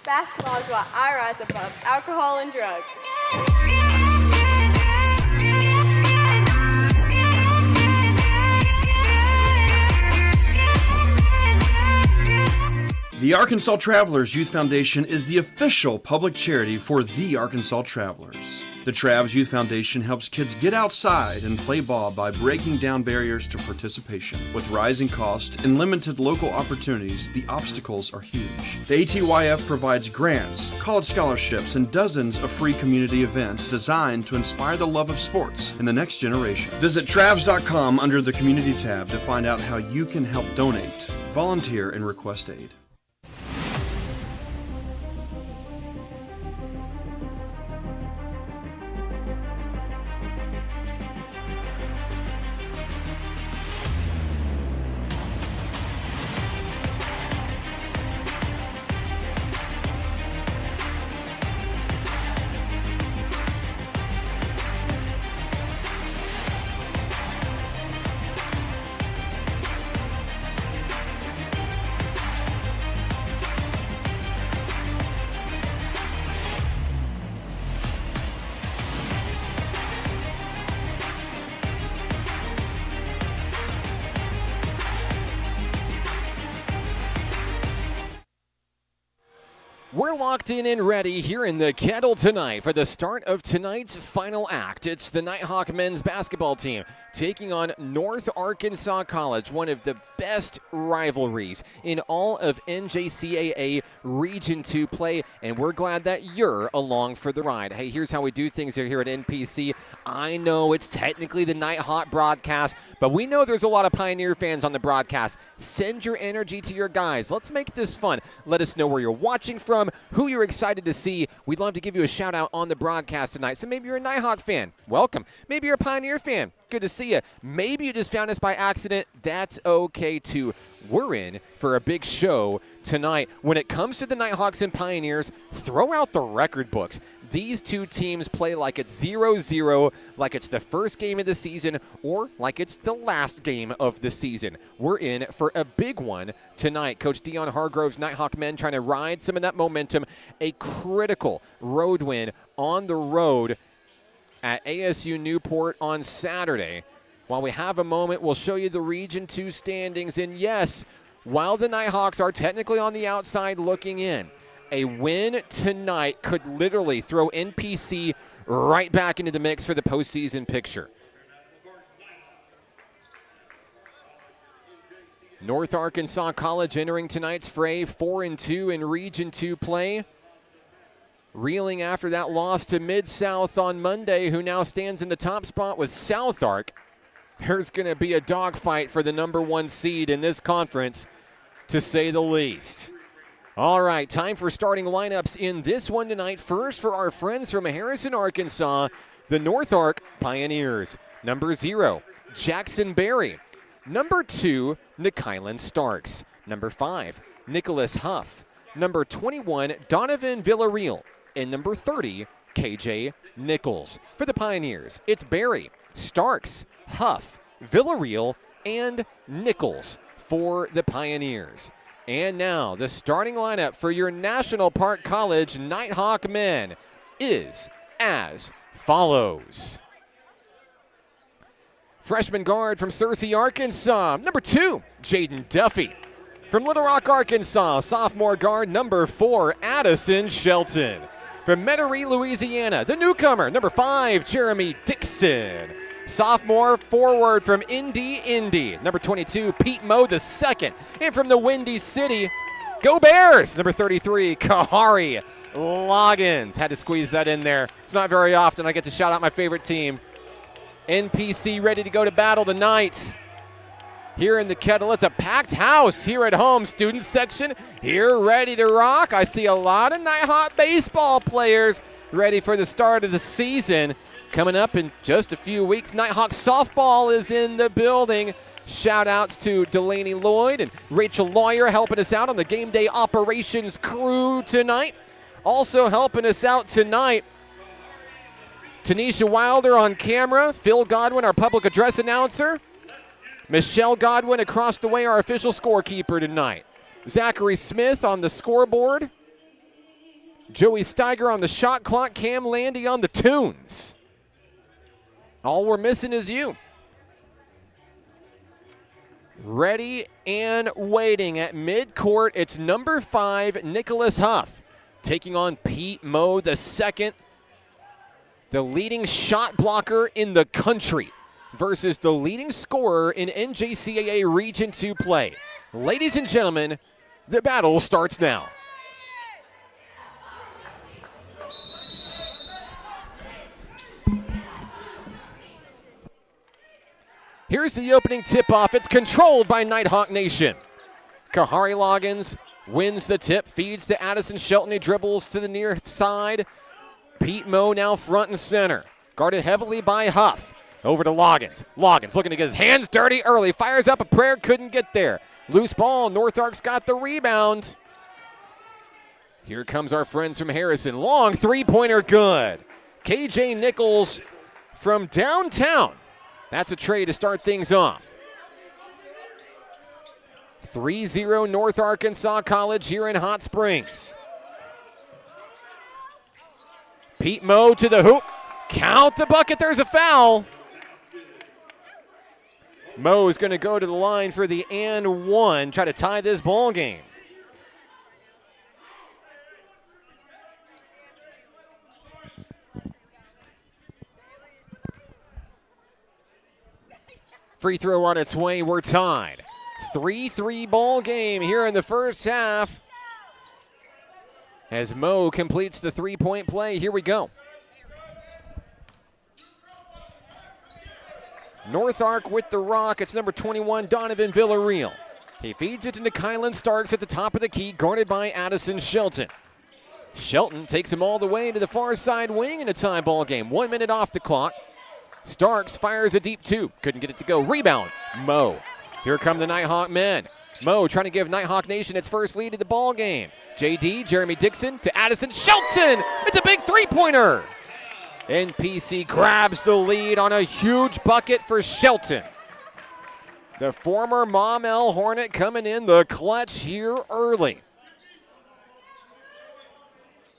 Basketball is why I rise above alcohol and drugs. The Arkansas Travelers Youth Foundation is the official public charity for the Arkansas Travelers. The Travs Youth Foundation helps kids get outside and play ball by breaking down barriers to participation. With rising costs and limited local opportunities, the obstacles are huge. The ATYF provides grants, college scholarships, and dozens of free community events designed to inspire the love of sports in the next generation. Visit Travs.com under the Community tab to find out how you can help donate, volunteer, and request aid. We're locked in and ready here in the Kettle tonight for the start of tonight's final act. It's the Nighthawk men's basketball team taking on North Arkansas College, one of the best rivalries in all of NJCAA Region 2 play, and we're glad that you're along for the ride. Hey, here's how we do things here at NPC. I know it's technically the Nighthawk broadcast, but we know there's a lot of Pioneer fans on the broadcast. Send your energy to your guys. Let's make this fun. Let us know where you're watching from, who you're excited to see. We'd love to give you a shout out on the broadcast tonight. So maybe you're a Nighthawk fan. Welcome. Maybe you're a Pioneer fan. Good to see you. Maybe you just found us by accident. That's okay too. We're in for a big show tonight. When it comes to the Nighthawks and Pioneers, throw out the record books. These two teams play like it's 0-0, like it's the first game of the season, or like it's the last game of the season. We're in for a big one tonight. Coach Dion Hargrove's Nighthawk men trying to ride some of that momentum. A critical road win on the road at ASU Newport on Saturday. While we have a moment, we'll show you the Region 2 standings. And yes, while the Nighthawks are technically on the outside looking in, a win tonight could literally throw NPC right back into the mix for the postseason picture. North Arkansas College entering tonight's fray 4-2 in Region 2 play. Reeling after that loss to Mid-South on Monday, who now stands in the top spot with South Ark. There's going to be a dogfight for the number 1 seed in this conference, to say the least. All right, time for starting lineups in this one tonight. First, for our friends from Harrison, Arkansas, the North Ark Pioneers. Number 0, Jackson Berry. Number 2, Nikylan Starks. Number 5, Nicholas Huff. Number 21, Donovan Villarreal. And number 30, KJ Nichols. For the Pioneers, it's Berry, Starks, Huff, Villarreal, and Nichols for the Pioneers. And now the starting lineup for your National Park College Nighthawk men is as follows. Freshman guard from Searcy, Arkansas, number 2, Jaden Duffy. From Little Rock, Arkansas, sophomore guard number 4, Addison Shelton. From Metairie, Louisiana, the newcomer, number 5, Jeremy Dixon. Sophomore forward from Indy, number 22, Pete Moe II. And from the Windy City, go Bears, number 33, Kahari Loggins. Had to squeeze that in there. It's not very often I get to shout out my favorite team. NPC ready to go to battle tonight. Here in the Kettle, it's a packed house here at home. Student section here ready to rock. I see a lot of Nighthawk baseball players ready for the start of the season. Coming up in just a few weeks, Nighthawk softball is in the building. Shout outs to Delaney Lloyd and Rachel Lawyer helping us out on the game day operations crew tonight. Also helping us out tonight, Tanisha Wilder on camera, Phil Godwin, our public address announcer, Michelle Godwin across the way, our official scorekeeper tonight. Zachary Smith on the scoreboard. Joey Steiger on the shot clock. Cam Landy on the tunes. All we're missing is you. Ready and waiting at midcourt. It's number 5, Nicholas Huff, taking on Pete Moe II, the leading shot blocker in the country, versus the leading scorer in NJCAA Region 2 play. Ladies and gentlemen, the battle starts now. Here's the opening tip-off. It's controlled by Nighthawk Nation. Kahari Loggins wins the tip, feeds to Addison Shelton. He dribbles to the near side. Pete Moe now front and center, guarded heavily by Huff. Over to Loggins. Loggins looking to get his hands dirty early. Fires up a prayer, couldn't get there. Loose ball, North Ark's got the rebound. Here comes our friends from Harrison. Long three-pointer, good. KJ Nichols from downtown. That's a trade to start things off. 3-0 North Arkansas College here in Hot Springs. Pete Moe to the hoop. Count the bucket, there's a foul. Moe is going to go to the line for the and one, try to tie this ball game. Free throw on its way. We're tied. 3-3 ball game here in the first half. As Mo completes the three-point play, here we go. North Ark with the rock. It's number 21, Donovan Villarreal. He feeds it into Kylan Starks at the top of the key, guarded by Addison Shelton. Shelton takes him all the way to the far side wing in a tie ball game. 1 minute off the clock. Starks fires a deep two. Couldn't get it to go. Rebound, Mo. Here come the Nighthawk men. Mo trying to give Nighthawk Nation its first lead in the ball game. JD, Jeremy Dixon to Addison Shelton. It's a big three-pointer. NPC grabs the lead on a huge bucket for Shelton. The former Maumelle Hornet coming in the clutch here early.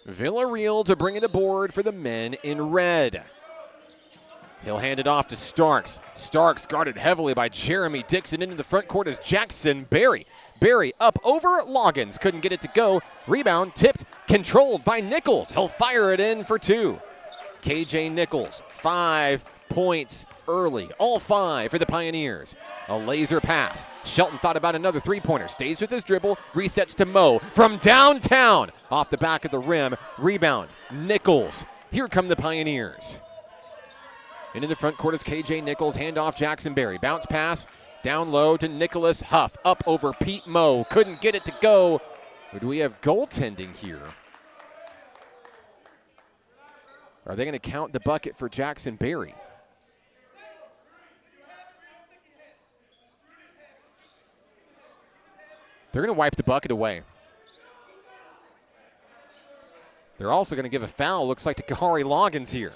Villarreal to bring it aboard for the men in red. He'll hand it off to Starks. Starks guarded heavily by Jeremy Dixon. Into the front court is Jackson Berry. Berry up over Loggins. Couldn't get it to go. Rebound tipped, controlled by Nichols. He'll fire it in for two. KJ Nichols, 5 points early. All 5 for the Pioneers. A laser pass. Shelton thought about another three-pointer. Stays with his dribble. Resets to Mo from downtown. Off the back of the rim. Rebound. Nichols. Here come the Pioneers. Into the front court is KJ Nichols. Handoff Jackson Berry. Bounce pass. Down low to Nicholas Huff. Up over Pete Mo. Couldn't get it to go. Or do we have goaltending here? Are they going to count the bucket for Jackson Berry? They're going to wipe the bucket away. They're also going to give a foul, looks like, to Kahari Loggins here.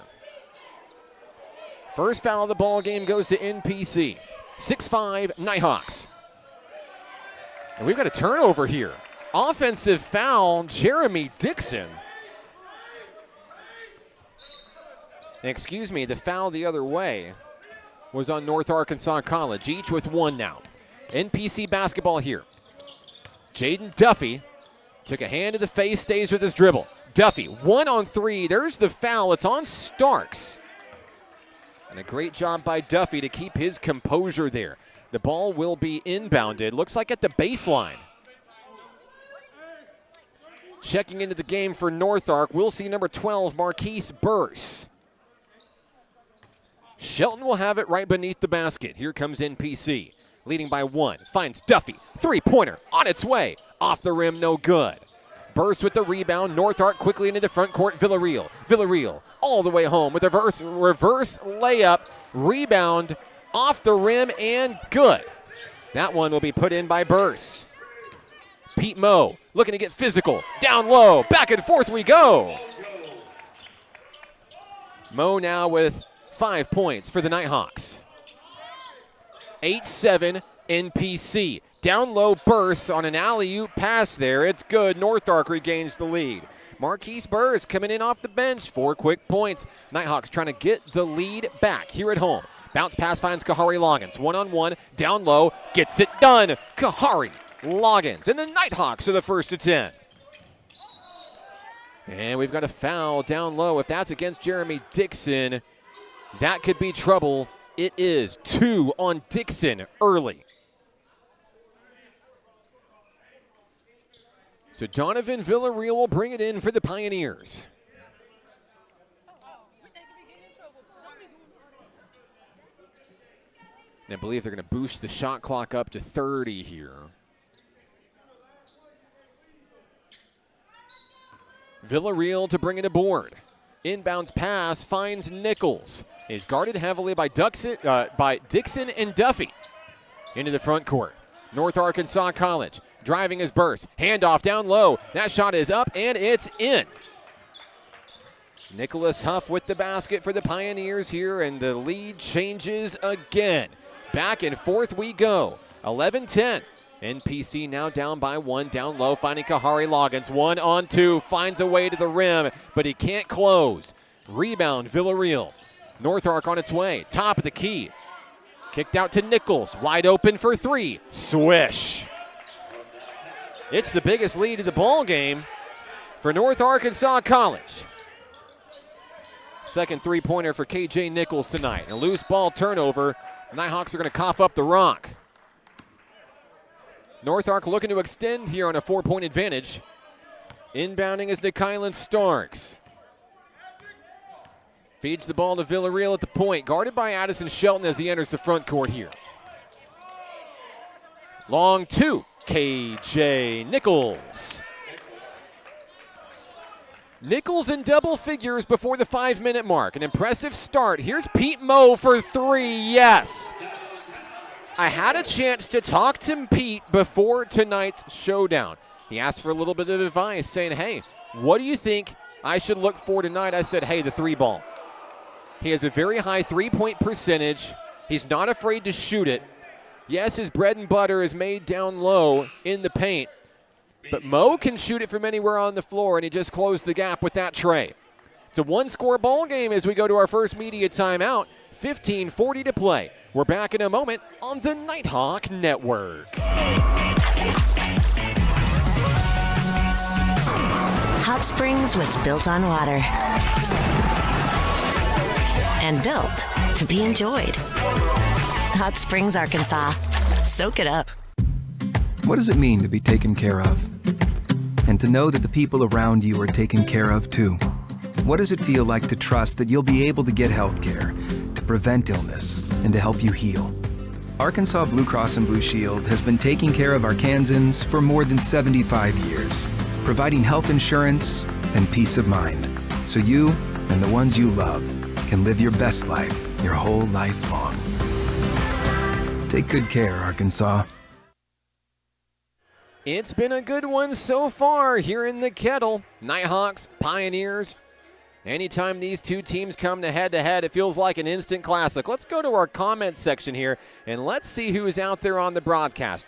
First foul of the ball game goes to NPC. 6-5 Nighthawks. And we've got a turnover here. Offensive foul, Jeremy Dixon. Excuse me, the foul the other way was on North Arkansas College, each with one now. NPC basketball here. Jaden Duffy took a hand to the face, stays with his dribble. Duffy, 1-on-3. There's the foul. It's on Starks. And a great job by Duffy to keep his composure there. The ball will be inbounded. Looks like at the baseline. Checking into the game for North Ark, we'll see number 12, Marquise Burse. Shelton will have it right beneath the basket. Here comes NPC. Leading by 1. Finds Duffy. Three-pointer on its way. Off the rim, no good. Burse with the rebound. North Ark quickly into the front court. Villarreal. Villarreal all the way home with a reverse layup. Rebound off the rim and good. That one will be put in by Burse. Pete Mo looking to get physical. Down low. Back and forth we go. Mo now with 5 points for the Nighthawks. 8-7 NPC. Down low Burse on an alley-oop pass there. It's good. North Ark regains the lead. Marquise Burse coming in off the bench. 4 quick points. Nighthawks trying to get the lead back here at home. Bounce pass finds Kahari Loggins. 1-on-1. Down low. Gets it done. Kahari Loggins. And the Nighthawks are the first to 10. And we've got a foul down low. If that's against Jeremy Dixon, that could be trouble. It is 2 on Dixon early. So Donovan Villarreal will bring it in for the Pioneers. And I believe they're going to boost the shot clock up to 30 here. Villarreal to bring it aboard. Inbounds pass finds Nichols. Is guarded heavily by Dixon and Duffy. Into the front court. North Arkansas College. Driving his Burse. Handoff down low. That shot is up and it's in. Nicholas Huff with the basket for the Pioneers here, and the lead changes again. Back and forth we go. 11-10. NPC now down by 1, down low, finding Kahari Loggins. 1-on-2, finds a way to the rim, but he can't close. Rebound, Villarreal. North Ark on its way, top of the key. Kicked out to Nichols, wide open for 3. Swish. It's the biggest lead of the ball game for North Arkansas College. Second three-pointer for KJ Nichols tonight. A loose ball turnover. Nighthawks are going to cough up the rock. North Ark looking to extend here on a 4-point advantage. Inbounding is Nikylan Starks. Feeds the ball to Villarreal at the point, guarded by Addison Shelton as he enters the front court here. Long two, KJ Nichols. Nichols in double figures before the 5-minute mark. An impressive start. Here's Pete Moe for three, yes. I had a chance to talk to Pete before tonight's showdown. He asked for a little bit of advice, saying, hey, what do you think I should look for tonight? I said, hey, the three ball. He has a very high three-point percentage. He's not afraid to shoot it. Yes, his bread and butter is made down low in the paint, but Moe can shoot it from anywhere on the floor, and he just closed the gap with that tray. It's a one-score ball game as we go to our first media timeout. 15:40 to play. We're back in a moment on the Nighthawk Network. Hot Springs was built on water and built to be enjoyed. Hot Springs, Arkansas. Soak it up. What does it mean to be taken care of? And to know that the people around you are taken care of too? What does it feel like to trust that you'll be able to get health care, to prevent illness, and to help you heal? Arkansas Blue Cross and Blue Shield has been taking care of Arkansans for more than 75 years, providing health insurance and peace of mind, so you and the ones you love can live your best life your whole life long. Take good care, Arkansas. It's been a good one so far here in the Kettle. Nighthawks, Pioneers. Anytime these two teams come to head-to-head, it feels like an instant classic. Let's go to our comments section here, and let's see who's out there on the broadcast.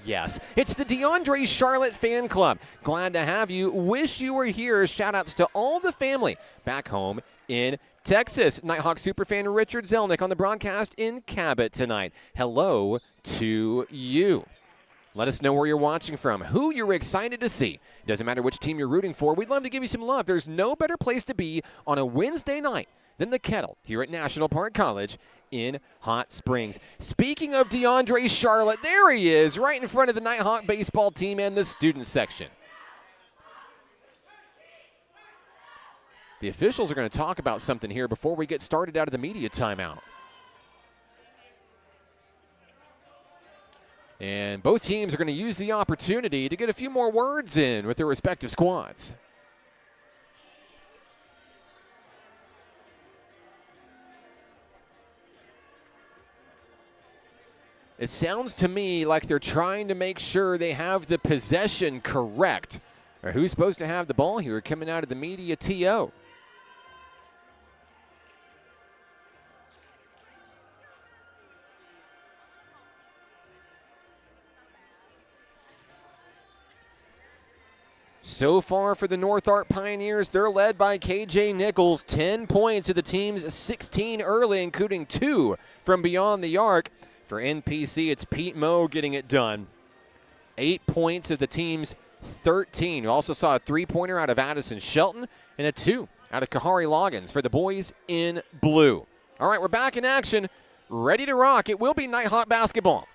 Yes, it's the DeAndre Charlotte fan club. Glad to have you. Wish you were here. Shout-outs to all the family back home in Texas. Nighthawk superfan Richard Zelnick on the broadcast in Cabot tonight. Hello to you. Let us know where you're watching from, who you're excited to see. It doesn't matter which team you're rooting for. We'd love to give you some love. There's no better place to be on a Wednesday night than the Kettle here at National Park College in Hot Springs. Speaking of DeAndre Charlotte, there he is, right in front of the Nighthawk baseball team and the student section. The officials are going to talk about something here before we get started out of the media timeout. And both teams are going to use the opportunity to get a few more words in with their respective squads. It sounds to me like they're trying to make sure they have the possession correct. Or who's supposed to have the ball here coming out of the media TO? So far for the North Ark Pioneers, they're led by KJ Nichols. 10 points of the team's 16 early, including 2 from beyond the arc. For NPC, it's Pete Moe getting it done. 8 points of the team's 13. We also saw a 3-pointer out of Addison Shelton and a 2 out of Kahari Loggins for the boys in blue. All right, we're back in action, ready to rock. It will be Nighthawk basketball.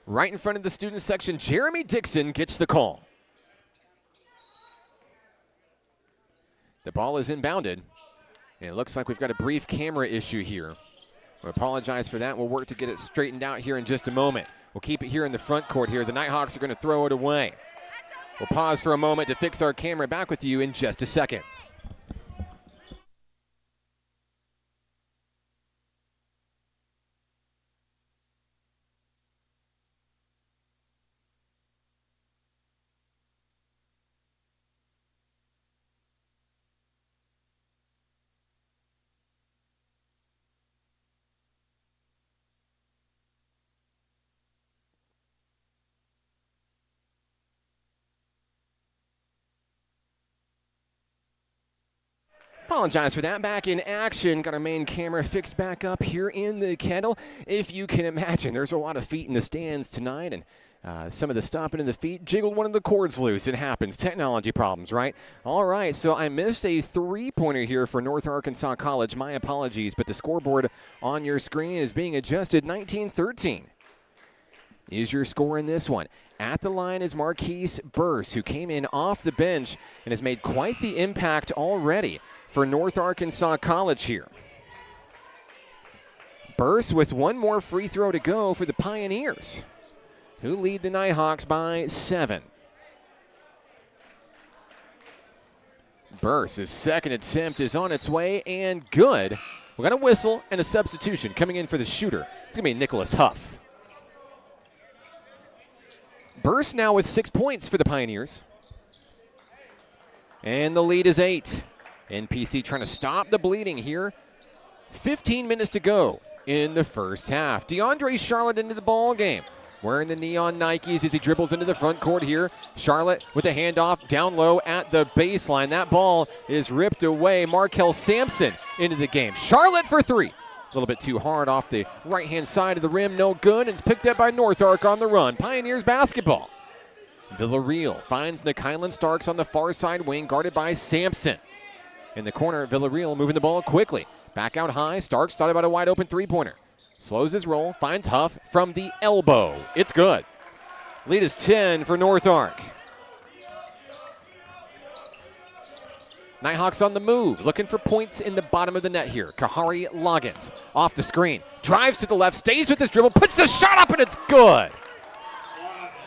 Right in front of the student section, Jeremy Dixon gets the call. The ball is inbounded, and it looks like we've got a brief camera issue here. We apologize for that. We'll work to get it straightened out here in just a moment. We'll keep it here in the front court here. The Nighthawks are going to throw it away. We'll pause for a moment to fix our camera. Back with you in just a second. Apologize for that. Back in action. Got our main camera fixed back up here in the Kettle. If you can imagine, there's a lot of feet in the stands tonight, and Some of the stomping in the feet jiggled one of the cords loose. It happens. Technology problems, right? All right, so I missed a three-pointer here for North Arkansas College. My apologies, but the scoreboard on your screen is being adjusted. 19-13 is your score in this one. At the line is Marquise Burse, who came in off the bench and has made quite the impact already for North Arkansas College here. Burse with one more free throw to go for the Pioneers, who lead the Nighthawks by 7. Burse's second attempt is on its way and good. We got a whistle and a substitution coming in for the shooter. It's going to be Nicholas Huff. Burse now with 6 points for the Pioneers. And the lead is 8. NPC trying to stop the bleeding here. 15 minutes to go in the first half. DeAndre Charlotte into the ball game, wearing the neon Nikes as he dribbles into the front court here. Charlotte with a handoff down low at the baseline. That ball is ripped away. Markel Sampson into the game. Charlotte for three. A little bit too hard off the right-hand side of the rim. No good. It's picked up by North Ark on the run. Pioneers basketball. Villarreal finds Nikylan Starks on the far side wing, guarded by Sampson. In the corner, Villarreal moving the ball quickly. Back out high. Starks thought about a wide-open three-pointer. Slows his roll, finds Huff from the elbow. It's good. Lead is 10 for North Ark. Nighthawks on the move, looking for points in the bottom of the net here. Kahari Loggins off the screen, drives to the left, stays with his dribble, puts the shot up, and it's good.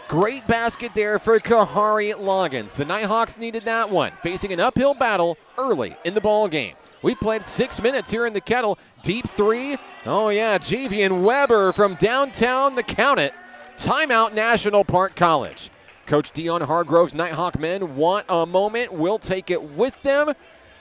Great basket there for Kahari Loggins. The Nighthawks needed that one, facing an uphill battle early in the ball game. We've played 6 minutes here in the Kettle. Deep three. Oh, yeah, Javian Weber from downtown, the count it. Timeout, National Park College. Coach Dion Hargrove's Nighthawk men want a moment. We'll take it with them.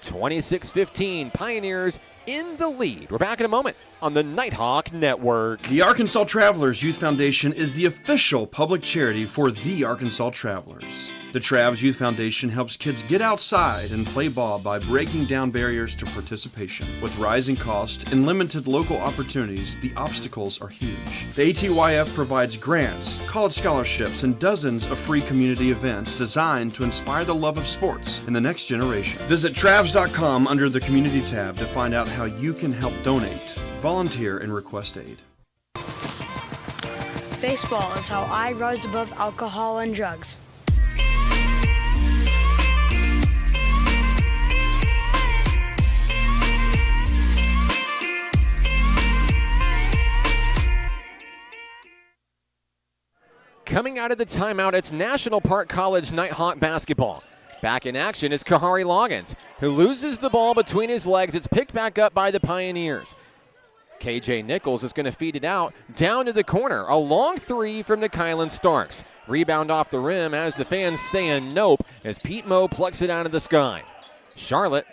26-15, Pioneers in the lead. We're back in a moment on the Nighthawk Network. The Arkansas Travelers Youth Foundation is the official public charity for the Arkansas Travelers. The Travs Youth Foundation helps kids get outside and play ball by breaking down barriers to participation. With rising costs and limited local opportunities, the obstacles are huge. The ATYF provides grants, college scholarships, and dozens of free community events designed to inspire the love of sports in the next generation. Visit Travs.com under the Community tab to find out how you can help donate, volunteer, and request aid. Baseball is how I rose above alcohol and drugs. Coming out of the timeout, it's National Park College Nighthawk basketball. Back in action is Kahari Loggins, who loses the ball between his legs. It's picked back up by the Pioneers. KJ Nichols is going to feed it out down to the corner. A long three from Nikylan Starks. Rebound off the rim as the fans saying nope as Pete Moe plucks it out of the sky. Charlotte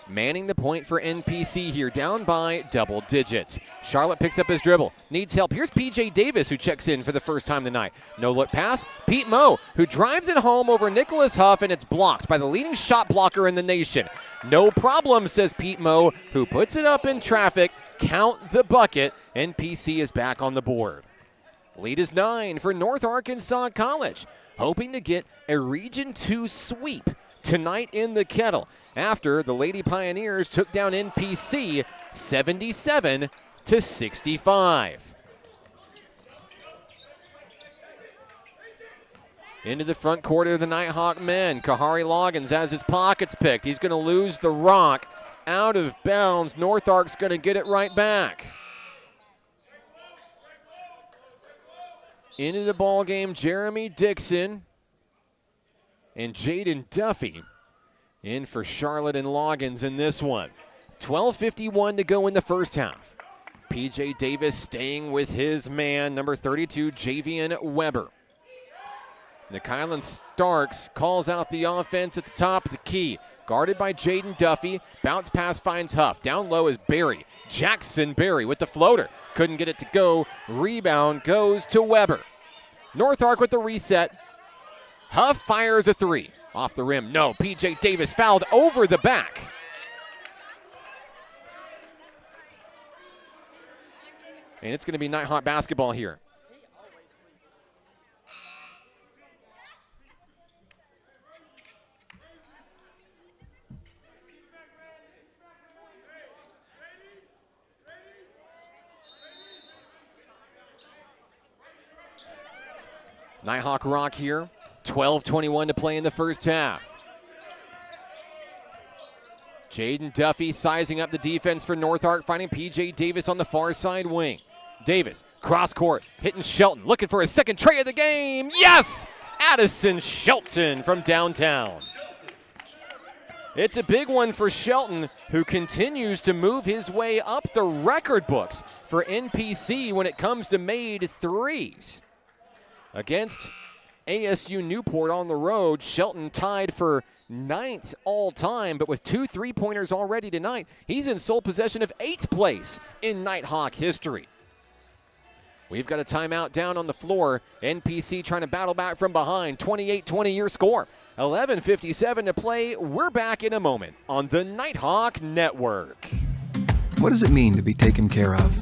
manning the point for NPC here, down by double digits. Charlotte picks up his dribble, needs help. Here's PJ Davis, who checks in for the first time tonight. No look pass. Pete Moe, who drives it home over Nicholas Huff, and it's blocked by the leading shot blocker in the nation. No problem, says Pete Moe, who puts it up in traffic. Count the bucket. NPC is back on the board. Lead is 9 for North Arkansas College, hoping to get a Region 2 sweep tonight in the Kettle after the Lady Pioneers took down NPC 77-65. Into the front court of the Nighthawk men. Kahari Loggins has his pockets picked. He's going to lose the rock out of bounds. North Ark's going to get it right back. Into the ball game, Jeremy Dixon and Jaden Duffy in for Charlotte and Loggins in this one. 12:51 to go in the first half. PJ Davis staying with his man, number 32, Javian Weber. Nikylan Starks calls out the offense at the top of the key. Guarded by Jaden Duffy. Bounce pass finds Huff. Down low is Barry. Jackson Barry with the floater. Couldn't get it to go. Rebound goes to Weber. North Ark with the reset. Huff fires a three. Off the rim. No. PJ Davis fouled over the back. And it's going to be Nighthawk basketball here. Nighthawk rock here. 12:21 to play in the first half. Jaden Duffy sizing up the defense for North Ark, finding P.J. Davis on the far side wing. Davis, cross court, hitting Shelton, looking for his second tray of the game. Yes! Addison Shelton from downtown. It's a big one for Shelton, who continues to move his way up the record books for NPC when it comes to made threes. Against ASU Newport on the road, Shelton tied for 9th all-time, but with 2 3-pointers already tonight, he's in sole possession of 8th place in Nighthawk history. We've got a timeout down on the floor. NPC trying to battle back from behind. 28-20 your score. 11:57 to play. We're back in a moment on the Nighthawk Network. What does it mean to be taken care of?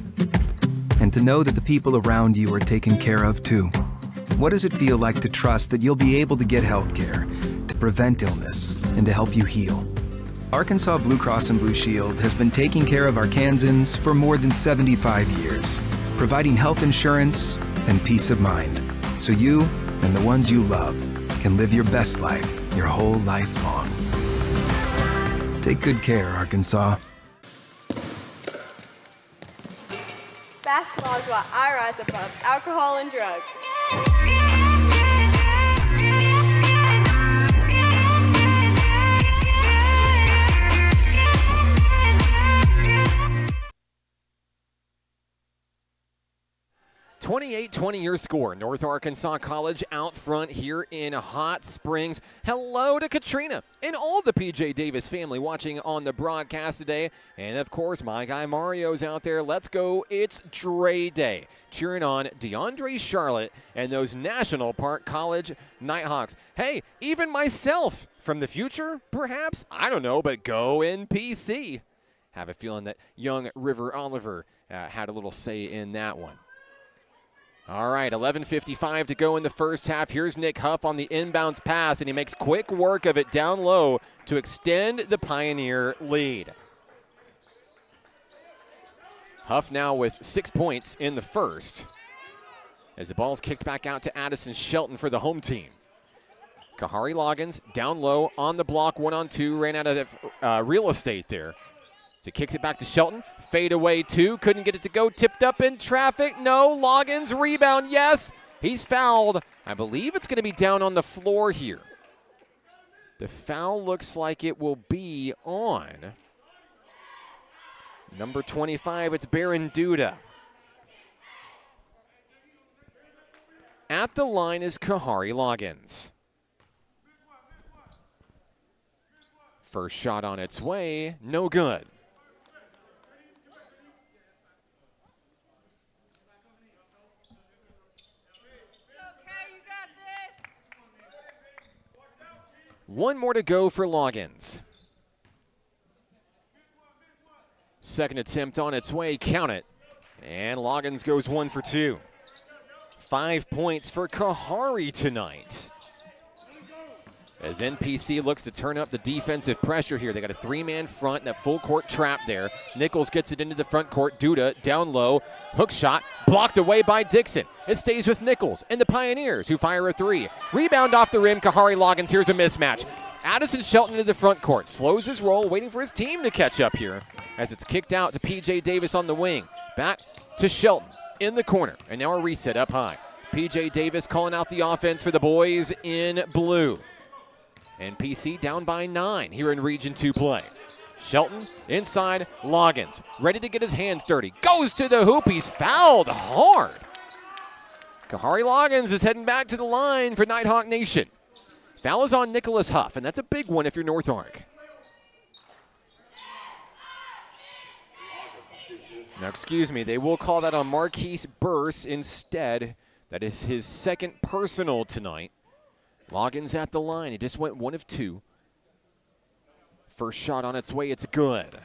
And to know that the people around you are taken care of too? What does it feel like to trust that you'll be able to get health care, to prevent illness, and to help you heal? Arkansas Blue Cross and Blue Shield has been taking care of Arkansans for more than 75 years, providing health insurance and peace of mind, so you and the ones you love can live your best life your whole life long. Take good care, Arkansas. Basketball is why I rise above alcohol and drugs. 28-20 your score. North Arkansas College out front here in Hot Springs. Hello to Katrina and all the P.J. Davis family watching on the broadcast today. And, of course, my guy Mario's out there. Let's go. It's Dre Day. Cheering on DeAndre Charlotte and those National Park College Nighthawks. Hey, even myself from the future, perhaps? I don't know, but go NPC. Have a feeling that young River Oliver had a little say in that one. All right, 11:55 to go in the first half. Here's Nick Huff on the inbounds pass, and he makes quick work of it down low to extend the Pioneer lead. Huff now with 6 points in the first, as the ball's kicked back out to Addison Shelton for the home team. Kahari Loggins down low on the block, 1-on-2, ran out of real estate there. So he kicks it back to Shelton. Fade away two. Couldn't get it to go. Tipped up in traffic. No. Loggins rebound. Yes. He's fouled. I believe it's going to be down on the floor here. The foul looks like it will be on number 25. It's Baron Duda. At the line is Kahari Loggins. First shot on its way. No good. One more to go for Loggins. Second attempt on its way, count it. And Loggins goes 1 for 2. 5 points for Kahari tonight. As NPC looks to turn up the defensive pressure here. They got a 3-man front and a full court trap there. Nichols gets it into the front court. Duda down low. Hook shot blocked away by Dixon. It stays with Nichols and the Pioneers, who fire a 3. Rebound off the rim. Kahari Loggins. Here's a mismatch. Addison Shelton into the front court. Slows his roll, waiting for his team to catch up here as it's kicked out to P.J. Davis on the wing. Back to Shelton in the corner. And now a reset up high. P.J. Davis calling out the offense for the boys in blue. NPC down by 9 here in Region 2 play. Shelton inside, Loggins ready to get his hands dirty. Goes to the hoop, he's fouled hard. Kahari Loggins is heading back to the line for Nighthawk Nation. Foul is on Nicholas Huff, and that's a big one if you're North Ark. Now, excuse me, they will call that on Marquise Burse instead. That is his second personal tonight. Loggins at the line. He just went 1 of 2. First shot on its way. It's good.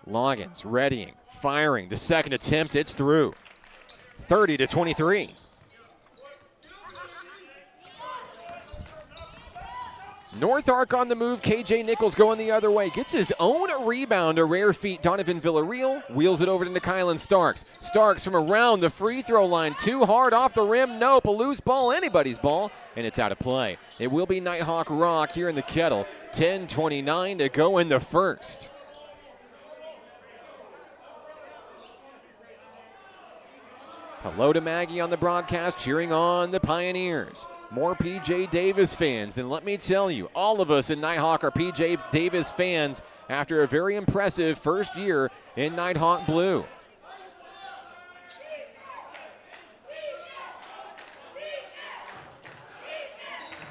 Loggins readying, firing. The second attempt, it's through. 30-23. North Arc on the move. KJ Nichols going the other way. Gets his own rebound. A rare feat. Donovan Villarreal wheels it over to Nykylan Starks. Starks from around the free throw line. Too hard off the rim. Nope. A loose ball. Anybody's ball. And it's out of play. It will be Nighthawk Rock here in the Kettle. 10:29 to go in the first. Hello to Maggie on the broadcast, cheering on the Pioneers. More P.J. Davis fans, and let me tell you, all of us in Nighthawk are P.J. Davis fans after a very impressive first year in Nighthawk Blue.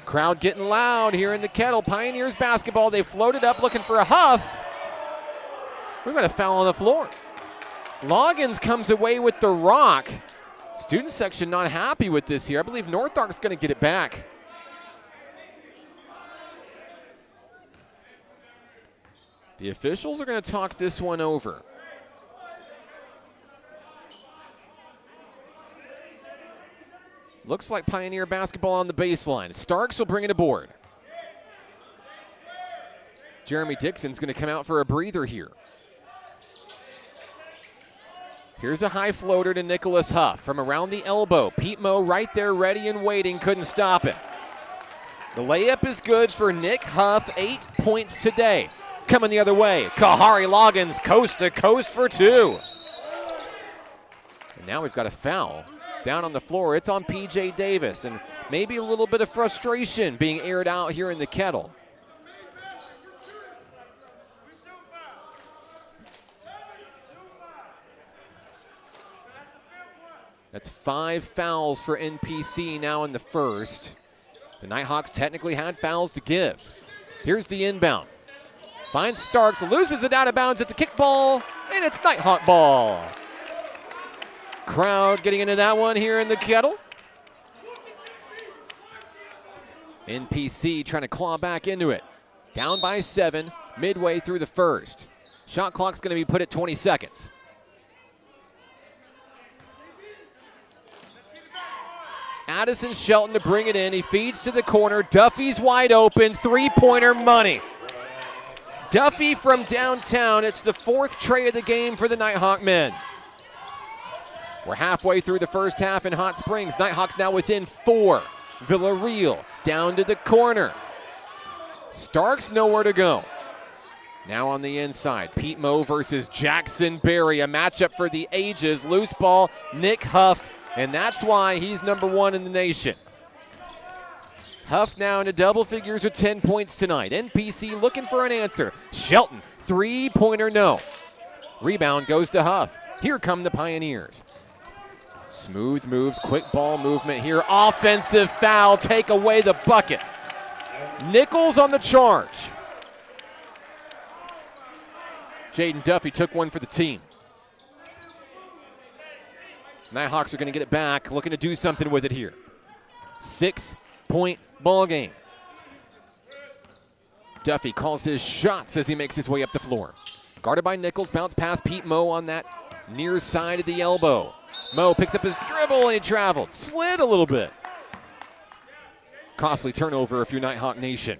Crowd getting loud here in the Kettle. Pioneers basketball, they floated up looking for a Huff. We've got a foul on the floor. Loggins comes away with the rock. Student section not happy with this here. I believe North Arc's going to get it back. The officials are going to talk this one over. Looks like Pioneer basketball on the baseline. Starks will bring it aboard. Jeremy Dixon's going to come out for a breather here. Here's a high floater to Nicholas Huff from around the elbow. Pete Moe right there ready and waiting, couldn't stop it. The layup is good for Nick Huff, 8 points today. Coming the other way, Kahari Loggins coast to coast for 2. And now we've got a foul down on the floor. It's on P.J. Davis, and maybe a little bit of frustration being aired out here in the Kettle. That's 5 fouls for NPC now in the first. The Nighthawks technically had fouls to give. Here's the inbound. Finds Starks, loses it out of bounds. It's a kickball, and it's Nighthawk ball. Crowd getting into that one here in the Kettle. NPC trying to claw back into it. Down by 7, midway through the first. Shot clock's going to be put at 20 seconds. Addison Shelton to bring it in. He feeds to the corner. Duffy's wide open. Three-pointer money. Duffy from downtown. It's the 4th tray of the game for the Nighthawk men. We're halfway through the first half in Hot Springs. Nighthawks now within 4. Villarreal down to the corner. Starks nowhere to go. Now on the inside, Pete Moe versus Jackson Berry. A matchup for the ages. Loose ball, Nick Huff. And that's why he's number 1 in the nation. Huff now into double figures with 10 points tonight. NPC looking for an answer. Shelton, three-pointer no. Rebound goes to Huff. Here come the Pioneers. Smooth moves, quick ball movement here. Offensive foul, take away the bucket. Nichols on the charge. Jaden Duffy took one for the team. Nighthawks are going to get it back, looking to do something with it here. 6-point ball game. Duffy calls his shots as he makes his way up the floor. Guarded by Nichols, bounce pass Pete Moe on that near side of the elbow. Moe picks up his dribble and he traveled. Slid a little bit. Costly turnover if you're Nighthawk Nation.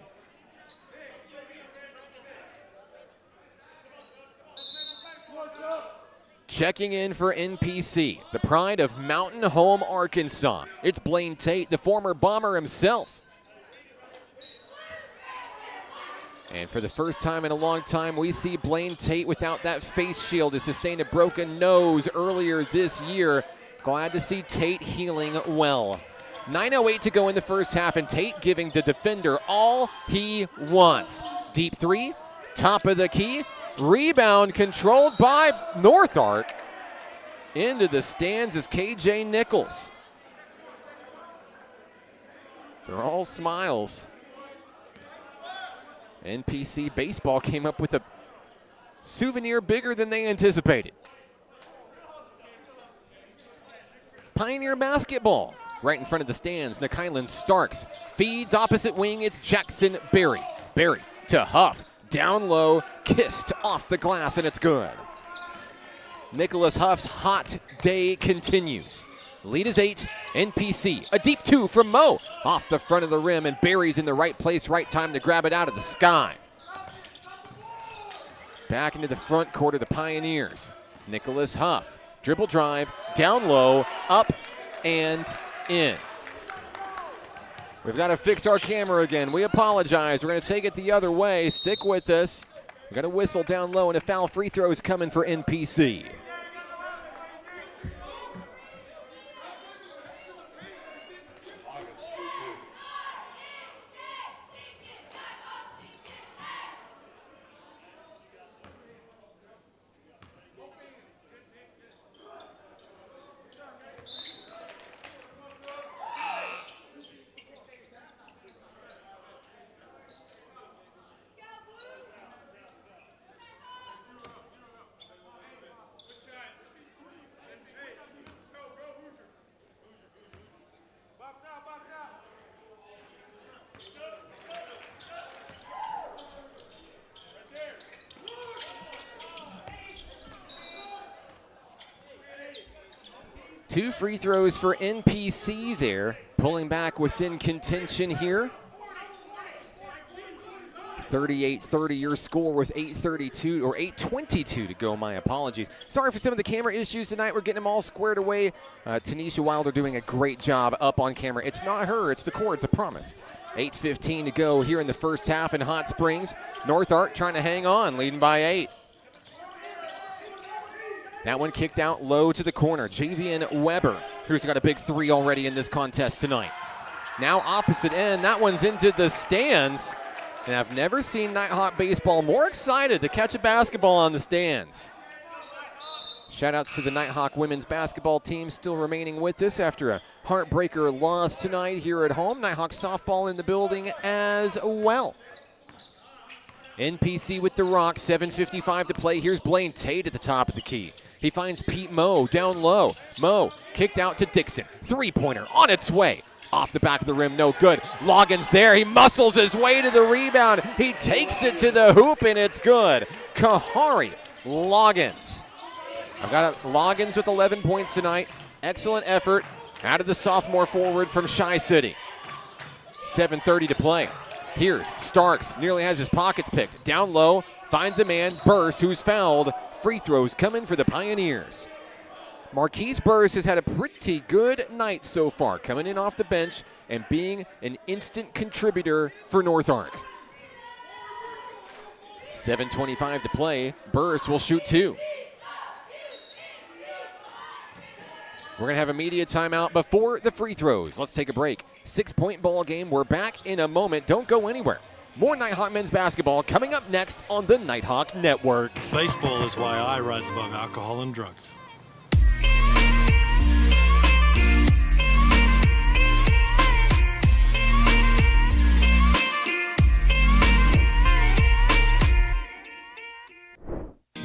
Checking in for NPC, the pride of Mountain Home, Arkansas. It's Blaine Tate, the former Bomber himself. And for the first time in a long time, we see Blaine Tate without that face shield. He sustained a broken nose earlier this year. Glad to see Tate healing well. 9:08 to go in the first half, and Tate giving the defender all he wants. Deep 3, top of the key. Rebound controlled by North Arc. Into the stands is KJ Nichols. They're all smiles. NPC baseball came up with a souvenir bigger than they anticipated. Pioneer basketball right in front of the stands. Nykylan Starks feeds opposite wing. It's Jackson Berry. Berry to Huff. Down low, kissed off the glass, and it's good. Nicholas Huff's hot day continues. Lead is 8. NPC. A deep 2 from Mo. Off the front of the rim and buries in the right place, right time to grab it out of the sky. Back into the front court of the Pioneers. Nicholas Huff. Dribble drive. Down low. Up and in. We've got to fix our camera again. We apologize. We're going to take it the other way. Stick with us. We've got a whistle down low and a foul free throw is coming for NPC. Two free throws for NPC there, pulling back within contention here. 38-30 your score with 8:32 or 8:22 to go, my apologies. Sorry for some of the camera issues tonight. We're getting them all squared away. Tanisha Wilder doing a great job up on camera. It's not her, it's the cords, I promise. 8:15 to go here in the first half in Hot Springs. North Ark trying to hang on, leading by 8. That one kicked out low to the corner. Javian Weber, who's got a big 3 already in this contest tonight. Now opposite end, that one's into the stands. And I've never seen Nighthawk baseball more excited to catch a basketball on the stands. Shout-outs to the Nighthawk women's basketball team still remaining with us after a heartbreaker loss tonight here at home. Nighthawk softball in the building as well. NPC with the rock, 7:55 to play. Here's Blaine Tate at the top of the key. He finds Pete Moe down low. Moe kicked out to Dixon. Three-pointer on its way. Off the back of the rim, no good. Loggins there. He muscles his way to the rebound. He takes it to the hoop, and it's good. Kahari Loggins. I've got Loggins with 11 points tonight. Excellent effort out of the sophomore forward from Chi City. 7:30 to play. Here's Starks, nearly has his pockets picked. Down low, finds a man, Burse, who's fouled. Free throws coming for the Pioneers. Marquise Burse has had a pretty good night so far, coming in off the bench and being an instant contributor for North Ark. 7:25 to play. Burse will shoot 2. We're going to have a media timeout before the free throws. Let's take a break. 6-point ball game. We're back in a moment. Don't go anywhere. More Nighthawk men's basketball coming up next on the Nighthawk Network. Baseball is why I rise above alcohol and drugs.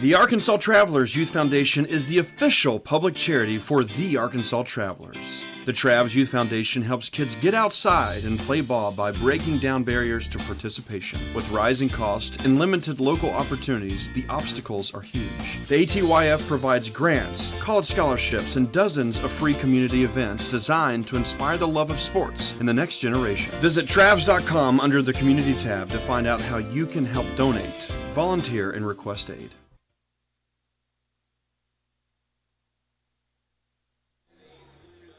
The Arkansas Travelers Youth Foundation is the official public charity for the Arkansas Travelers. The Travs Youth Foundation helps kids get outside and play ball by breaking down barriers to participation. With rising costs and limited local opportunities, the obstacles are huge. The ATYF provides grants, college scholarships, and dozens of free community events designed to inspire the love of sports in the next generation. Visit Travs.com under the Community tab to find out how you can help donate, volunteer, and request aid.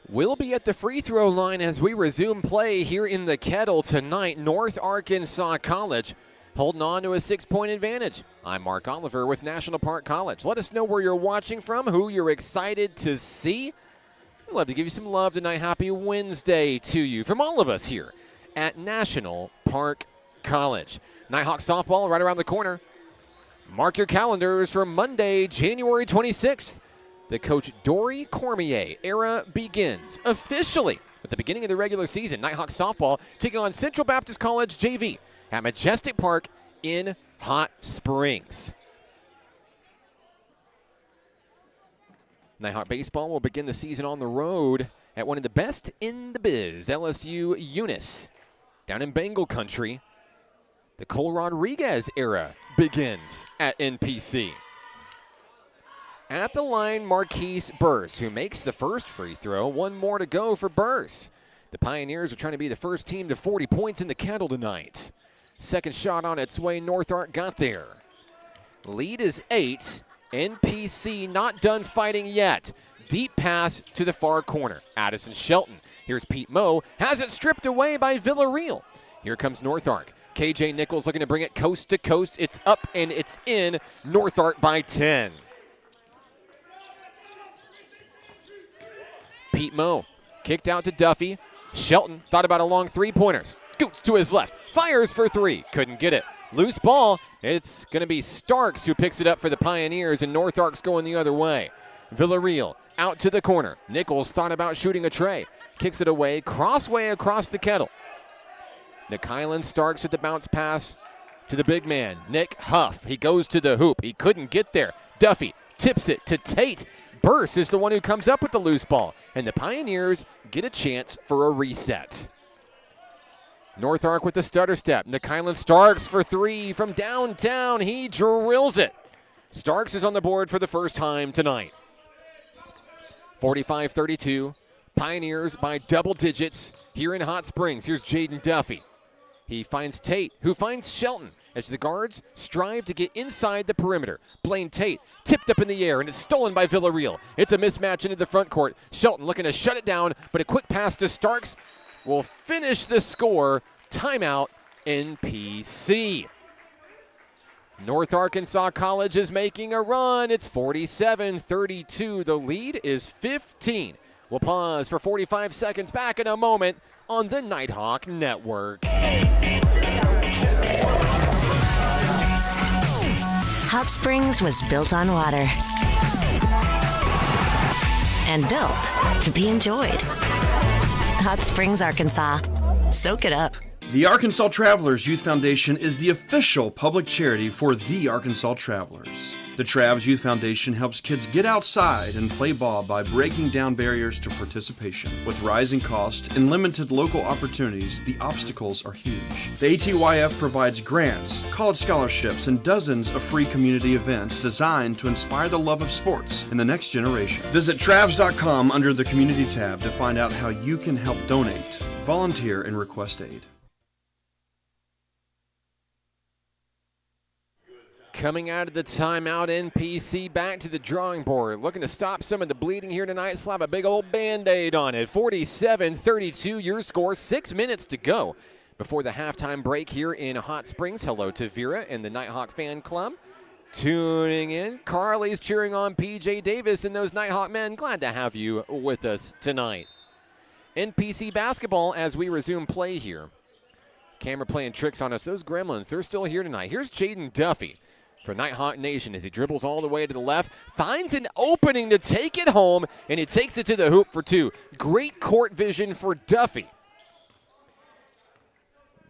We'll be at the free throw line as we resume play here in the Kettle tonight. North Arkansas College holding on to a 6-point advantage. I'm Mark Oliver with National Park College. Let us know where you're watching from, who you're excited to see. I'd love to give you some love tonight. Happy Wednesday to you from all of us here at National Park College. Nighthawk softball right around the corner. Mark your calendars for Monday, January 26th. The Coach Dory Cormier era begins officially at the beginning of the regular season. Nighthawk softball taking on Central Baptist College JV at Majestic Park in Hot Springs. Nighthawk baseball will begin the season on the road at one of the best in the biz, LSU Eunice, down in Bengal country. The Cole Rodriguez era begins at NPC. At the line, Marquise Burse, who makes the first free throw. One more to go for Burse. The Pioneers are trying to be the first team to 40 points in the Kettle tonight. Second shot on its way. North Ark got there. Lead is 8. NPC not done fighting yet. Deep pass to the far corner. Addison Shelton. Here's Pete Moe. Has it stripped away by Villarreal. Here comes North Ark. KJ Nichols looking to bring it coast to coast. It's up and it's in. North Ark by 10. Pete Moe kicked out to Duffy. Shelton thought about a long three-pointer. Scoots to his left. Fires for three. Couldn't get it. Loose ball. It's going to be Starks who picks it up for the Pioneers, and North Ark's going the other way. Villarreal out to the corner. Nichols thought about shooting a tray. Kicks it away. Crossway across the Kettle. Nikylan Starks with the bounce pass to the big man. Nick Huff. He goes to the hoop. He couldn't get there. Duffy tips it to Tate. Burse is the one who comes up with the loose ball, and the Pioneers get a chance for a reset. North Ark with the stutter step. Nikylan Starks for three from downtown. He drills it. Starks is on the board for the first time tonight. 45-32. Pioneers by double digits here in Hot Springs. Here's Jaden Duffy. He finds Tate, who finds Shelton as the guards strive to get inside the perimeter. Blaine Tate tipped up in the air, and it's stolen by Villarreal. It's a mismatch into the front court. Shelton looking to shut it down, but a quick pass to Starks will finish the score. Timeout, NPC. North Arkansas College is making a run. It's 47-32. The lead is 15. We'll pause for 45 seconds. Back in a moment on the Nighthawk Network. Hot Springs was built on water and built to be enjoyed. Hot Springs, Arkansas. Soak it up. The Arkansas Travelers Youth Foundation is the official public charity for the Arkansas Travelers. The Travs Youth Foundation helps kids get outside and play ball by breaking down barriers to participation. With rising costs and limited local opportunities, the obstacles are huge. The ATYF provides grants, college scholarships, and dozens of free community events designed to inspire the love of sports in the next generation. Visit Travs.com under the Community tab to find out how you can help donate, volunteer, and request aid. Coming out of the timeout, NPC back to the drawing board. Looking to stop some of the bleeding here tonight. Slap a big old Band-Aid on it. 47-32, your score. 6 minutes to go before the halftime break here in Hot Springs. Hello to Vera and the Nighthawk fan club. Tuning in. Carly's cheering on PJ Davis and those Nighthawk men. Glad to have you with us tonight. NPC basketball as we resume play here. Camera playing tricks on us. Those gremlins, they're still here tonight. Here's Jaden Duffy for Nighthawk Nation as he dribbles all the way to the left, finds an opening to take it home, and he takes it to the hoop for two. Great court vision for Duffy.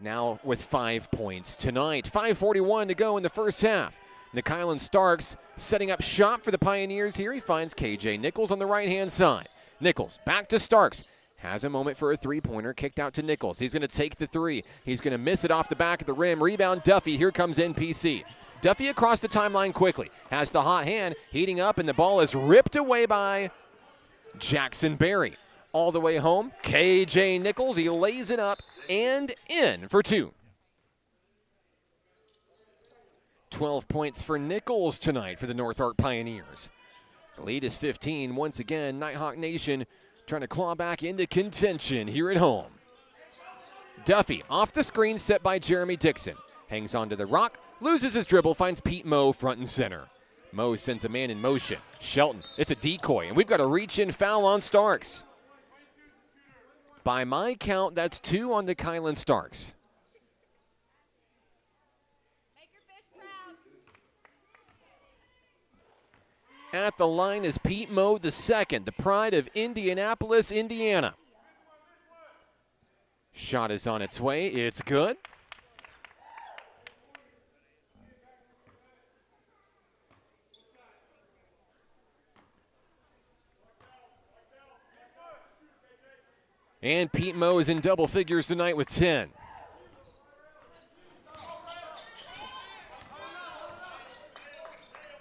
Now with 5 points tonight. 5:41 to go in the first half. Nikylan Starks setting up shop for the Pioneers here. He finds KJ Nichols on the right-hand side. Nichols back to Starks. Has a moment for a three-pointer, kicked out to Nichols. He's going to take the three. He's going to miss it off the back of the rim. Rebound, Duffy. Here comes NPC. Duffy across the timeline quickly. Has the hot hand, heating up, and the ball is ripped away by Jackson Berry. All the way home, KJ Nichols. He lays it up and in for two. 12 points for Nichols tonight for the North Ark Pioneers. The lead is 15. Once again, Nighthawk Nation trying to claw back into contention here at home. Duffy off the screen set by Jeremy Dixon. Hangs onto the rock, loses his dribble, finds Pete Moe front and center. Moe sends a man in motion. Shelton, it's a decoy, and we've got a reach-in foul on Starks. By my count, that's 2 on Nikylan Starks. At the line is Pete Moe II, the pride of Indianapolis, Indiana. Shot is on its way. It's good. And Pete Moe is in double figures tonight with 10.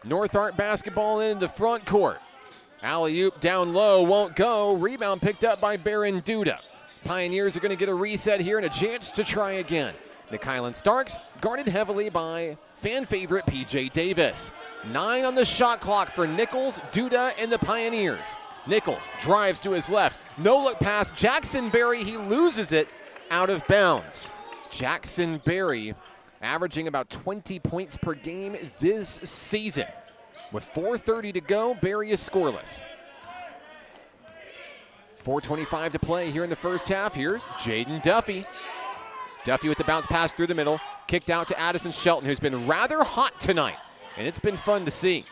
North Ark basketball in the front court. Alley-oop down low, won't go. Rebound picked up by Baron Duda. Pioneers are going to get a reset here and a chance to try again. The Kylan Starks guarded heavily by fan favorite PJ Davis. 9 on the shot clock for Nichols, Duda, and the Pioneers. Nichols drives to his left. No look pass. Jackson Berry, he loses it out of bounds. Jackson Berry averaging about 20 points per game this season. With 4:30 to go, Berry is scoreless. 4:25 to play here in the first half. Here's Jaden Duffy. Duffy with the bounce pass through the middle. Kicked out to Addison Shelton, who's been rather hot tonight. And it's been fun to see.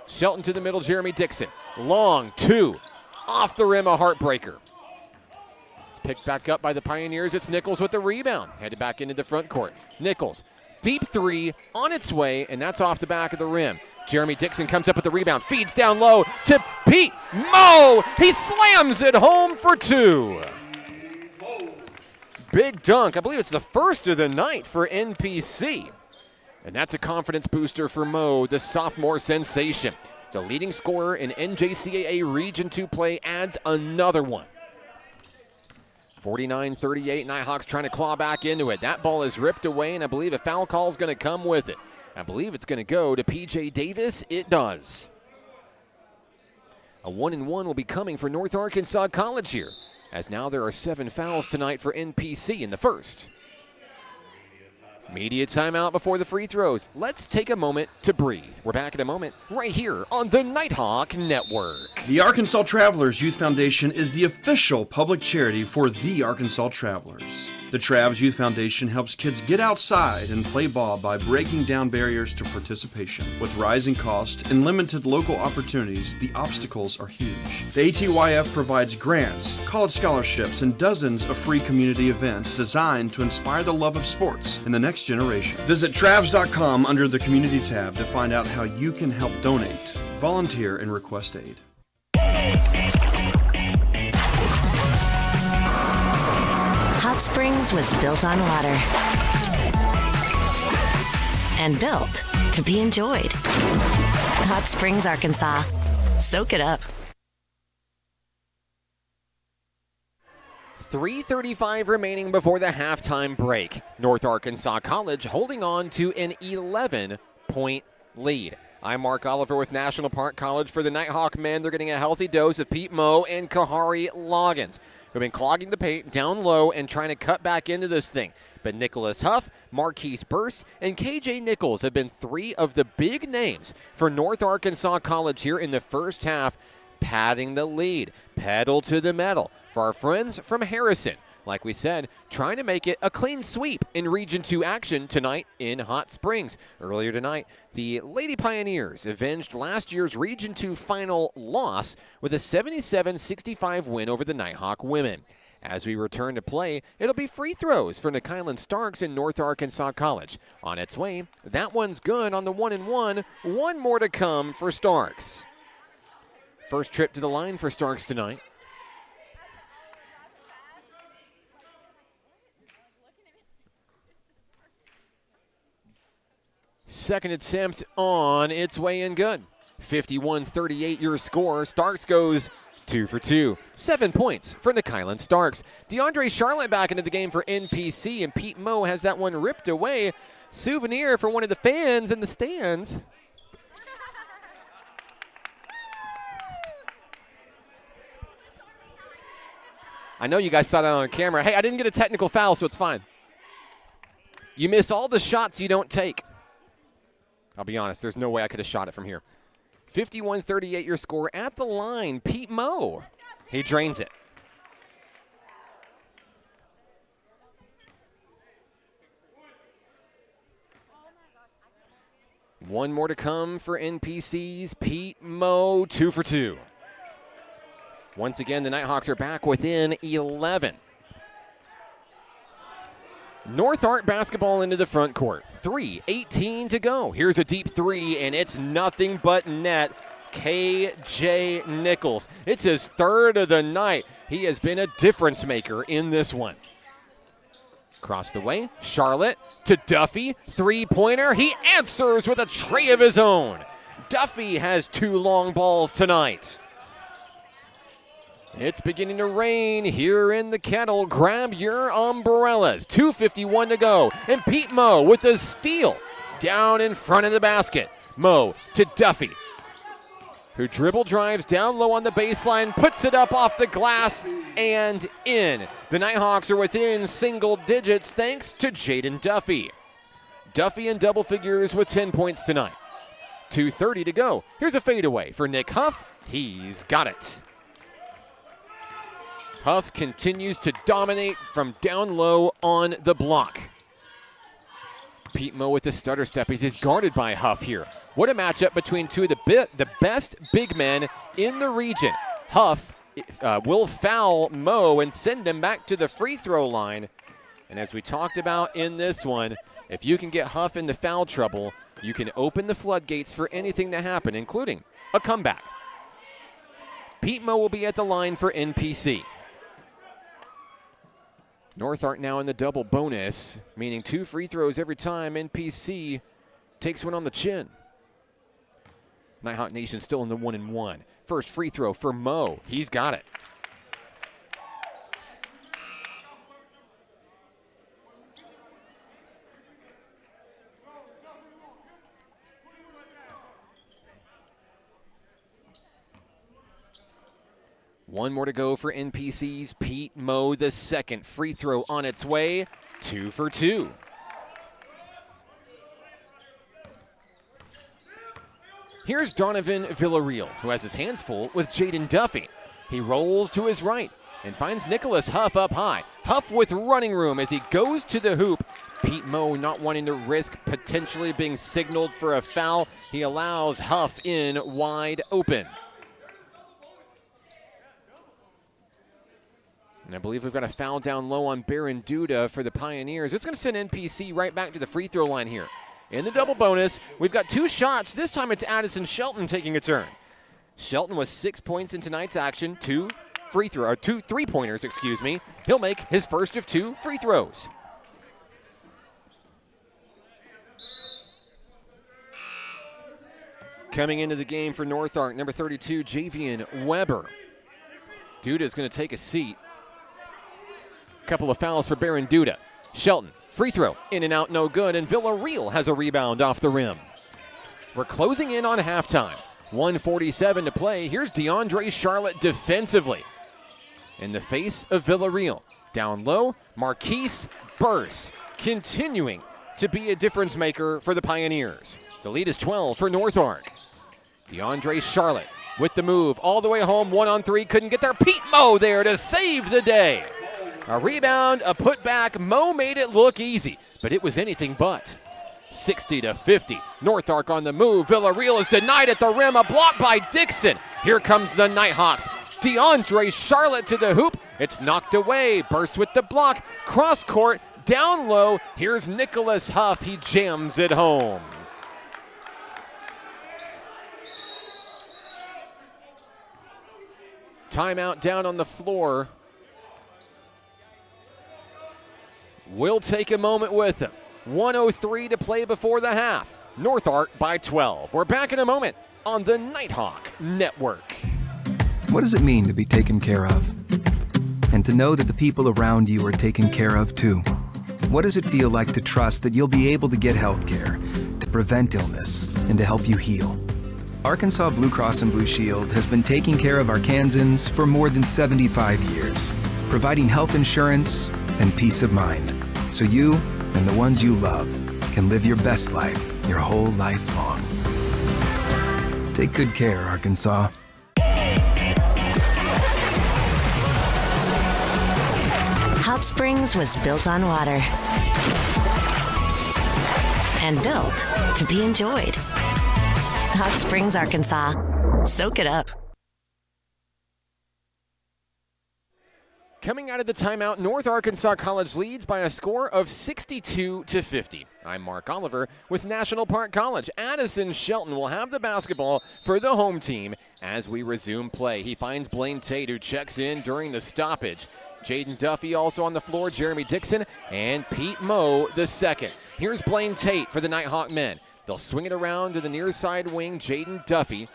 Shelton to the middle, Jeremy Dixon. Long two. Off the rim, a heartbreaker. It's picked back up by the Pioneers. It's Nichols with the rebound. Headed back into the front court. Nichols, deep three, on its way, and that's off the back of the rim. Jeremy Dixon comes up with the rebound. Feeds down low to Pete Mo. He slams it home for two. Big dunk. I believe it's the first of the night for NPC. And that's a confidence booster for Mo, the sophomore sensation. The leading scorer in NJCAA Region 2 play adds another one. 49-38, Nighthawks trying to claw back into it. That ball is ripped away, and I believe a foul call is going to come with it. I believe it's going to go to PJ Davis. It does. A 1-and-1 will be coming for North Arkansas College here, as now there are 7 fouls tonight for NPC in the first. Media timeout before the free throws. Let's take a moment to breathe. We're back in a moment right here on the Nighthawk Network. The Arkansas Travelers Youth Foundation is the official public charity for the Arkansas Travelers. The Travs Youth Foundation helps kids get outside and play ball by breaking down barriers to participation. With rising costs and limited local opportunities, the obstacles are huge. The ATYF provides grants, college scholarships, and dozens of free community events designed to inspire the love of sports in the next generation. Visit Travs.com under the Community tab to find out how you can help donate, volunteer, and request aid. Hot Springs was built on water and built to be enjoyed. Hot Springs, Arkansas. Soak it up. 3:35 remaining before the halftime break. North Arkansas College holding on to an 11-point lead. I'm Mark Oliver with National Park College. For the Nighthawk men, they're getting a healthy dose of Pete Mo and Kahari Loggins, who've been clogging the paint down low and trying to cut back into this thing. But Nicholas Huff, Marquise Burse, and KJ Nichols have been 3 of the big names for North Arkansas College here in the first half, padding the lead. Pedal to the metal for our friends from Harrison. Like we said, trying to make it a clean sweep in Region 2 action tonight in Hot Springs. Earlier tonight, the Lady Pioneers avenged last year's Region 2 final loss with a 77-65 win over the Nighthawk women. As we return to play, it'll be free throws for Kylan Starks and North Arkansas College. On its way, that one's good on the 1-and-1. One more to come for Starks. First trip to the line for Starks tonight. Second attempt on its way in good. 51-38 your score. Starks goes 2 for 2. 7 points for Kylan Starks. DeAndre Charlotte back into the game for NPC, and Pete Mo has that one ripped away. Souvenir for one of the fans in the stands. I know you guys saw that on camera. Hey, I didn't get a technical foul, so it's fine. You miss all the shots you don't take. I'll be honest, there's no way I could have shot it from here. 51-38 your score at the line. Pete Mo, he drains it. One more to come for NPC's Pete Mo, 2 for 2. Once again, the Nighthawks are back within 11. North Ark basketball into the front court. 3:18 to go. Here's a deep three, and it's nothing but net. KJ Nichols. It's his third of the night. He has been a difference maker in this one. Across the way, Charlotte to Duffy. Three-pointer. He answers with a tray of his own. Duffy has 2 long balls tonight. It's beginning to rain here in the Kettle. Grab your umbrellas. 2:51 to go. And Pete Moe with a steal down in front of the basket. Moe to Duffy, who dribble drives down low on the baseline, puts it up off the glass and in. The Nighthawks are within single digits thanks to Jaden Duffy. Duffy in double figures with 10 points tonight. 2:30 to go. Here's a fadeaway for Nick Huff. He's got it. Huff continues to dominate from down low on the block. Pete Moe with the stutter step. He's guarded by Huff here. What a matchup between two of the best big men in the region. Huff will foul Moe and send him back to the free throw line. And as we talked about in this one, if you can get Huff into foul trouble, you can open the floodgates for anything to happen, including a comeback. Pete Moe will be at the line for NPC. North Ark now in the double bonus, meaning 2 free throws every time NPC takes one on the chin. Nighthawk Nation still in the 1-and-1. First free throw for Moe. He's got it. One more to go for NPC's Pete Moe. The second free throw on its way. 2 for 2. Here's Donovan Villarreal, who has his hands full with Jaden Duffy. He rolls to his right and finds Nicholas Huff up high. Huff with running room as he goes to the hoop. Pete Moe not wanting to risk potentially being signaled for a foul. He allows Huff in wide open. And I believe we've got a foul down low on Baron Duda for the Pioneers. It's going to send NPC right back to the free throw line here. In the double bonus, we've got 2 shots. This time it's Addison Shelton taking a turn. Shelton with 6 points in tonight's action, 2 3-pointers, excuse me. He'll make his first of 2 free throws. Coming into the game for North Ark, number 32, Javian Weber. Duda's going to take a seat. Couple of fouls for Baron Duda. Shelton, free throw, in and out, no good, and Villarreal has a rebound off the rim. We're closing in on halftime. 1:47 to play. Here's DeAndre Charlotte defensively. In the face of Villarreal. Down low, Marquise Burse, continuing to be a difference maker for the Pioneers. The lead is 12 for North Ark. DeAndre Charlotte with the move all the way home, 1-on-3, couldn't get there. Pete Moe there to save the day. A rebound, a putback. Moe made it look easy, but it was anything but. 60-50. North Ark on the move. Villarreal is denied at the rim. A block by Dixon. Here comes the Nighthawks. DeAndre Charlotte to the hoop. It's knocked away. Burst with the block. Cross court. Down low. Here's Nicholas Huff. He jams it home. Timeout down on the floor. We'll take a moment with him. 1:03 to play before the half. North Ark by 12. We're back in a moment on the Nighthawk Network. What does it mean to be taken care of? And to know that the people around you are taken care of too? What does it feel like to trust that you'll be able to get health care, to prevent illness, and to help you heal? Arkansas Blue Cross and Blue Shield has been taking care of Arkansans for more than 75 years, providing health insurance and peace of mind, so you and the ones you love can live your best life your whole life long. Take good care, Arkansas. Hot Springs was built on water and built to be enjoyed. Hot Springs, Arkansas. Soak it up. Coming out of the timeout, North Arkansas College leads by a score of 62-50. I'm Mark Oliver with National Park College. Addison Shelton will have the basketball for the home team as we resume play. He finds Blaine Tate, who checks in during the stoppage. Jaden Duffy also on the floor, Jeremy Dixon, and Pete Moe the second. Here's Blaine Tate for the Nighthawk men. They'll swing it around to the near side wing, Jaden Duffy.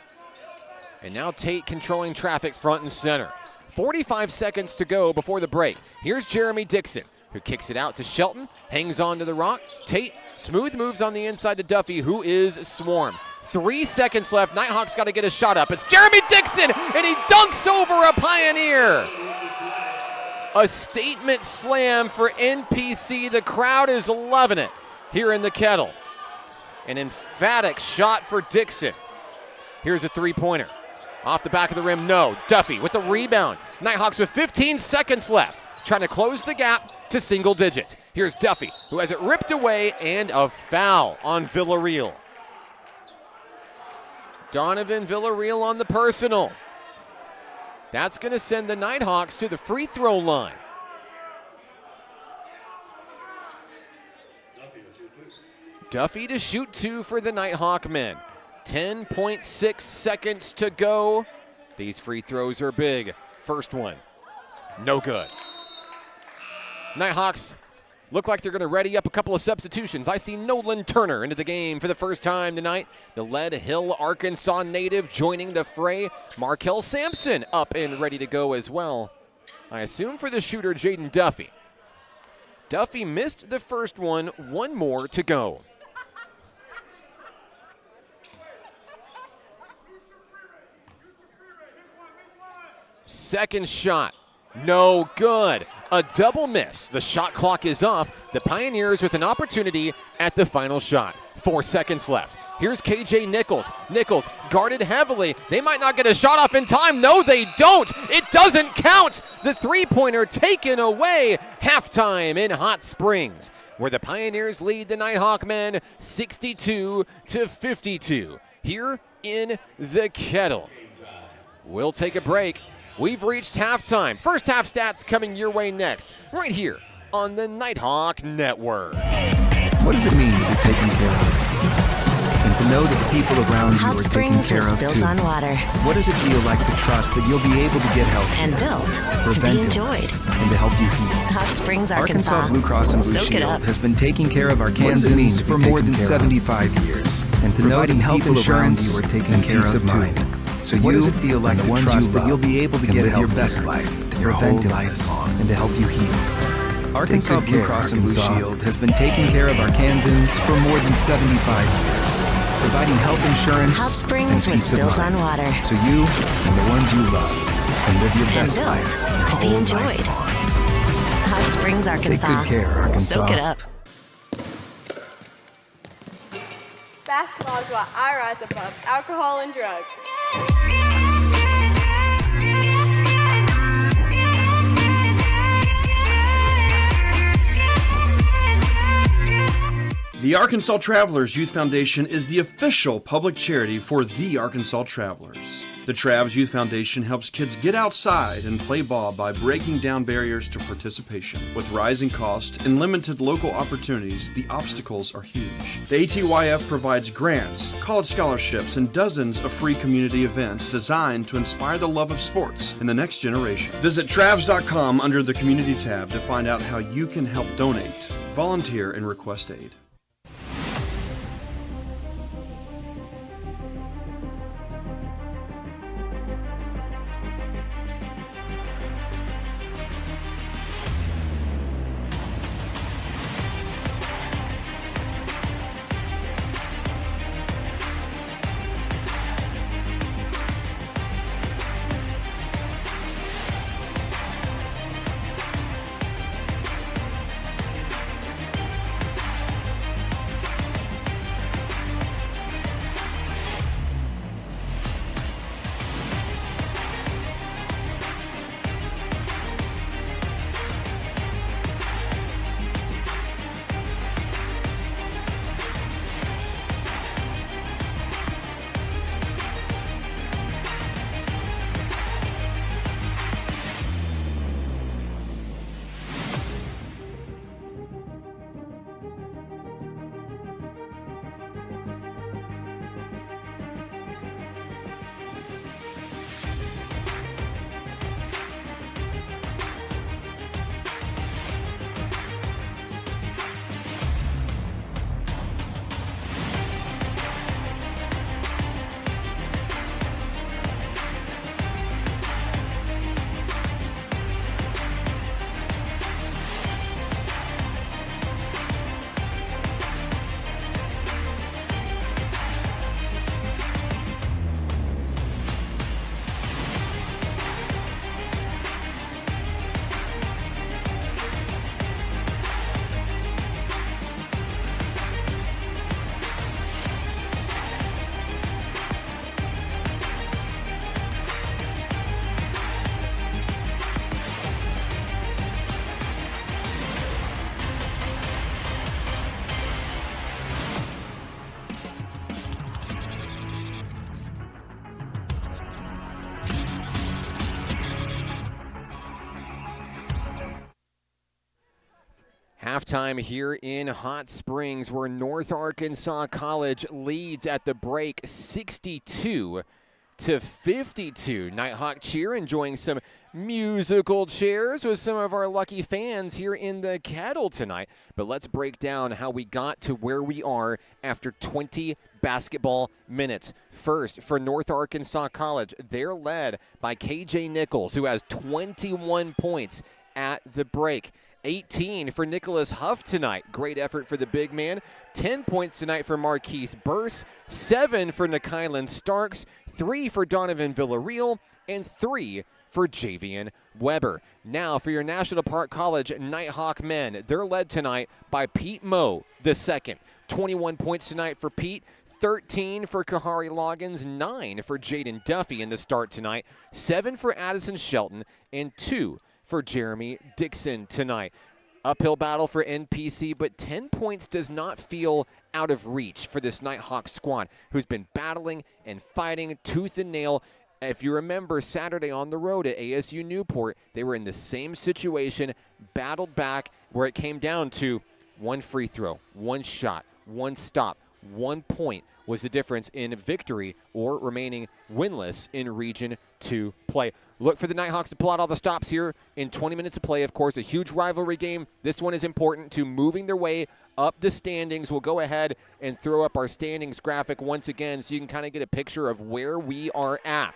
And now Tate controlling traffic front and center. 45 seconds to go before the break. Here's Jeremy Dixon, who kicks it out to Shelton, hangs on to the rock. Tate, smooth moves on the inside to Duffy, who is swarmed. 3 seconds left. Nighthawks got to get a shot up. It's Jeremy Dixon, and he dunks over a Pioneer. A statement slam for NPC. The crowd is loving it here in the Kettle. An emphatic shot for Dixon. Here's a three-pointer. Off the back of the rim, no. Duffy with the rebound. Nighthawks with 15 seconds left, trying to close the gap to single digits. Here's Duffy, who has it ripped away, and a foul on Villarreal. Donovan Villarreal on the personal. That's going to send the Nighthawks to the free throw line. Duffy to shoot two for the Nighthawk men. 10.6 seconds to go. These free throws are big. First one, no good. Nighthawks look like they're going to ready up a couple of substitutions. I see Nolan Turner into the game for the first time tonight. The Lead Hill, Arkansas native joining the fray. Markel Sampson up and ready to go as well. I assume for the shooter, Jaden Duffy. Duffy missed the first one more to go. Second shot, no good. A double miss. The shot clock is off. The Pioneers with an opportunity at the final shot. 4 seconds left. Here's KJ Nichols. Nichols guarded heavily. They might not get a shot off in time. No, they don't. It doesn't count. The three-pointer taken away. Halftime in Hot Springs, where the Pioneers lead the Nighthawk men 62-52 here in the Kettle. We'll take a break. We've reached halftime. First half stats coming your way next, right here on the Nighthawk Network. What does it mean to be taken care of? And to know that the people around you Hot are taken Springs care was of built too. on water What does it feel like to trust that you'll be able to get help and built to be prevent enjoyed. illness, and to help you heal? Hot Springs, Arkansas. Arkansas Blue Cross and Blue Soak it Shield up. has been taking care of Arkansans for more than 75 years, and to know that health insurance you are taken care of too. So what does it feel like to trust that you'll be able to get your best life, your whole life, and to help you heal? Arkansas Blue Cross and Blue Shield has been taking care of Arkansans for more than 75 years, providing health insurance Hot and Springs was peace of built mind, on water so you and the ones you love can live your and best built life your to be whole enjoyed. life long. Hot Springs, Arkansas. Take good care, Arkansas. Soak it up. Basketball is why I rise above alcohol and drugs. The Arkansas Travelers Youth Foundation is the official public charity for the Arkansas Travelers. The Travs Youth Foundation helps kids get outside and play ball by breaking down barriers to participation. With rising costs and limited local opportunities, the obstacles are huge. The ATYF provides grants, college scholarships, and dozens of free community events designed to inspire the love of sports in the next generation. Visit Travs.com under the Community tab to find out how you can help donate, volunteer, and request aid. Halftime here in Hot Springs, where North Arkansas College leads at the break 62-52. Nighthawk cheer, enjoying some musical chairs with some of our lucky fans here in the Kettle tonight. But let's break down how we got to where we are after 20 basketball minutes. First, for North Arkansas College, they're led by KJ Nichols, who has 21 points at the break. 18 for Nicholas Huff tonight. Great effort for the big man. 10 points tonight for Marquise Burse. 7 for Nikylan Starks. 3 for Donovan Villarreal. And 3 for Javian Weber. Now for your National Park College Nighthawk men. They're led tonight by Pete Moe II. 21 points tonight for Pete. 13 for Kahari Loggins, 9 for Jaden Duffy in the start tonight. 7 for Addison Shelton. And 2 for Jeremy Dixon tonight. Uphill battle for NPC, but 10 points does not feel out of reach for this Nighthawk squad, who's been battling and fighting tooth and nail. If you remember Saturday on the road at ASU Newport, they were in the same situation, battled back, where it came down to one free throw, one shot, one stop, 1 point was the difference in victory or remaining winless in Region 2 play. Look for the Nighthawks to pull out all the stops here in 20 minutes of play. Of course, a huge rivalry game. This one is important to moving their way up the standings. We'll go ahead and throw up our standings graphic once again so you can kind of get a picture of where we are at.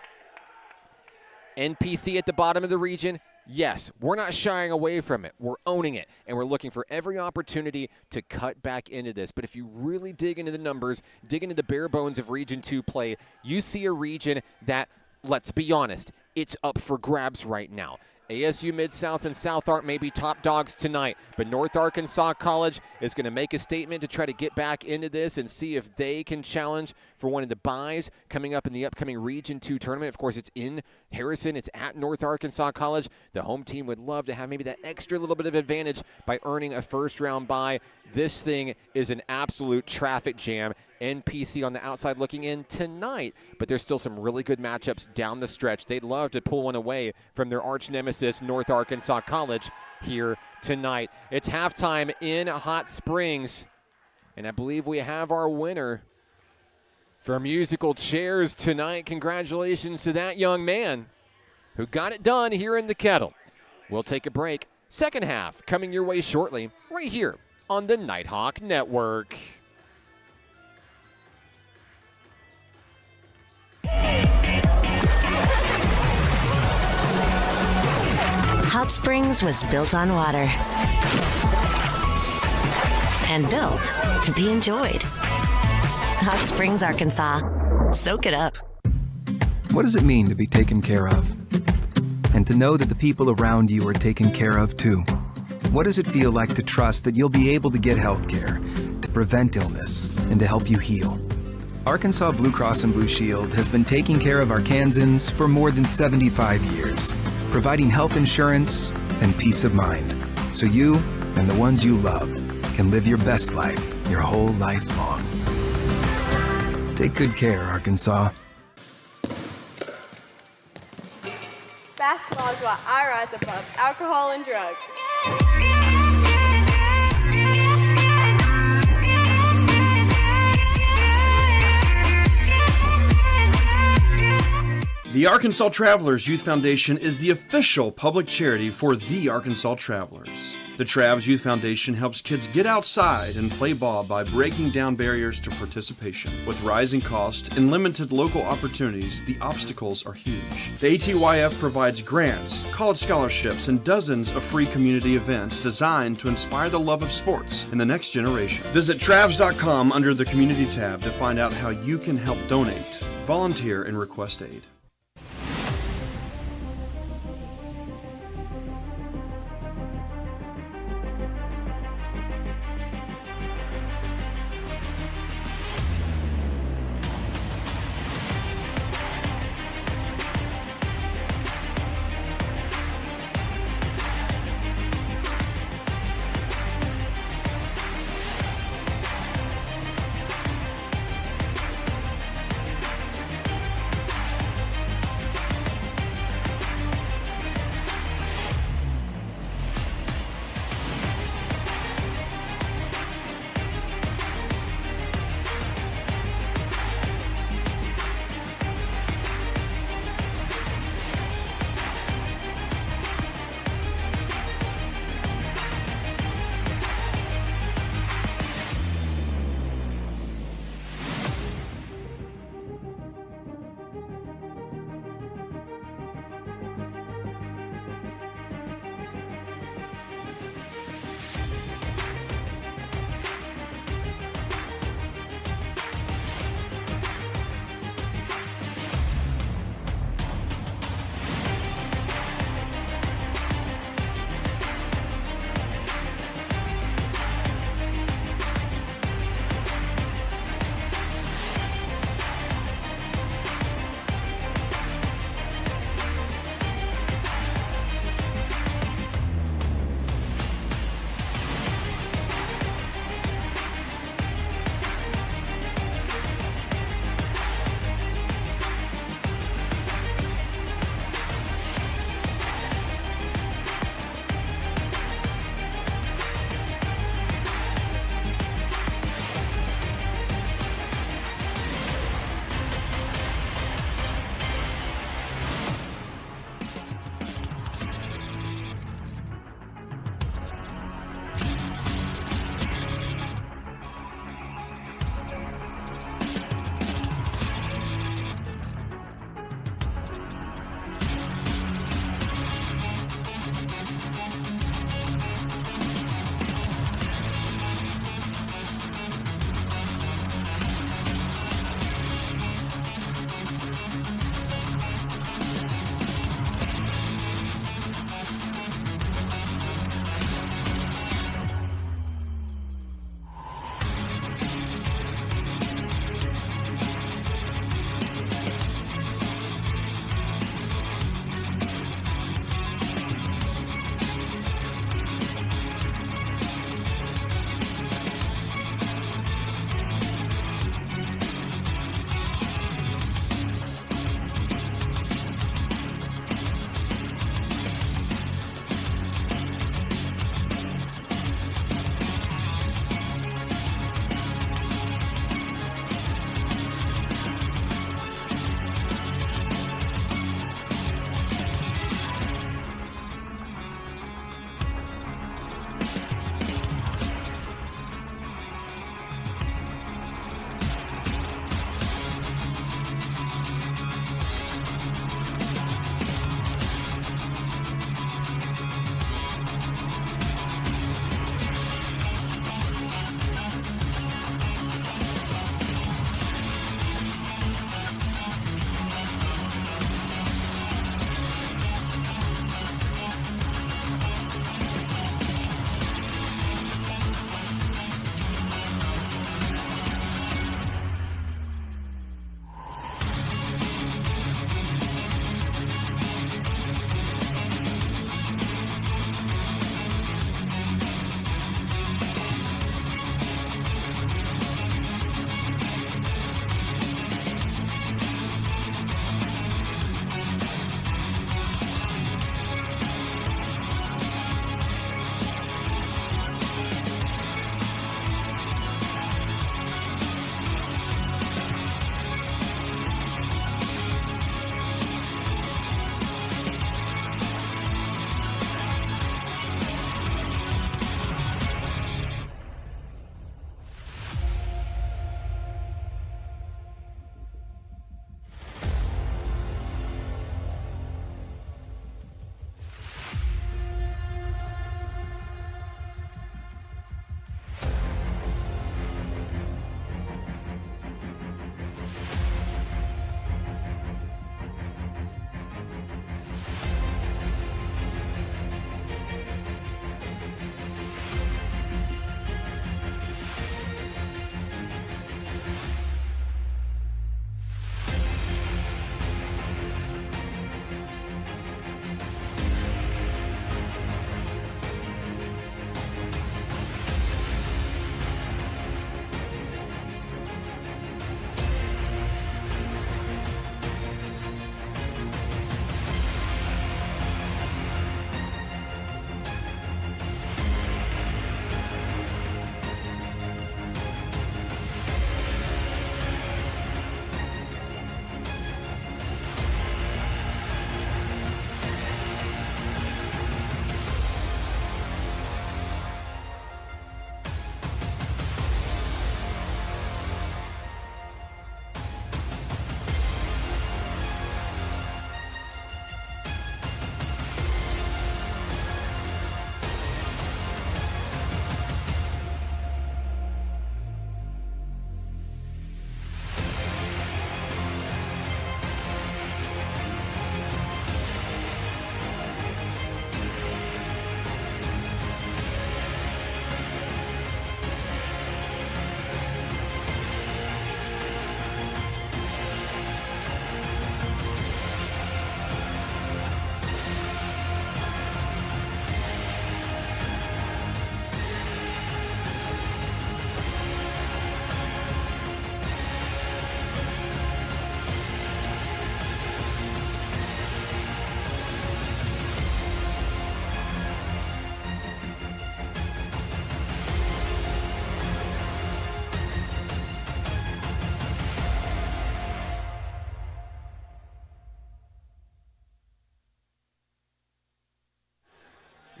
NPC at the bottom of the region. Yes, we're not shying away from it. We're owning it, and we're looking for every opportunity to cut back into this. But if you really dig into the numbers, dig into the bare bones of Region 2 play, you see a region that, let's be honest, it's up for grabs right now. ASU Mid-South and South Ark may be top dogs tonight, but North Arkansas College is going to make a statement to try to get back into this and see if they can challenge for one of the byes coming up in the upcoming Region 2 tournament. Of course, it's in Harrison. It's at North Arkansas College. The home team would love to have maybe that extra little bit of advantage by earning a first-round bye. This thing is an absolute traffic jam. NPC on the outside looking in tonight, but there's still some really good matchups down the stretch. They'd love to pull one away from their arch nemesis, North Arkansas College, here tonight. It's halftime in Hot Springs, and I believe we have our winner for musical chairs tonight. Congratulations to that young man who got it done here in the Kettle. We'll take a break. Second half coming your way shortly, right here on the Nighthawk Network. Hot Springs was built on water and built to be enjoyed. Hot Springs, Arkansas. Soak it up. What does it mean to be taken care of? And to know that the people around you are taken care of too? What does it feel like to trust that you'll be able to get health care, to prevent illness, and to help you heal? Arkansas Blue Cross and Blue Shield has been taking care of Arkansans for more than 75 years, providing health insurance and peace of mind, so you and the ones you love can live your best life your whole life long. Take good care, Arkansas. Basketball is why I rise above alcohol and drugs. The Arkansas Travelers Youth Foundation is the official public charity for the Arkansas Travelers. The Travs Youth Foundation helps kids get outside and play ball by breaking down barriers to participation. With rising costs and limited local opportunities, the obstacles are huge. The ATYF provides grants, college scholarships, and dozens of free community events designed to inspire the love of sports in the next generation. Visit Travs.com under the Community tab to find out how you can help donate, volunteer, and request aid.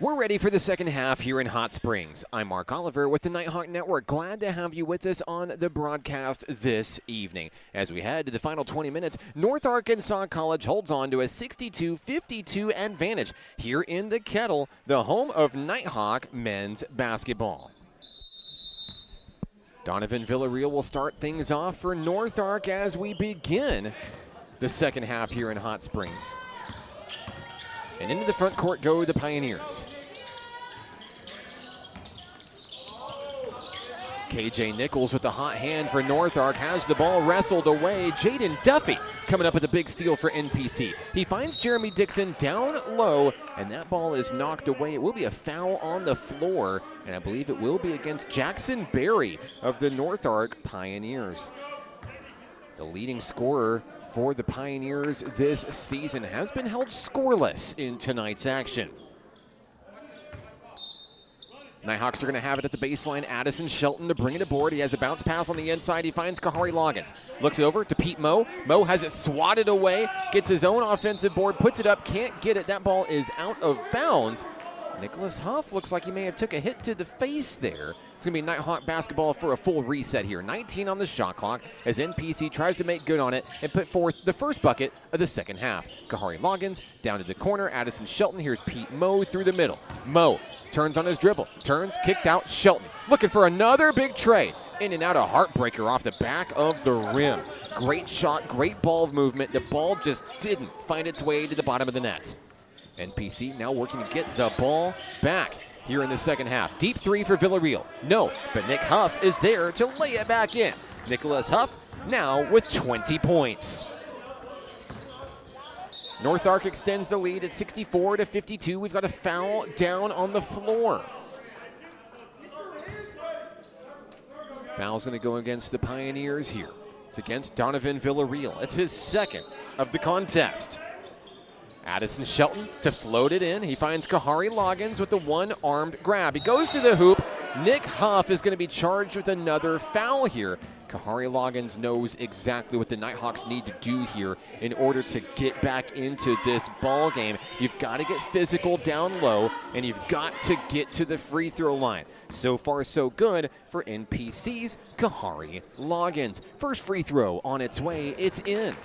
We're ready for the second half here in Hot Springs. I'm Mark Oliver with the Nighthawk Network. Glad to have you with us on the broadcast this evening. As we head to the final 20 minutes, North Arkansas College holds on to a 62-52 advantage here in the Kettle, the home of Nighthawk men's basketball. Donovan Villarreal will start things off for North Ark as we begin the second half here in Hot Springs. And into the front court go the Pioneers. KJ Nichols with the hot hand for North Ark has the ball wrestled away. Jaden Duffy coming up with a big steal for NPC. He finds Jeremy Dixon down low, and that ball is knocked away. It will be a foul on the floor, and I believe it will be against Jackson Berry of the North Ark Pioneers. The leading scorer for the Pioneers this season has been held scoreless in tonight's action. Nighthawks are going to have it at the baseline. Addison Shelton to bring it aboard. He has a bounce pass on the inside. He finds Kahari Loggins. Looks over to Pete Moe. Moe has it swatted away. Gets his own offensive board. Puts it up. Can't get it. That ball is out of bounds. Nicholas Huff looks like he may have took a hit to the face there. It's going to be Nighthawk basketball for a full reset here. 19 on the shot clock as NPC tries to make good on it and put forth the first bucket of the second half. Kahari Loggins down to the corner. Addison Shelton. Here's Pete Moe through the middle. Moe turns on his dribble. Turns, kicked out. Shelton looking for another big tray. In and out, a heartbreaker off the back of the rim. Great shot, great ball movement. The ball just didn't find its way to the bottom of the net. NPC now working to get the ball back here in the second half. Deep three for Villarreal. No, but Nick Huff is there to lay it back in. Nicholas Huff now with 20 points. North Ark extends the lead at 64-52. We've got a foul down on the floor. Foul's going to go against the Pioneers here. It's against Donovan Villarreal. It's his second of the contest. Addison Shelton to float it in. He finds Kahari Loggins with the one-armed grab. He goes to the hoop. Nick Huff is going to be charged with another foul here. Kahari Loggins knows exactly what the Nighthawks need to do here in order to get back into this ball game. You've got to get physical down low, and you've got to get to the free throw line. So far, so good for NPC's Kahari Loggins. First free throw on its way. It's in.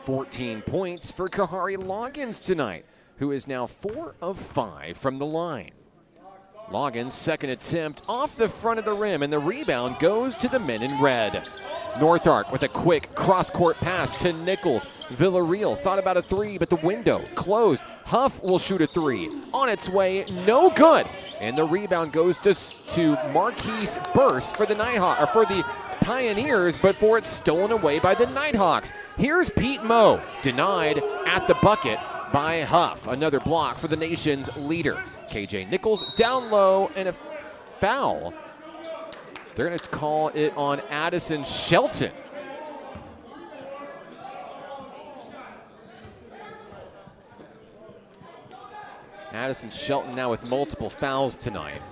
14 points for Kahari Loggins tonight, who is now 4 of 5 from the line. Loggins' second attempt off the front of the rim, and the rebound goes to the men in red. North Ark with a quick cross-court pass to Nichols. Villarreal thought about a three, but the window closed. Huff will shoot a three. On its way, no good. And the rebound goes to Marquise Burst for the Nighthawks, or for the Pioneers, but for it stolen away by the Nighthawks. Here's Pete Moe, denied at the bucket by Huff. Another block for the nation's leader. KJ Nichols down low, and a foul. They're going to call it on Addison Shelton. Addison Shelton now with multiple fouls tonight.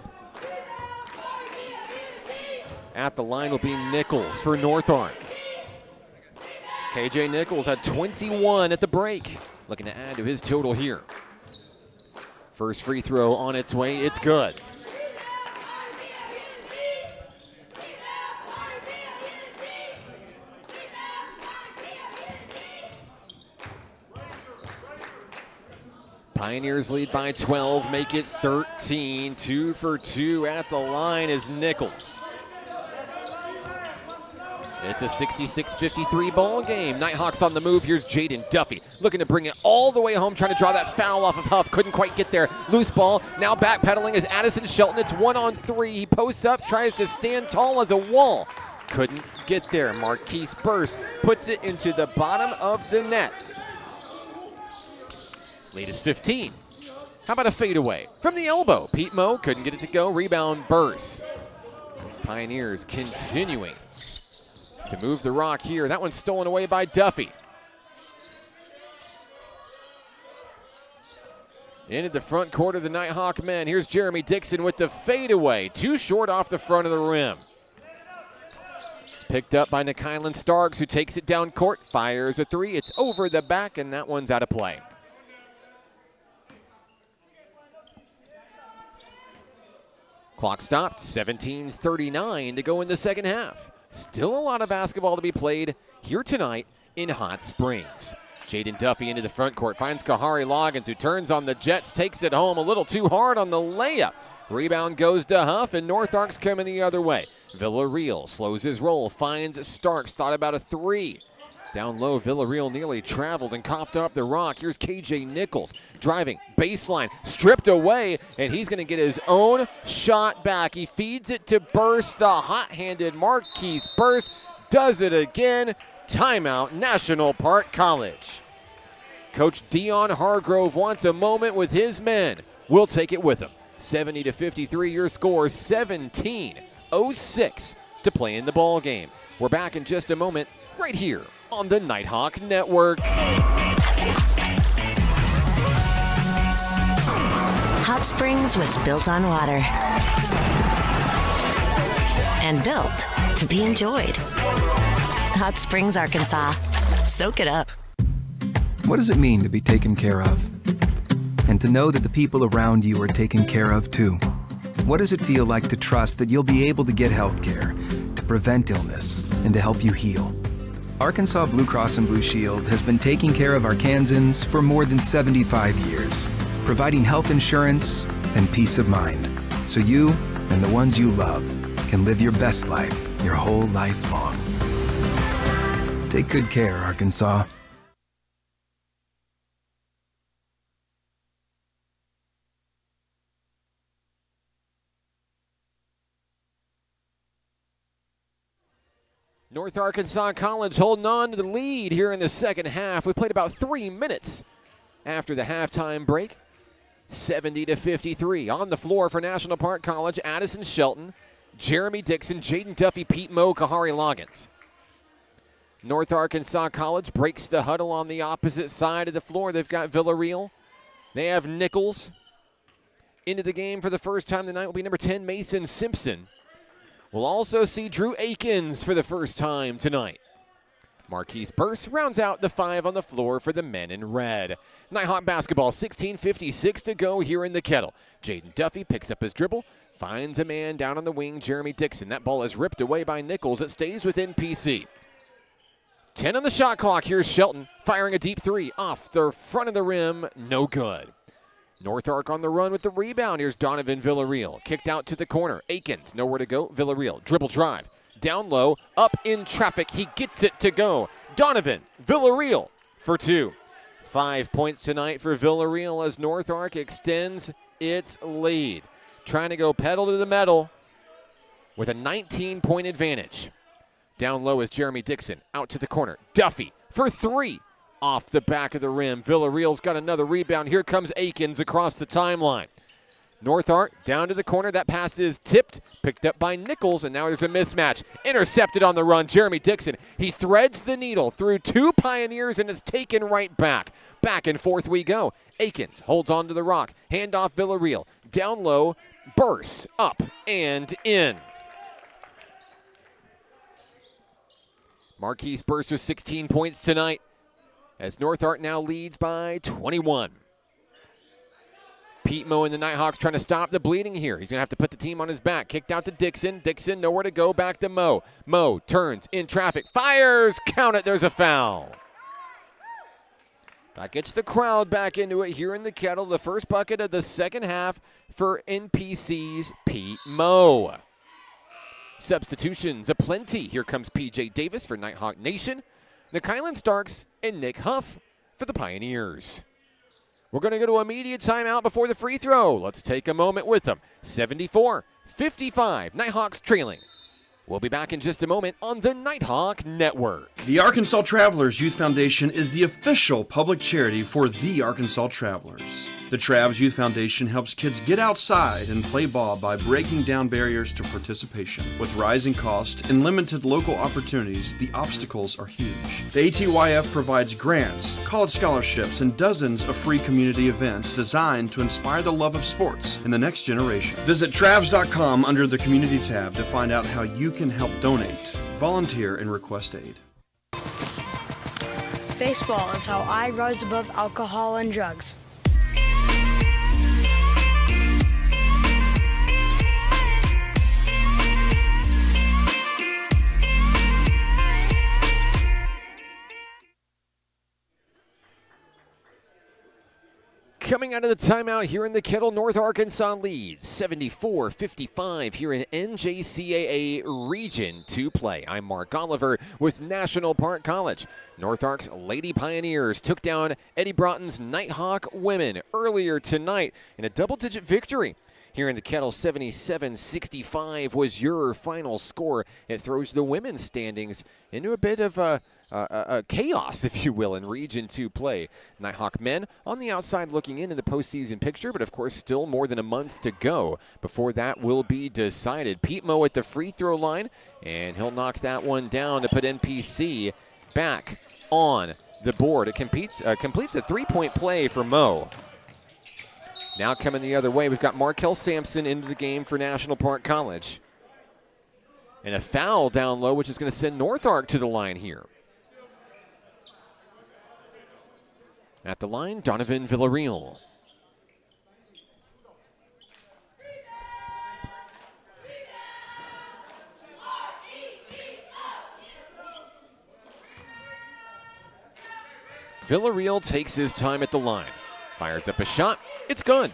At the line will be Nichols for North Ark. KJ Nichols had 21 at the break. Looking to add to his total here. First free throw on its way. It's good. Pioneers lead by 12, make it 13. 2 for 2 at the line is Nichols. It's a 66-53 ball game. Nighthawks on the move. Here's Jaden Duffy looking to bring it all the way home, trying to draw that foul off of Huff. Couldn't quite get there. Loose ball. Now backpedaling is Addison Shelton. It's 1-on-3. He posts up, tries to stand tall as a wall. Couldn't get there. Marquise Burst puts it into the bottom of the net. Lead is 15. How about a fadeaway from the elbow? Pete Moe couldn't get it to go. Rebound Burst. Pioneers continuing to move the rock here. That one's stolen away by Duffy. Into the front court of the Nighthawk men. Here's Jeremy Dixon with the fadeaway. Too short off the front of the rim. It's picked up by Nikylan Starks, who takes it down court, fires a three. It's over the back, and that one's out of play. Clock stopped, 17:39 to go in the second half. Still a lot of basketball to be played here tonight in Hot Springs. Jaden Duffy into the front court, finds Kahari Loggins, who turns on the Jets, takes it home a little too hard on the layup. Rebound goes to Huff, and North Ark's coming the other way. Villarreal slows his roll, finds Starks, thought about a three. Down low, Villarreal nearly traveled and coughed up the rock. Here's KJ Nichols driving, baseline, stripped away, and he's going to get his own shot back. He feeds it to Burst, the hot-handed Marquise Burst does it again. Timeout, National Park College. Coach Dion Hargrove wants a moment with his men. We'll take it with him. 70-53 your score, 17:06 to play in the ball game. We're back in just a moment right here on the Nighthawk Network. Hot Springs was built on water and built to be enjoyed. Hot Springs, Arkansas. Soak it up. What does it mean to be taken care of? And to know that the people around you are taken care of too? What does it feel like to trust that you'll be able to get health care, to prevent illness, and to help you heal? Arkansas Blue Cross and Blue Shield has been taking care of Arkansans for more than 75 years, providing health insurance and peace of mind, so you and the ones you love can live your best life your whole life long. Take good care, Arkansas. North Arkansas College holding on to the lead here in the second half. We played about 3 minutes after the halftime break. 70-53 on the floor for National Park College. Addison Shelton, Jeremy Dixon, Jaden Duffy, Pete Moe, Kahari Loggins. North Arkansas College breaks the huddle on the opposite side of the floor. They've got Villarreal. They have Nichols. Into the game for the first time tonight will be number 10, Mason Simpson. We'll also see Drew Akins for the first time tonight. Marquise Burst rounds out the five on the floor for the men in red. Nighthawk basketball, 16:56 to go here in the Kettle. Jaden Duffy picks up his dribble, finds a man down on the wing, Jeremy Dixon. That ball is ripped away by Nichols. It stays within PC. 10 on the shot clock. Here's Shelton firing a deep three off the front of the rim. No good. North Ark on the run with the rebound. Here's Donovan Villarreal. Kicked out to the corner. Akins, nowhere to go. Villarreal, dribble drive. Down low, up in traffic. He gets it to go. Donovan Villarreal for two. 5 points tonight for Villarreal as North Ark extends its lead. Trying to go pedal to the metal with a 19-point advantage. Down low is Jeremy Dixon. Out to the corner. Duffy for three. Off the back of the rim. Villarreal's got another rebound. Here comes Akins across the timeline. North Ark down to the corner. That pass is tipped, picked up by Nichols, and now there's a mismatch. Intercepted on the run. Jeremy Dixon. He threads the needle through two Pioneers and is taken right back. Back and forth we go. Akins holds on to the rock. Handoff Villarreal. Down low. Bursts up and in. Marquise Burst with 16 points tonight, as North Ark now leads by 21. Pete Moe and the Nighthawks trying to stop the bleeding here. He's going to have to put the team on his back. Kicked out to Dixon. Dixon nowhere to go. Back to Moe. Moe turns in traffic. Fires. Count it. There's a foul. That gets the crowd back into it here in the Kettle. The first bucket of the second half for NPC's Pete Moe. Substitutions aplenty. Here comes P.J. Davis for Nighthawk Nation. Kylan Starks and Nick Huff for the Pioneers. We're going to go to immediate timeout before the free throw. Let's take a moment with them. 74-55. Nighthawks trailing. We'll be back in just a moment on the Nighthawk Network. The Arkansas Travelers Youth Foundation is the official public charity for the Arkansas Travelers. The Travs Youth Foundation helps kids get outside and play ball by breaking down barriers to participation. With rising costs and limited local opportunities, the obstacles are huge. The ATYF provides grants, college scholarships, and dozens of free community events designed to inspire the love of sports in the next generation. Visit Travs.com under the Community tab to find out how you can help donate, volunteer, and request aid. Baseball is how I rise above alcohol and drugs. Coming out of the timeout here in the Kettle, North Arkansas leads 74-55 here in NJCAA Region 2 play. I'm Mark Oliver with National Park College. North Ark's Lady Pioneers took down Eddie Broughton's Nighthawk women earlier tonight in a double-digit victory. Here in the Kettle, 77-65 was your final score. It throws the women's standings into a bit of a chaos, if you will, in Region 2 play. Nighthawk men on the outside looking in the postseason picture, but of course still more than a month to go before that will be decided. Pete Moe at the free throw line, and he'll knock that one down to put NPC back on the board. It completes a three-point play for Moe. Now coming the other way, we've got Markel Sampson into the game for National Park College. And a foul down low, which is going to send North Ark to the line here. At the line, Donovan Villarreal. Villarreal takes his time at the line. Fires up a shot. It's good.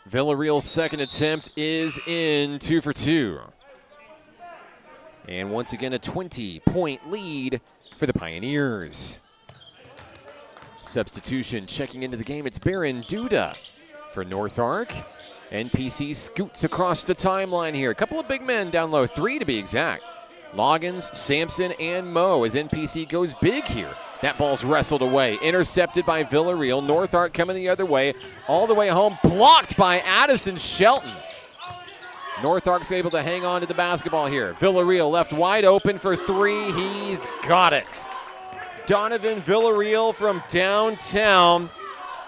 Villarreal's second attempt is in, 2 for 2. And once again, a 20-point lead for the Pioneers. Substitution checking into the game. It's Baron Duda for North Ark. NPC scoots across the timeline here. A couple of big men down low, 3 to be exact. Loggins, Sampson, and Moe as NPC goes big here. That ball's wrestled away, intercepted by Villarreal. North Ark coming the other way, all the way home, blocked by Addison Shelton. North Ark's able to hang on to the basketball here. Villarreal left wide open for 3. He's got it. Donovan Villarreal from downtown,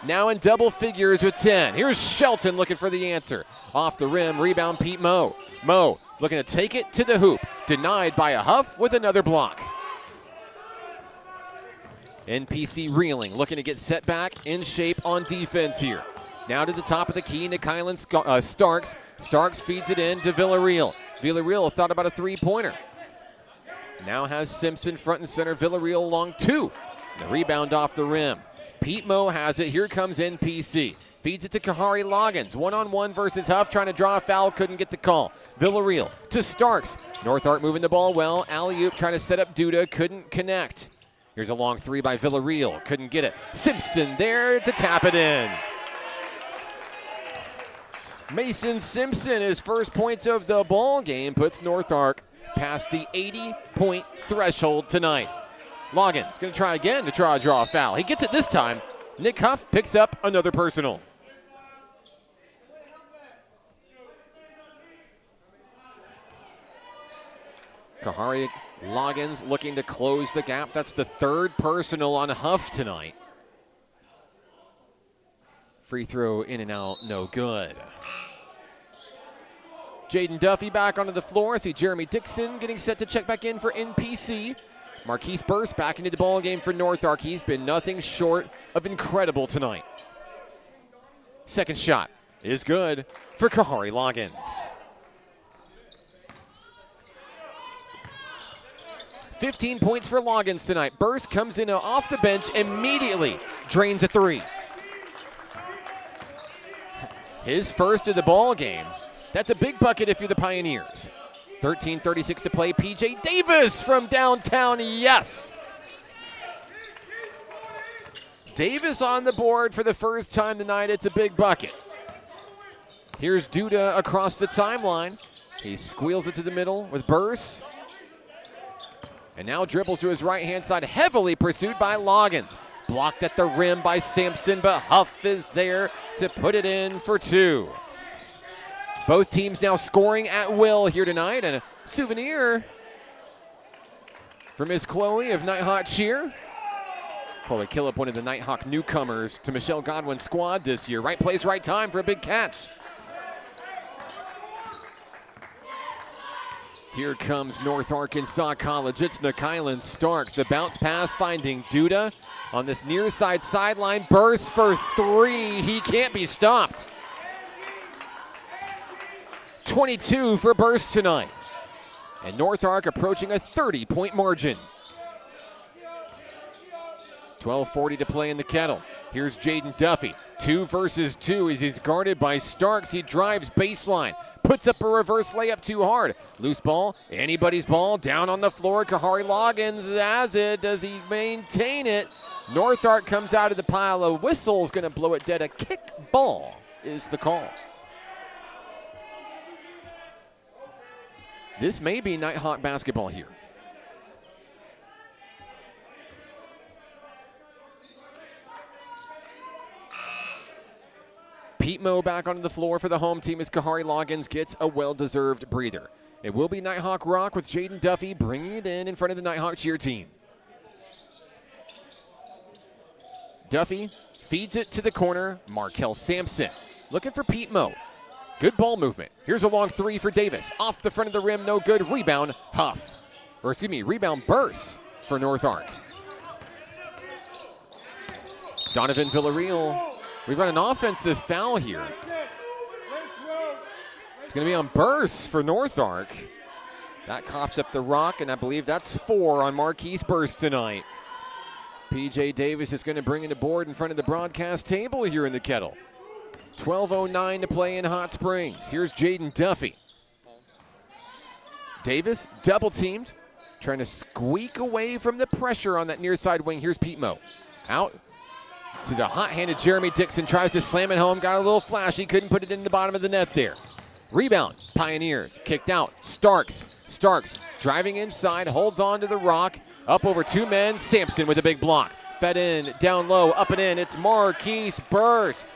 now in double figures with 10. Here's Shelton looking for the answer. Off the rim, rebound Pete Moe. Moe looking to take it to the hoop. Denied by a Huff with another block. NPC reeling, looking to get set back in shape on defense here. Now to the top of the key to Kylan Starks. Starks feeds it in to Villarreal. Villarreal thought about a three-pointer. Now has Simpson front and center. Villarreal along 2. The rebound off the rim. Pete Moe has it. Here comes NPC. Feeds it to Kahari Loggins. One-on-one versus Huff. Trying to draw a foul. Couldn't get the call. Villarreal to Starks. North Ark moving the ball well. Alley-oop trying to set up Duda. Couldn't connect. Here's a long 3 by Villarreal. Couldn't get it. Simpson there to tap it in. Mason Simpson, his first points of the ball game, puts North Ark past the 80-point threshold tonight. Loggins going to try again to draw a foul. He gets it this time. Nick Huff picks up another personal. Kahari Loggins looking to close the gap. That's the 3rd personal on Huff tonight. Free throw in and out, no good. Jaden Duffy back onto the floor. I see Jeremy Dixon getting set to check back in for NPC. Marquise Burst back into the ball game for North Ark. He's been nothing short of incredible tonight. Second shot is good for Kahari Loggins. 15 points for Loggins tonight. Burst comes in off the bench, immediately drains a 3. His first of the ball game. That's a big bucket if you're the Pioneers. 13:36 to play. PJ Davis from downtown, yes. Davis on the board for the first time tonight. It's a big bucket. Here's Duda across the timeline. He squeals it to the middle with Burst. And now dribbles to his right-hand side, heavily pursued by Loggins. Blocked at the rim by Sampson, but Huff is there to put it in for 2. Both teams now scoring at will here tonight, and a souvenir for Miss Chloe of Nighthawk Cheer. Chloe Killip, one of the Nighthawk newcomers to Michelle Godwin's squad this year. Right place, right time for a big catch. Here comes North Arkansas College. It's Kylan Starks. The bounce pass finding Duda on this near side sideline. Burst for 3. He can't be stopped. 22 for Burst tonight. And North Ark approaching a 30-point margin. 12:40 to play in the Kettle. Here's Jaden Duffy. 2 versus 2 as he's guarded by Starks. He drives baseline. Puts up a reverse layup too hard. Loose ball, anybody's ball, down on the floor. Kahari Loggins has it. Does he maintain it? North Ark comes out of the pile of whistles, going to blow it dead. A kick ball is the call. This may be Nighthawk basketball here. Pete Moe back onto the floor for the home team as Kahari Loggins gets a well-deserved breather. It will be Nighthawk Rock with Jaden Duffy bringing it in front of the Nighthawk cheer team. Duffy feeds it to the corner. Markel Sampson looking for Pete Moe. Good ball movement. Here's a long 3 for Davis. Off the front of the rim, no good. Rebound, Huff. Rebound burst for North Ark. Donovan Villarreal. We've got an offensive foul here. It's going to be on Burst for North Ark. That coughs up the rock, and I believe that's 4 on Marquise Burst tonight. PJ Davis is going to bring in the board in front of the broadcast table here in the Kettle. 12:09 to play in Hot Springs. Here's Jaden Duffy. Davis double-teamed, trying to squeak away from the pressure on that near side wing. Here's Pete Moe. Out to the hot-handed Jeremy Dixon, tries to slam it home, got a little flashy, couldn't put it in the bottom of the net there. Rebound, Pioneers, kicked out, Starks driving inside, holds on to the rock, up over 2 men, Sampson with a big block. Fed in, down low, up and in, it's Marquise Burst,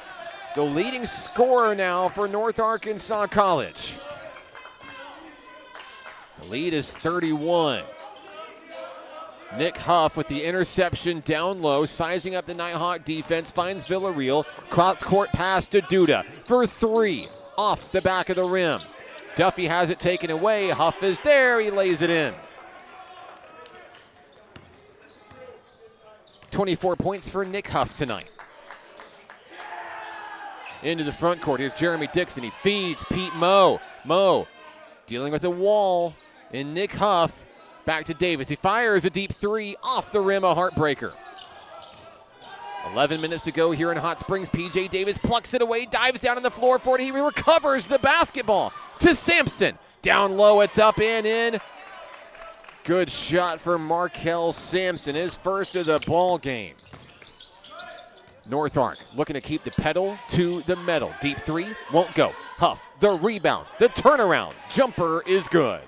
the leading scorer now for North Arkansas College. The lead is 31. Nick Huff with the interception down low, sizing up the Nighthawk defense, finds Villarreal, cross-court pass to Duda for 3, off the back of the rim. Duffy has it taken away, Huff is there, he lays it in. 24 points for Nick Huff tonight. Into the front court, here's Jeremy Dixon, he feeds Pete Moe. Moe dealing with a wall in Nick Huff. Back to Davis. He fires a deep 3 off the rim, a heartbreaker. 11 minutes to go here in Hot Springs. PJ Davis plucks it away, dives down on the floor for it. He recovers the basketball to Sampson. Down low, it's up and in. Good shot for Markel Sampson, his first of the ball game. North Ark looking to keep the pedal to the metal. Deep 3, won't go. Huff, the rebound, the turnaround. Jumper is good.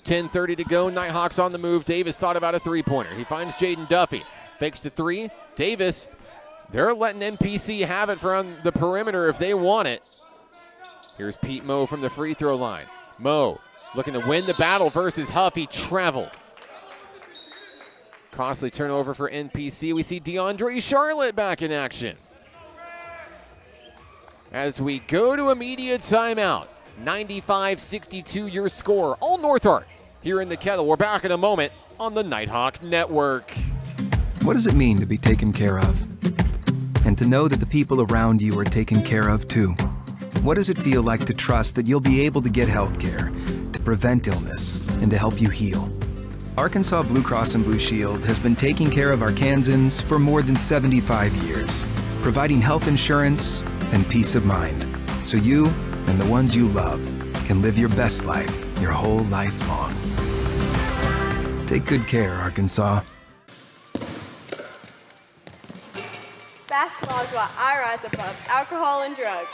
10:30 to go. Nighthawks on the move. Davis thought about a 3-pointer. He finds Jaden Duffy. Fakes the 3. Davis, they're letting NPC have it from the perimeter if they want it. Here's Pete Moe from the free throw line. Moe looking to win the battle versus Huff. He traveled. Costly turnover for NPC. We see DeAndre Charlotte back in action. As we go to immediate timeout. 95-62 your score. All North Ark here in the Kettle. We're back in a moment on the Nighthawk Network. What does it mean to be taken care of? And to know that the people around you are taken care of too. What does it feel like to trust that you'll be able to get health care, to prevent illness, and to help you heal? Arkansas Blue Cross and Blue Shield has been taking care of Arkansans for more than 75 years, providing health insurance and peace of mind, so you and the ones you love can live your best life your whole life long. Take good care, Arkansas. Basketball is why I rise above alcohol and drugs.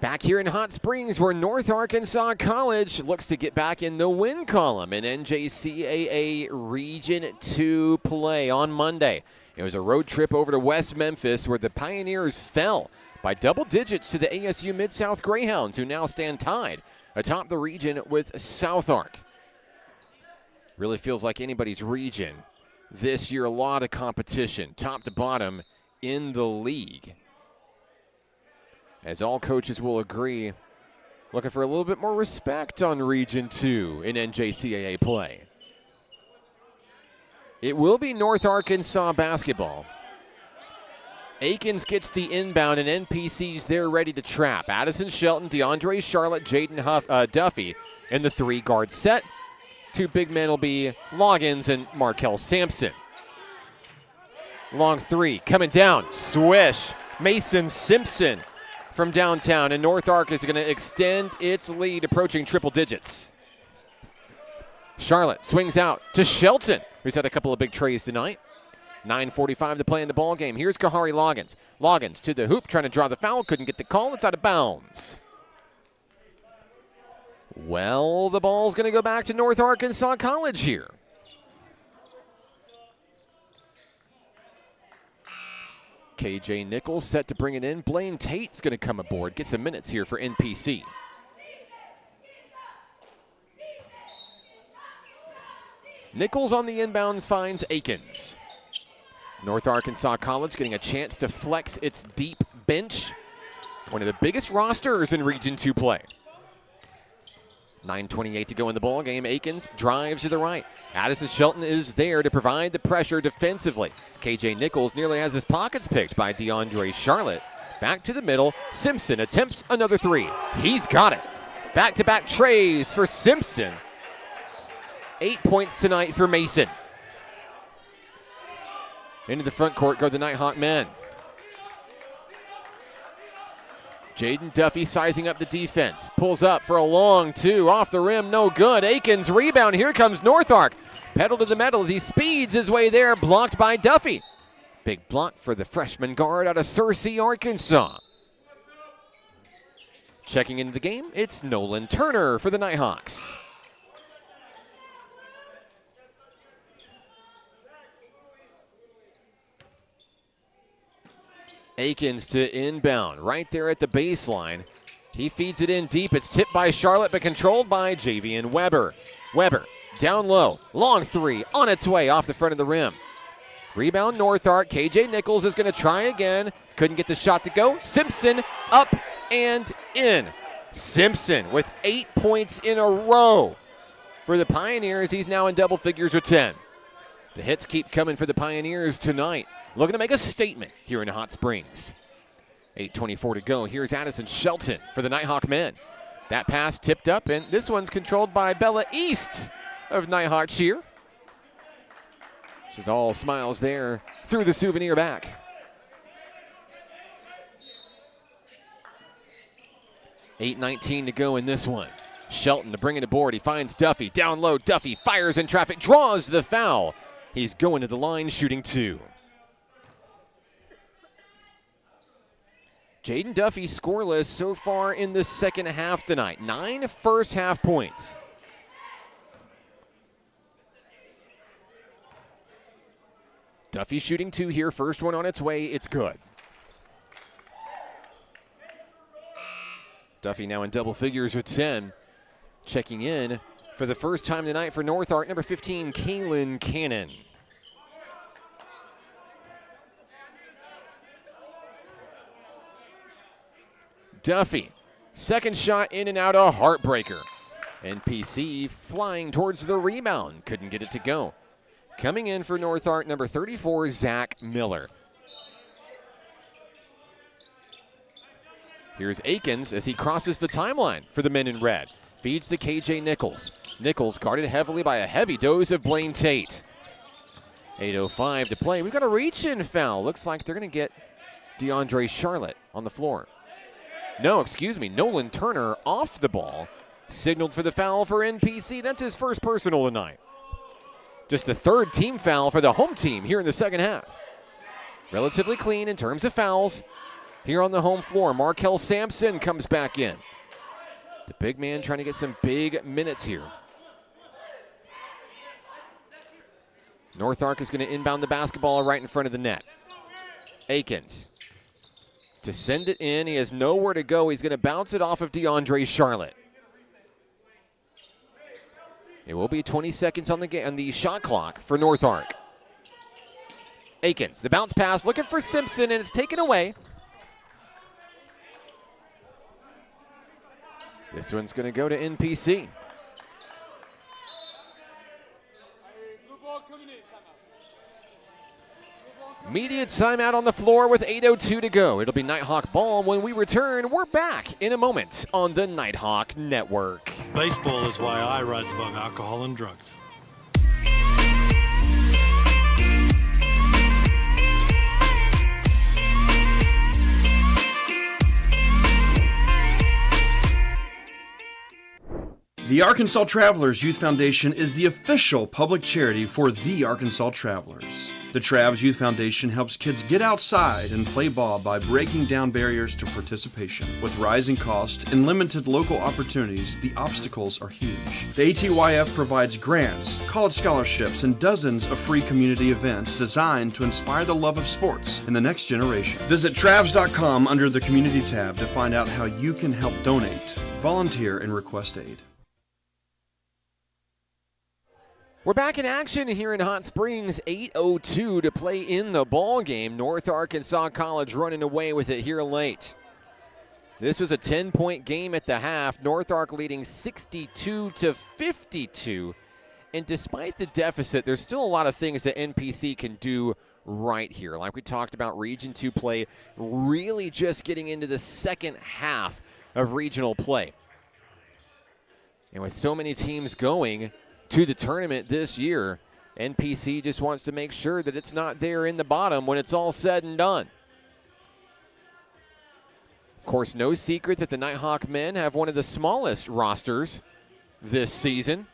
Back here in Hot Springs, where North Arkansas College looks to get back in the win column in NJCAA Region 2 play on Monday. It was a road trip over to West Memphis where the Pioneers fell by double digits to the ASU Mid-South Greyhounds, who now stand tied atop the region with South Ark. Really feels like anybody's region this year. A lot of competition, top to bottom in the league. as all coaches will agree, looking for a little bit more respect on Region 2 in NJCAA play. It will be North Arkansas basketball. Aikens gets the inbound, and NPC's there ready to trap. Addison Shelton, DeAndre Charlotte, Jaden Duffy in the 3-guard set. 2 big men will be Loggins and Markel Sampson. Long 3 coming down. Swish. Mason Simpson from downtown, and North Ark is going to extend its lead, approaching triple digits. Charlotte swings out to Shelton, who's had a couple of big trays tonight. 9:45 to play in the ball game. Here's Kahari Loggins. Loggins to the hoop, trying to draw the foul. Couldn't get the call. It's out of bounds. Well, the ball's going to go back to North Arkansas College here. KJ Nichols set to bring it in. Blaine Tate's going to come aboard. Get some minutes here for NPC. Nichols on the inbounds finds Aikens. North Arkansas College getting a chance to flex its deep bench. One of the biggest rosters in Region 2 play. 9:28 to go in the ball game. Aikens drives to the right. Addison Shelton is there to provide the pressure defensively. KJ Nichols nearly has his pockets picked by DeAndre Charlotte. Back to the middle. Simpson attempts another 3. He's got it. Back-to-back trays for Simpson. 8 points tonight for Mason. Into the front court go the Nighthawk men. Jaden Duffy sizing up the defense. Pulls up for a long 2. Off the rim, no good. Aikens rebound. Here comes North Ark. Pedal to the metal as he speeds his way there. Blocked by Duffy. Big block for the freshman guard out of Searcy, Arkansas. Checking into the game, it's Nolan Turner for the Nighthawks. Aikens to inbound, right there at the baseline. He feeds it in deep. It's tipped by Charlotte, but controlled by Javian Weber. Weber, down low, long 3, on its way off the front of the rim. Rebound North Ark. KJ Nichols is going to try again. Couldn't get the shot to go. Simpson up and in. Simpson with 8 points in a row. For the Pioneers, he's now in double figures with 10. The hits keep coming for the Pioneers tonight. Looking to make a statement here in Hot Springs. 8:24 to go. Here's Addison Shelton for the Nighthawk men. That pass tipped up, and this one's controlled by Bella East of Nighthawk Cheer. She's all smiles there through the souvenir back. $8:19 to go in this one. Shelton to bring it aboard. He finds Duffy. Down low, Duffy fires in traffic, draws the foul. He's going to the line, shooting 2. Jaden Duffy scoreless so far in the second half tonight. 9 first half points. Duffy shooting 2 here. First one on its way. It's good. Duffy now in double figures with 10. Checking in for the first time tonight for North Ark, number 15, Kaylin Cannon. Duffy, second shot in and out, a heartbreaker. NPC flying towards the rebound, couldn't get it to go. Coming in for North Ark, number 34, Zach Miller. Here's Aikens as he crosses the timeline for the men in red. Feeds to KJ Nichols. Nichols guarded heavily by a heavy dose of Blaine Tate. 8:05 to play. We've got a reach-in foul. Looks like they're going to get DeAndre Charlotte on the floor. No, excuse me, Nolan Turner off the ball. Signaled for the foul for NPC. That's his first personal tonight. Just the third team foul for the home team here in the second half. Relatively clean in terms of fouls. Here on the home floor, Markel Sampson comes back in. The big man trying to get some big minutes here. North Ark is going to inbound the basketball right in front of the net. Aikens to send it in. He has nowhere to go. He's going to bounce it off of DeAndre Charlotte. It will be 20 seconds on the shot clock for North Ark. Aikens, the bounce pass, looking for Simpson, and it's taken away. This one's going to go to NPC. Media timeout on the floor with 8:02 to go. It'll be Nighthawk ball. When we return, we're back in a moment on the Nighthawk Network. Baseball is why I rise above alcohol and drugs. The Arkansas Travelers Youth Foundation is the official public charity for the Arkansas Travelers. The Travs Youth Foundation helps kids get outside and play ball by breaking down barriers to participation. With rising costs and limited local opportunities, the obstacles are huge. The ATYF provides grants, college scholarships, and dozens of free community events designed to inspire the love of sports in the next generation. Visit Travs.com under the Community tab to find out how you can help donate, volunteer, and request aid. We're back in action here in Hot Springs, 8:02 to play in the ball game. North Arkansas College running away with it here late. This was a 10-point game at the half. North Ark leading 62-52. And despite the deficit, there's still a lot of things that NPC can do right here. Like we talked about, Region 2 play really just getting into the second half of regional play. And with so many teams going to the tournament this year, NPC just wants to make sure that it's not there in the bottom when it's all said and done. Of course, no secret that the Nighthawk men have one of the smallest rosters this season.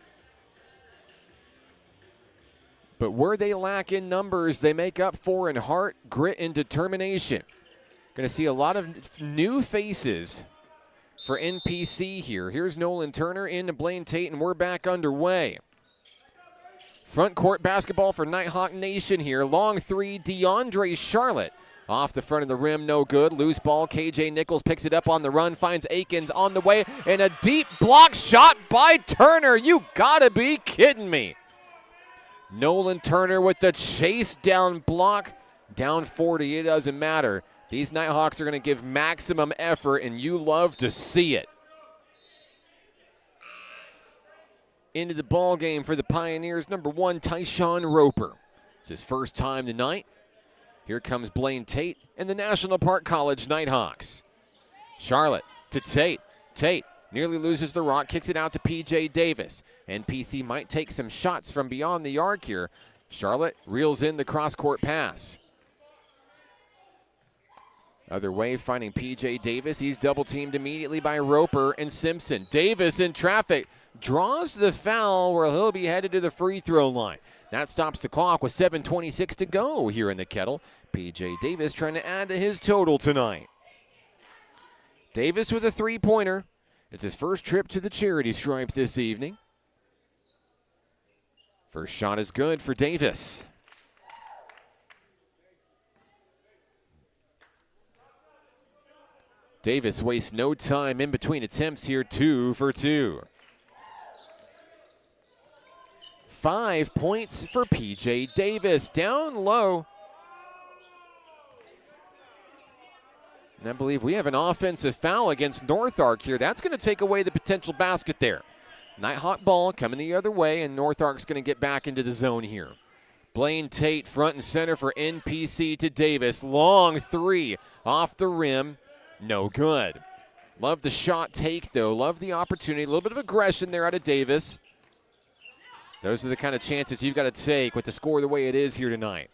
But where they lack in numbers, they make up for in heart, grit, and determination. Going to see a lot of new faces for NPC here. Here's Nolan Turner into Blaine Tate, and we're back underway. Front court basketball for Nighthawk Nation here. Long three, DeAndre Charlotte. Off the front of the rim, no good. Loose ball, KJ Nichols picks it up on the run, finds Akins on the way, and a deep block shot by Turner. You gotta be kidding me. Nolan Turner with the chase down block. Down 40, it doesn't matter. These Nighthawks are gonna give maximum effort, and you love to see it. Into the ball game for the Pioneers, number 1, Tyshawn Roper. It's his first time tonight. Here comes Blaine Tate and the National Park College Nighthawks. Charlotte to Tate. Tate nearly loses the rock, kicks it out to P.J. Davis. NPC might take some shots from beyond the arc here. Charlotte reels in the cross-court pass. Other way, finding P.J. Davis. He's double-teamed immediately by Roper and Simpson. Davis in traffic. Draws the foul where he'll be headed to the free throw line. That stops the clock with 7:26 to go here in the Kettle. P.J. Davis trying to add to his total tonight. Davis with a three-pointer. It's his first trip to the charity stripe this evening. First shot is good for Davis. Davis wastes no time in between attempts here, 2 for 2. 5 points for P.J. Davis. Down low. And I believe we have an offensive foul against North Ark here. That's going to take away the potential basket there. Nighthawk ball coming the other way, and North Ark's going to get back into the zone here. Blaine Tate front and center for NPC to Davis. Long three off the rim. No good. Love the shot take, though. Love the opportunity. A little bit of aggression there out of Davis. Those are the kind of chances you've got to take with the score the way it is here tonight.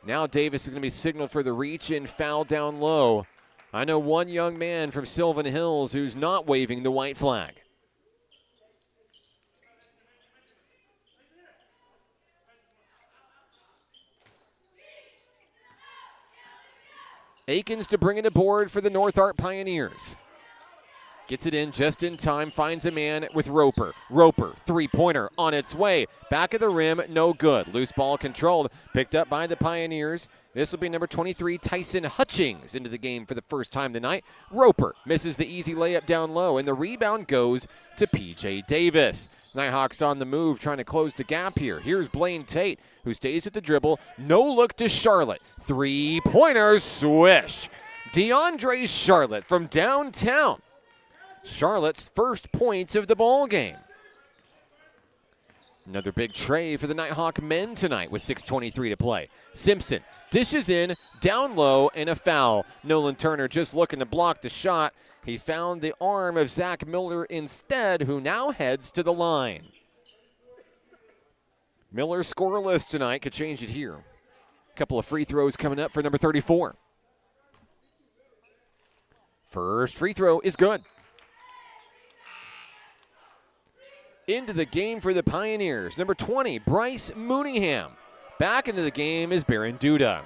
Now Davis is going to be signaled for the reach-in foul down low. I know one young man from Sylvan Hills who's not waving the white flag. Akins to bring it aboard for the North Ark Pioneers. Gets it in just in time, finds a man with Roper. Roper, three-pointer on its way. Back of the rim, no good. Loose ball controlled, picked up by the Pioneers. This will be number 23, Tyson Hutchings, into the game for the first time tonight. Roper misses the easy layup down low, and the rebound goes to P.J. Davis. Nighthawks on the move, trying to close the gap here. Here's Blaine Tate, who stays at the dribble. No look to Charlotte. Three-pointer swish. DeAndre Charlotte from downtown Charlotte's first points of the ball game. Another big tray for the Nighthawk men tonight with 6:23 to play. Simpson dishes in, down low, and a foul. Nolan Turner just looking to block the shot. He found the arm of Zach Miller instead, who now heads to the line. Miller scoreless tonight, could change it here. A couple of free throws coming up for number 34. First free throw is good. Into the game for the Pioneers, number 20, Bryce Mooneyham. Back into the game is Baron Duda.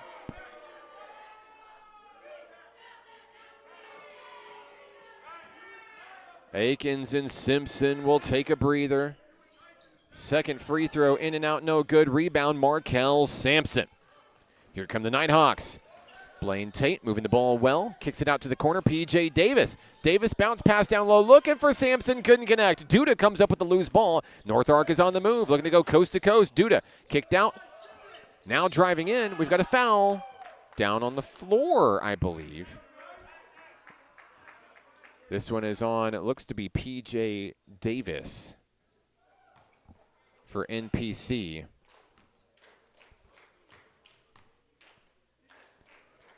Akins and Simpson will take a breather. Second free throw in and out, no good. Rebound, Markel Sampson. Here come the Nighthawks. Blaine Tate moving the ball well. Kicks it out to the corner, P.J. Davis. Davis bounce pass down low, looking for Sampson, couldn't connect. Duda comes up with the loose ball. North Ark is on the move, looking to go coast to coast. Duda kicked out. Now driving in, we've got a foul. Down on the floor, I believe. This one is on, it looks to be P.J. Davis for NPC.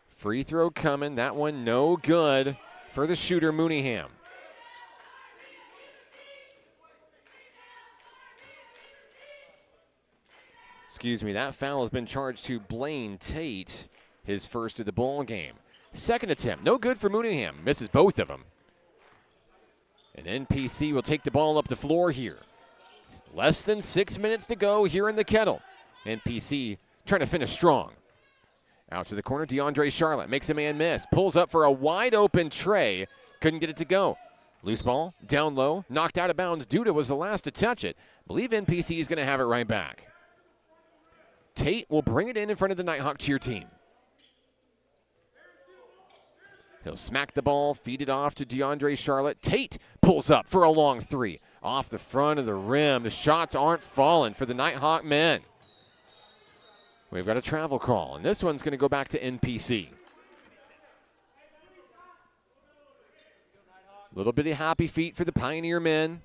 Free throw coming, that one no good for the shooter Mooneyham. Excuse me, that foul has been charged to Blaine Tate, his first of the ball game. Second attempt, no good for Mooneyham, misses both of them. And NPC will take the ball up the floor here. Less than 6 minutes to go here in the Kettle. NPC trying to finish strong. Out to the corner, DeAndre Charlotte makes a man miss. Pulls up for a wide open tray. Couldn't get it to go. Loose ball, down low, knocked out of bounds. Duda was the last to touch it. Believe NPC is going to have it right back. Tate will bring it in front of the Nighthawk cheer team. He'll smack the ball, feed it off to DeAndre Charlotte. Tate pulls up for a long three. Off the front of the rim. The shots aren't falling for the Nighthawk men. We've got a travel call, and this one's going to go back to NPC. Little bitty happy feet for the Pioneer men.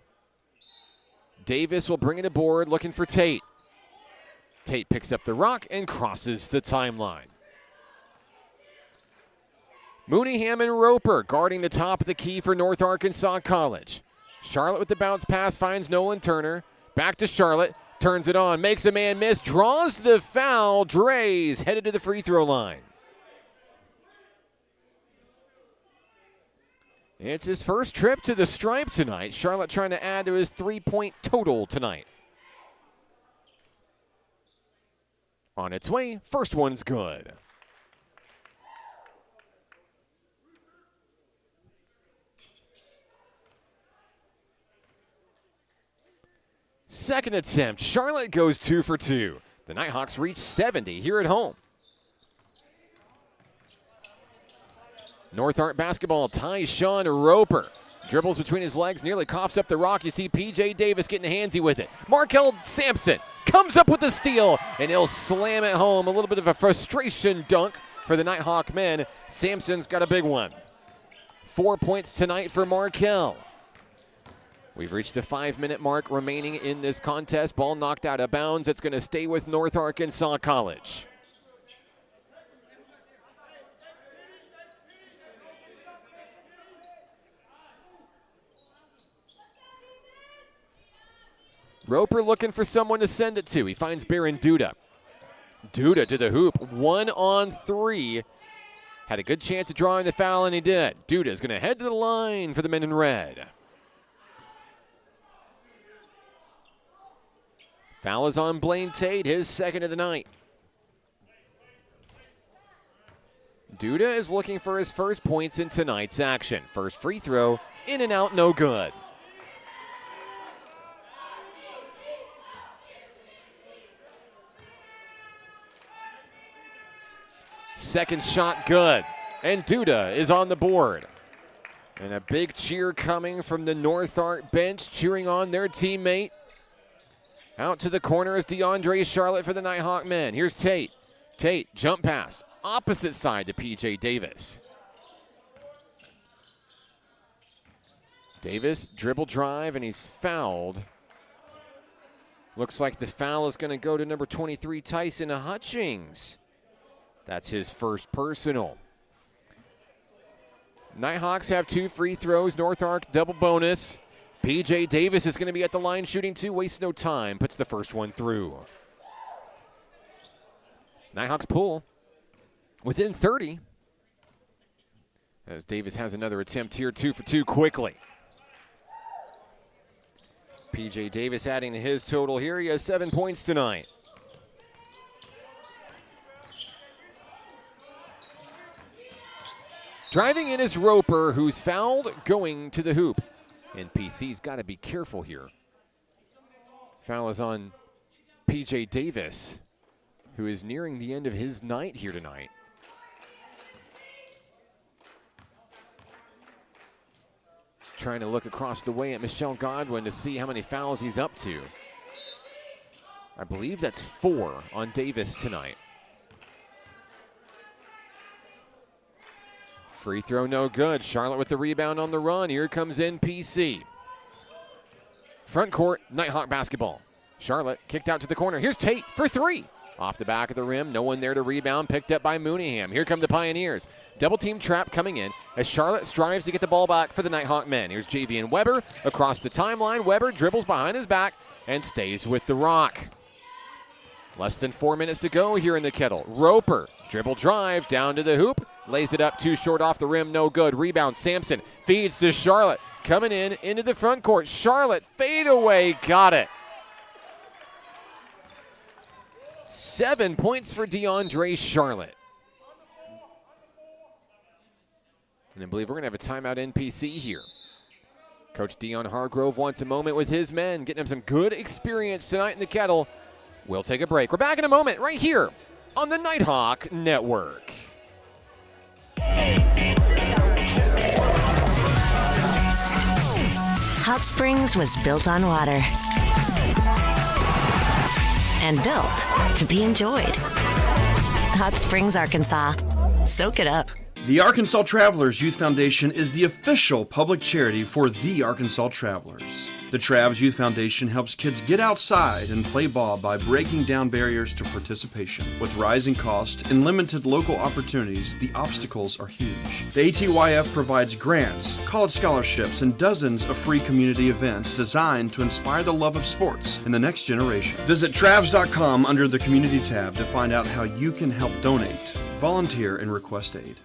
Davis will bring it aboard, looking for Tate. Tate picks up the rock and crosses the timeline. Mooneyham and Roper guarding the top of the key for North Arkansas College. Charlotte with the bounce pass finds Nolan Turner. Back to Charlotte. Turns it on, makes a man miss, draws the foul. Dre's headed to the free throw line. It's his first trip to the stripe tonight. Charlotte trying to add to his 3-point total tonight. On its way, first one's good. Second attempt, Charlotte goes 2 for 2. The Nighthawks reach 70 here at home. North Ark basketball, Tyshawn Roper. Dribbles between his legs, nearly coughs up the rock. You see P.J. Davis getting handsy with it. Markel Sampson comes up with the steal, and he'll slam it home. A little bit of a frustration dunk for the Nighthawk men. Sampson's got a big one. 4 points tonight for Markel. We've reached the 5-minute mark remaining in this contest. Ball knocked out of bounds. It's going to stay with North Arkansas College. Roper looking for someone to send it to. He finds Baron Duda. Duda to the hoop. 1-on-3. Had a good chance of drawing the foul, and he did. Duda's going to head to the line for the men in red. Foul is on Blaine Tate, his second of the night. Duda is looking for his first points in tonight's action. First free throw, in and out, no good. Second shot good, and Duda is on the board. And a big cheer coming from the North Ark bench, cheering on their teammate. Out to the corner is DeAndre Charlotte for the Nighthawk men. Here's Tate. Tate, jump pass. Opposite side to P.J. Davis. Davis, dribble drive, and he's fouled. Looks like the foul is going to go to number 23, Tyson Hutchings. That's his first personal. Nighthawks have 2 free throws. North Ark double bonus. PJ Davis is going to be at the line shooting 2. Wastes no time. Puts the first one through. Nighthawks pull within 30. As Davis has another attempt here, 2 for 2 quickly. PJ Davis adding to his total here. He has 7 points tonight. Driving in is Roper, who's fouled going to the hoop. And PC's got to be careful here. Foul is on PJ Davis, who is nearing the end of his night here tonight. Trying to look across the way at Michelle Godwin to see how many fouls he's up to. I believe that's 4 on Davis tonight. Free throw no good. Charlotte with the rebound on the run. Here comes NPC. Front court, Nighthawk basketball. Charlotte kicked out to the corner. Here's Tate for 3. Off the back of the rim, no one there to rebound, picked up by Mooneyham. Here come the Pioneers. Double team trap coming in as Charlotte strives to get the ball back for the Nighthawk men. Here's Javian Weber across the timeline. Weber dribbles behind his back and stays with the rock. Less than 4 minutes to go here in the Kettle. Roper, dribble drive, down to the hoop. Lays it up, too short off the rim, no good. Rebound, Sampson feeds to Charlotte. Coming in into the front court. Charlotte, fade away, got it. 7 points for DeAndre Charlotte. And I believe we're going to have a timeout NPC here. Coach Dion Hargrove wants a moment with his men, getting them some good experience tonight in the Kettle. We'll take a break. We're back in a moment right here on the Nighthawk Network. Hot Springs was built on water and built to be enjoyed. Hot Springs, Arkansas. Soak it up. The Arkansas Travelers Youth Foundation is the official public charity for the Arkansas Travelers. The Travs Youth Foundation helps kids get outside and play ball by breaking down barriers to participation. With rising costs and limited local opportunities, the obstacles are huge. The ATYF provides grants, college scholarships, and dozens of free community events designed to inspire the love of sports in the next generation. Visit Travs.com under the Community tab to find out how you can help donate, volunteer, and request aid.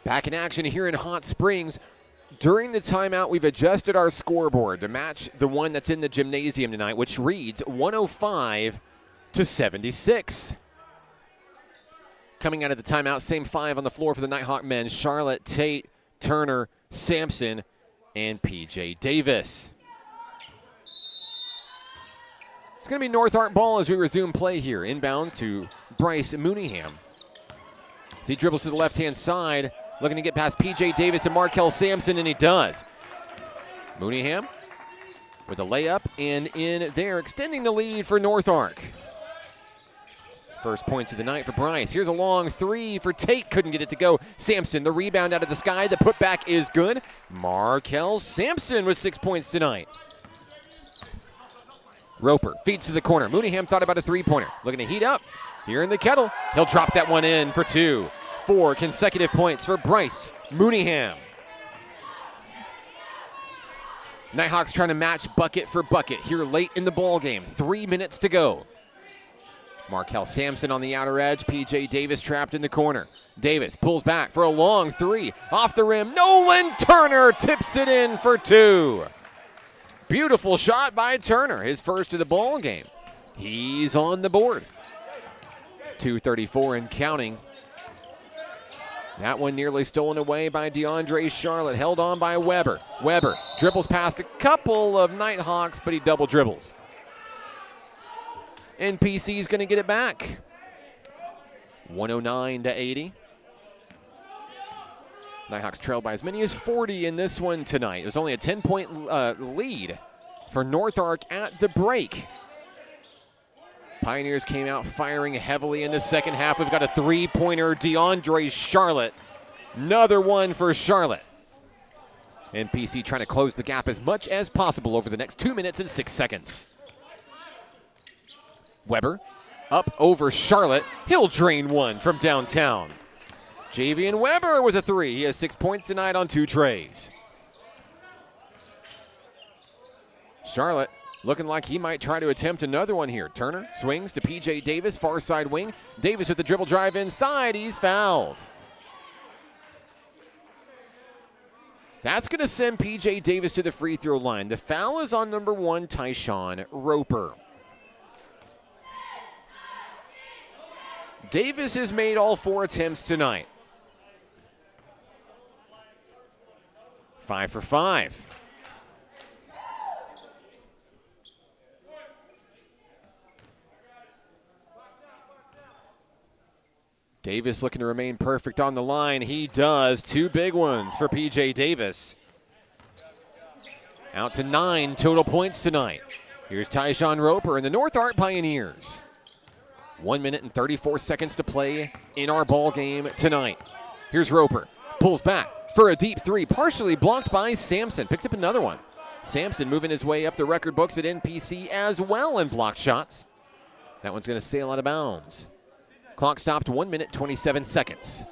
Back in action here in Hot Springs. During the timeout, we've adjusted our scoreboard to match the one that's in the gymnasium tonight, which reads 105-76. Coming out of the timeout, same 5 on the floor for the Nighthawk men. Charlotte, Tate, Turner, Sampson, and PJ Davis. It's going to be North Ark ball as we resume play here. Inbounds to Bryce Mooneyham. As he dribbles to the left-hand side, looking to get past PJ Davis and Markel Sampson, and he does. Mooneyham with a layup and in there, extending the lead for North Ark. First points of the night for Bryce. Here's a long 3 for Tate. Couldn't get it to go. Sampson, the rebound out of the sky. The putback is good. Markel Sampson with 6 points tonight. Roper feeds to the corner. Mooneyham thought about a 3-pointer. Looking to heat up here in the Kettle. He'll drop that one in for 2. 4 consecutive points for Bryce Mooneyham. Nighthawks trying to match bucket for bucket here late in the ball game. 3 minutes to go. Markel Sampson on the outer edge. PJ Davis trapped in the corner. Davis pulls back for a long 3. Off the rim. Nolan Turner tips it in for 2. Beautiful shot by Turner. His first of the ball game. He's on the board. 2:34 and counting. That one nearly stolen away by DeAndre Charlotte. Held on by Weber. Weber dribbles past a couple of Nighthawks, but he double dribbles. NPC's going to get it back. 109-80. Nighthawks trailed by as many as 40 in this one tonight. It was only a 10-point lead for North Ark at the break. Pioneers came out firing heavily in the second half. We've got a 3-pointer, DeAndre Charlotte. Another one for Charlotte. NPC trying to close the gap as much as possible over the next 2 minutes and 6 seconds. Weber up over Charlotte. He'll drain one from downtown. Javian Weber with a 3. He has 6 points tonight on 2 trays. Charlotte looking like he might try to attempt another one here. Turner swings to P.J. Davis, far side wing. Davis with the dribble drive inside. He's fouled. That's going to send P.J. Davis to the free throw line. The foul is on number 1, Tyshawn Roper. Davis has made all 4 attempts tonight. 5 for 5. Davis looking to remain perfect on the line. He does. 2 big ones for P.J. Davis. Out to 9 total points tonight. Here's Tyshawn Roper and the North Ark Pioneers. 1 minute and 34 seconds to play in our ball game tonight. Here's Roper. Pulls back for a deep 3, partially blocked by Sampson. Picks up another one. Sampson moving his way up the record books at NPC as well in blocked shots. That one's going to sail out of bounds. Clock stopped 1 minute, 27 seconds.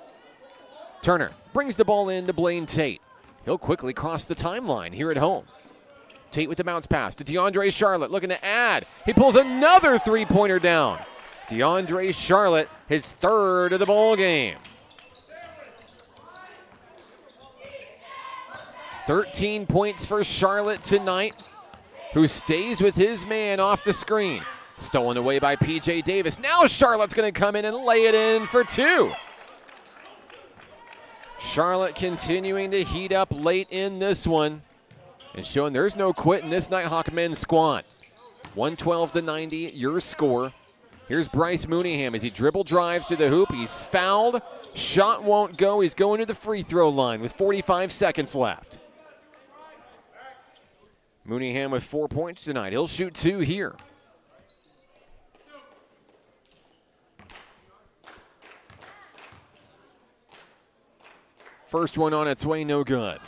Turner brings the ball in to Blaine Tate. He'll quickly cross the timeline here at home. Tate with the bounce pass to DeAndre Charlotte looking to add. He pulls another 3-pointer down. DeAndre Charlotte, his 3rd of the ball game. 13 points for Charlotte tonight, who stays with his man off the screen. Stolen away by P.J. Davis. Now Charlotte's going to come in and lay it in for 2. Charlotte continuing to heat up late in this one and showing there's no quit in this Nighthawk men's squad. 112-90, your score. Here's Bryce Mooneyham as he dribble drives to the hoop. He's fouled. Shot won't go. He's going to the free throw line with 45 seconds left. Mooneyham with 4 points tonight. He'll shoot 2 here. First one on its way, no good.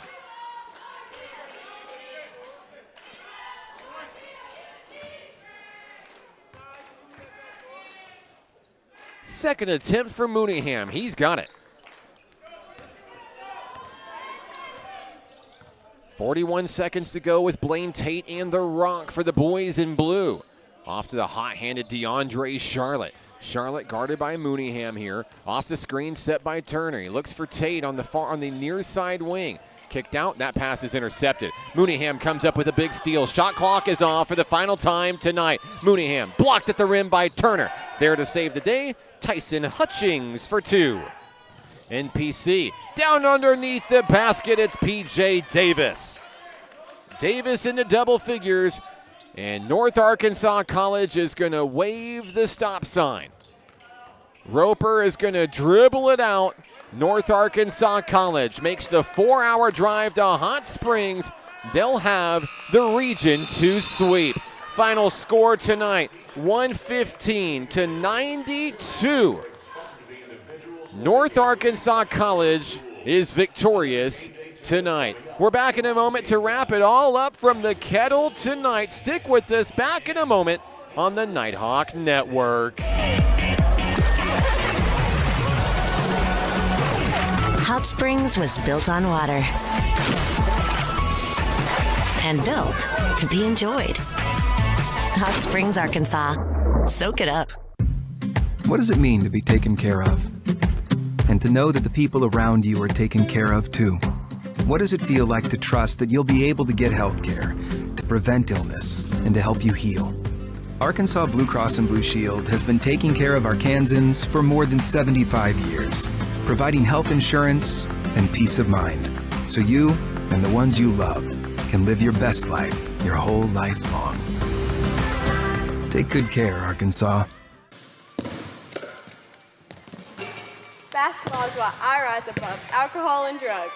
Second attempt for Mooneyham. He's got it. 41 seconds to go with Blaine Tate and the rock for the boys in blue. Off to the hot-handed DeAndre Charlotte. Charlotte guarded by Mooneyham here. Off the screen set by Turner. He looks for Tate on the near side wing. Kicked out. That pass is intercepted. Mooneyham comes up with a big steal. Shot clock is off for the final time tonight. Mooneyham blocked at the rim by Turner. There to save the day, Tyson Hutchings for 2. NPC down underneath the basket. It's P.J. Davis. Davis into double figures. And North Arkansas College is going to wave the stop sign. Roper is going to dribble it out. North Arkansas College makes the 4-hour drive to Hot Springs. They'll have the Region 2 sweep. Final score tonight, 115-92. North Arkansas College is victorious tonight. We're back in a moment to wrap it all up from the Kettle tonight. Stick with us. Back in a moment on the Nighthawk Network. Hot Springs was built on water and built to be enjoyed. Hot Springs, Arkansas. Soak it up. What does it mean to be taken care of? And to know that the people around you are taken care of too? What does it feel like to trust that you'll be able to get health care, to prevent illness, and to help you heal? Arkansas Blue Cross and Blue Shield has been taking care of Arkansans for more than 75 years, providing health insurance and peace of mind, so you and the ones you love can live your best life your whole life long. Take good care, Arkansas. Basketball is why I rise above alcohol and drugs.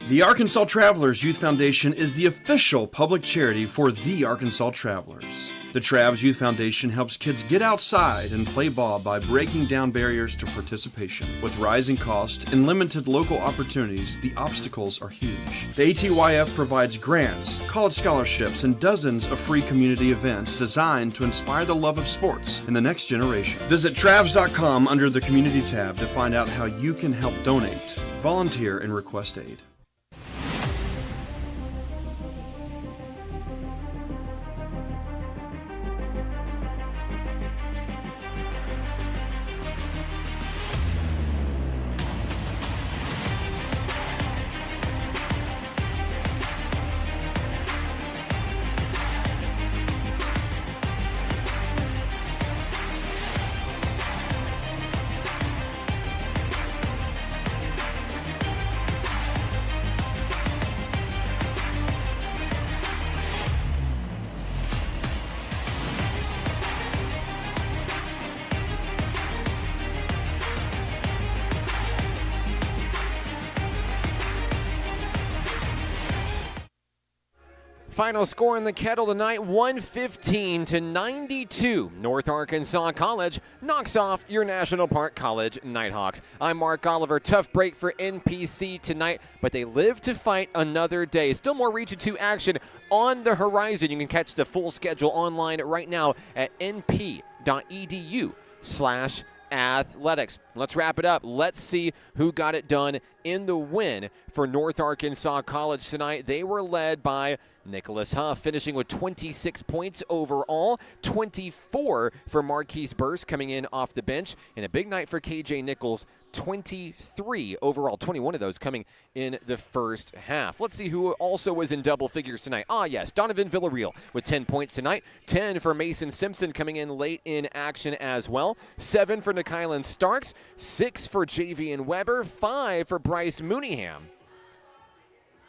The Arkansas Travelers Youth Foundation is the official public charity for the Arkansas Travelers. The Travs Youth Foundation helps kids get outside and play ball by breaking down barriers to participation. With rising costs and limited local opportunities, the obstacles are huge. The ATYF provides grants, college scholarships, and dozens of free community events designed to inspire the love of sports in the next generation. Visit Travs.com under the Community tab to find out how you can help donate, volunteer, and request aid. Final score in the Kettle tonight, 115-92. North Arkansas College knocks off your National Park College Nighthawks. I'm Mark Oliver. Tough break for NPC tonight, but they live to fight another day. Still more Region 2 action on the horizon. You can catch the full schedule online right now at np.edu/athletics. Let's wrap it up. Let's see who got it done in the win for North Arkansas College tonight. They were led by Nicholas Huff, finishing with 26 points overall, 24 for Marquise Burst coming in off the bench, and a big night for KJ Nichols, 23 overall, 21 of those coming in the first half. Let's see who also was in double figures tonight. Yes, Donovan Villarreal with 10 points tonight, 10 for Mason Simpson coming in late in action as well, 7 for Nikylan Starks, 6 for Javian Weber, 5 for Bryce Mooneyham.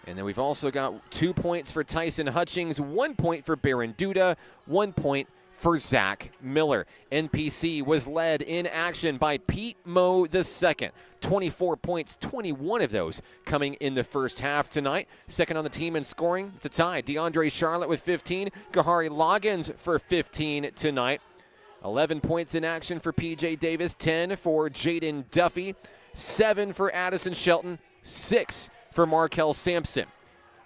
And then we've also got 2 points for Tyson Hutchings, 1 point for Baron Duda, 1 point for Zach Miller. NPC was led in action by Pete Moe II. 24 points, 21 of those coming in the first half tonight. Second on the team in scoring, it's a tie. DeAndre Charlotte with 15, Kahari Loggins for 15 tonight. 11 points in action for PJ Davis, 10 for Jaden Duffy, 7 for Addison Shelton, 6 for Markel Sampson.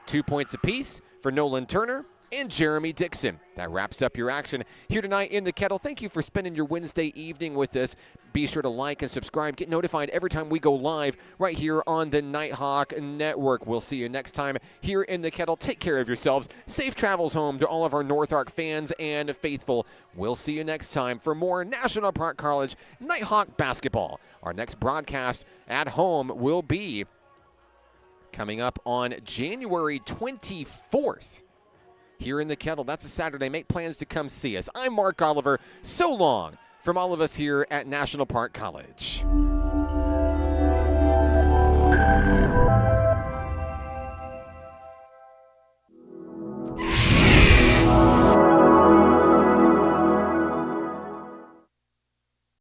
2 points apiece for Nolan Turner and Jeremy Dixon. That wraps up your action here tonight in the Kettle. Thank you for spending your Wednesday evening with us. Be sure to like and subscribe. Get notified every time we go live right here on the Nighthawk Network. We'll see you next time here in the Kettle. Take care of yourselves. Safe travels home to all of our North Ark fans and faithful. We'll see you next time for more National Park College Nighthawk basketball. Our next broadcast at home will be coming up on January 24th here in the Kettle. That's a Saturday. Make plans to come see us. I'm Mark Oliver. So long from all of us here at National Park College.